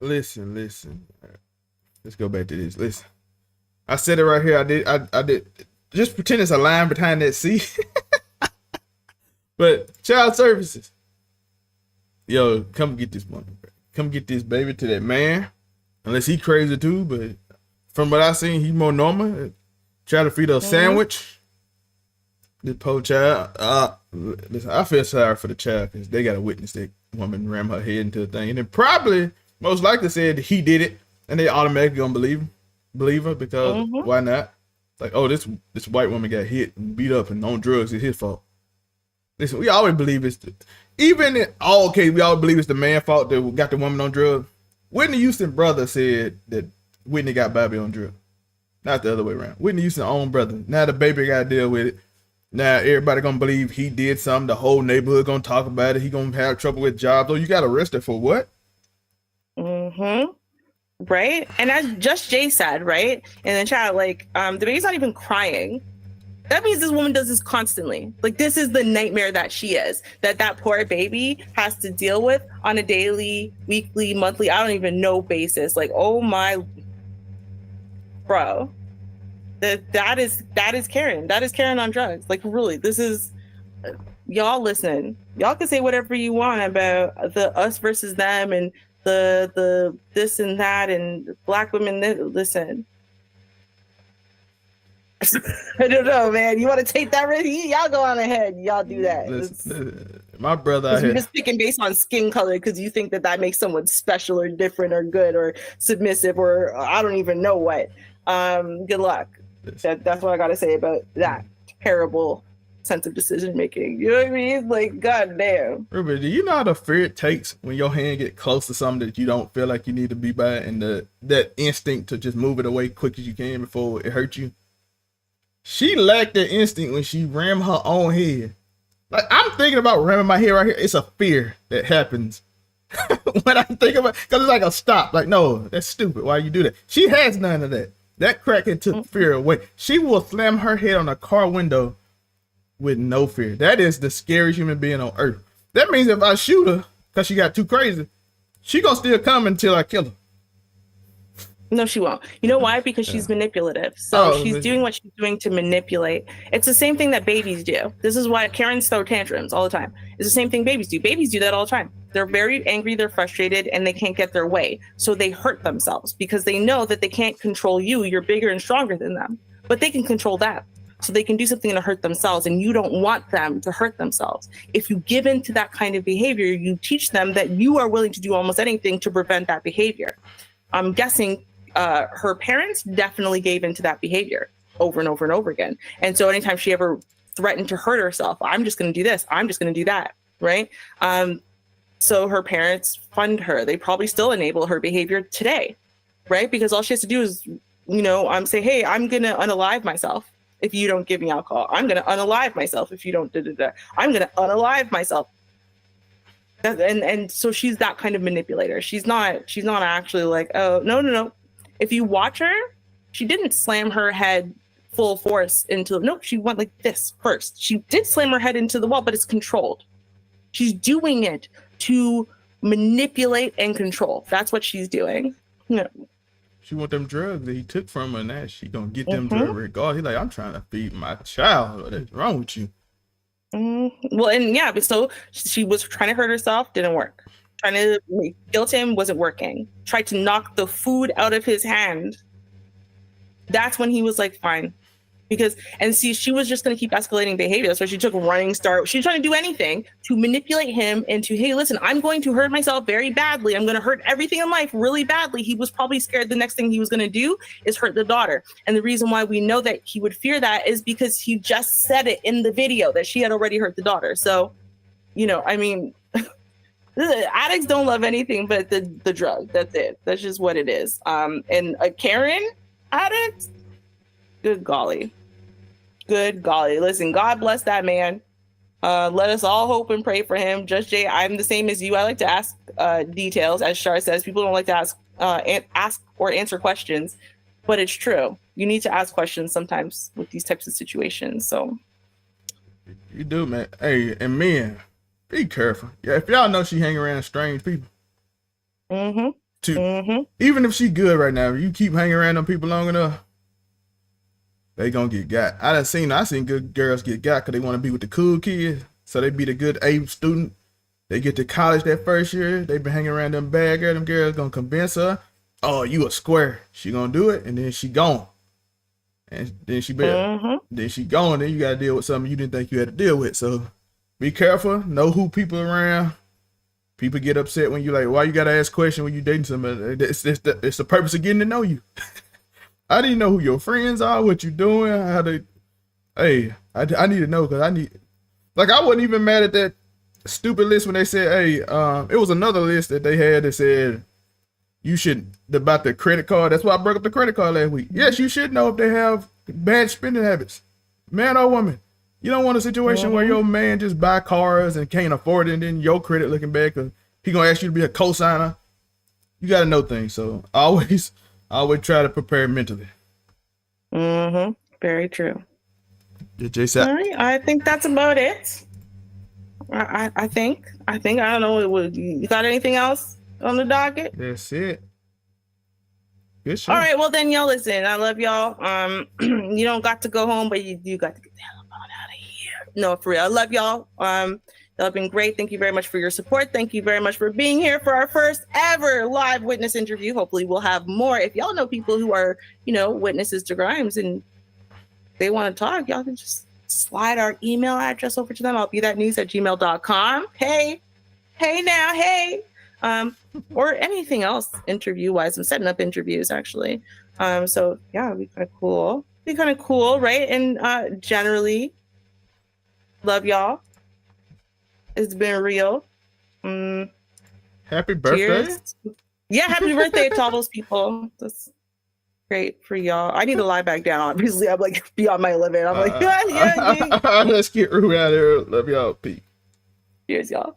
Listen. Let's go back to this. Listen. I said it right here. I did. Just pretend it's a line behind that C. But child services. Yo, come get this woman. Come get this baby to that man. Unless he crazy too, but from what I seen, he more normal. Try to feed her a sandwich. This poor child. Listen, I feel sorry for the child because they got to witness that woman ram her head into the thing. And then probably, most likely said he did it. And they automatically gonna believe her because why not? Like, oh, this white woman got hit and beat up and on drugs, it's his fault. Listen, we always believe it's even in all cases, we always believe it's the man's fault that got the woman on drugs. Whitney Houston's brother said that Whitney got Bobby on drugs. Not the other way around. Whitney Houston's own brother. Now the baby gotta deal with it. Now everybody gonna believe he did something. The whole neighborhood gonna talk about it. He gonna have trouble with jobs. Oh, you got arrested for what? Right? And as just Jay said, right? And then chat, like, the baby's not even crying. That means this woman does this constantly. Like, this is the nightmare that she is, that poor baby has to deal with on a daily, weekly, monthly, I don't even know basis. Like, oh my, bro, that is Karen. That is Karen on drugs. Like, really, this is, y'all listen. Y'all can say whatever you want about the us versus them and the this and that and black women. Listen. I don't know, man. You want to take that risk? Y'all go on ahead. Y'all do that. Listen, my brother out you're here. just picking based on skin color because you think that makes someone special or different or good or submissive or I don't even know what. Good luck. That's what I got to say about that terrible sense of decision making. You know what I mean? Like, goddamn. Ruby, do you know how the fear it takes when your hand get close to something that you don't feel like you need to be by, and that instinct to just move it away quick as you can before it hurts you? She lacked that instinct when she rammed her own head. Like, I'm thinking about ramming my head right here. It's a fear that happens when I think about, because it's like a stop. Like, no, that's stupid. Why you do that? She has none of that. That crackhead took fear away. She will slam her head on a car window with no fear. That is the scariest human being on earth. That means if I shoot her because she got too crazy, she gonna still come until I kill her. No, she won't. You know why? Because she's manipulative. So she's doing what she's doing to manipulate. It's the same thing that babies do. This is why Karens throw tantrums all the time. It's the same thing babies do. Babies do that all the time. They're very angry, they're frustrated, and they can't get their way. So they hurt themselves because they know that they can't control you. You're bigger and stronger than them. But they can control that. So they can do something to hurt themselves, and you don't want them to hurt themselves. If you give in to that kind of behavior, you teach them that you are willing to do almost anything to prevent that behavior. I'm guessing her parents definitely gave into that behavior over and over and over again. And so anytime she ever threatened to hurt herself, I'm just going to do this, I'm just going to do that, right? So her parents fund her. They probably still enable her behavior today, right? Because all she has to do is, say, hey, I'm going to unalive myself if you don't give me alcohol. I'm going to unalive myself if you don't I'm going to unalive myself. And so she's that kind of manipulator. She's not actually like, oh, no. If you watch her, she didn't slam her head full force no, she went like this first. She did slam her head into the wall, but it's controlled. She's doing it to manipulate and control. That's what she's doing. She want them drugs that he took from her, and that she gonna get them drugs regardless. He's like, I'm trying to feed my child. What is wrong with you? Well, and yeah, but so she was trying to hurt herself, didn't work. Trying to guilt him, wasn't working. Tried to knock the food out of his hand. That's when he was like, fine. She was just going to keep escalating behavior. So she took a running start. She was trying to do anything to manipulate him into, hey, listen, I'm going to hurt myself very badly. I'm going to hurt everything in life really badly. He was probably scared the next thing he was going to do is hurt the daughter. And the reason why we know that he would fear that is because he just said it in the video that she had already hurt the daughter. So, addicts don't love anything but the drug. That's it. That's just what it is. And a Karen addict, good golly. Listen, God bless that man. Let us all hope and pray for him. Judge Jay, I'm the same as you. I like to ask details. As Shar says, people don't like to ask or answer questions, but it's true. You need to ask questions sometimes with these types of situations. So you do, man. Hey, and men, be careful. Yeah, if y'all know she hang around strange people. Even if she good right now, if you keep hanging around them people long enough, they gonna get got. I seen good girls get got because they want to be with the cool kids. So they be the good A student. They get to college that first year. They been hanging around them bad girls. Them girls gonna convince her, oh, you a square. She gonna do it, and then she gone. And then she then she gone. Then you gotta deal with something you didn't think you had to deal with. So be careful. Know who people around. People get upset when you like, why you gotta ask questions when you dating somebody? It's the purpose of getting to know you. I didn't know who your friends are, what you doing, how they. Hey, I need to know because I wasn't even mad at that stupid list when they said, hey, it was another list that they had that said you should about the credit card. That's why I broke up the credit card last week. Yes, you should know if they have bad spending habits, man or woman. You don't want a situation where your man just buy cars and can't afford it, and then your credit looking bad because he gonna ask you to be a co-signer. You gotta know things, so always try to prepare mentally. Very true. All right, I think that's about it. I think I don't know. You got anything else on the docket? That's it. Good show. All right, well then, y'all listen. I love y'all. You don't got to go home, but you got to get the hell out of here. No, for real. I love y'all. Y'all have been great. Thank you very much for your support. Thank you very much for being here for our first ever live witness interview. Hopefully we'll have more. If y'all know people who are, witnesses to crimes and they want to talk, y'all can just slide our email address over to them. I'll be thatnews@gmail.com. Hey now, hey. Or anything else interview-wise. I'm setting up interviews, actually. So, yeah, it'd be kind of cool. Right? And generally, love y'all. It's been real. Happy birthday. Cheers. Yeah, happy birthday to all those people. That's great for y'all. I need to lie back down. Obviously, I'm like beyond my limit. I'm like, yeah. Let's get Rue out of here. Love y'all. Peace. Cheers, y'all.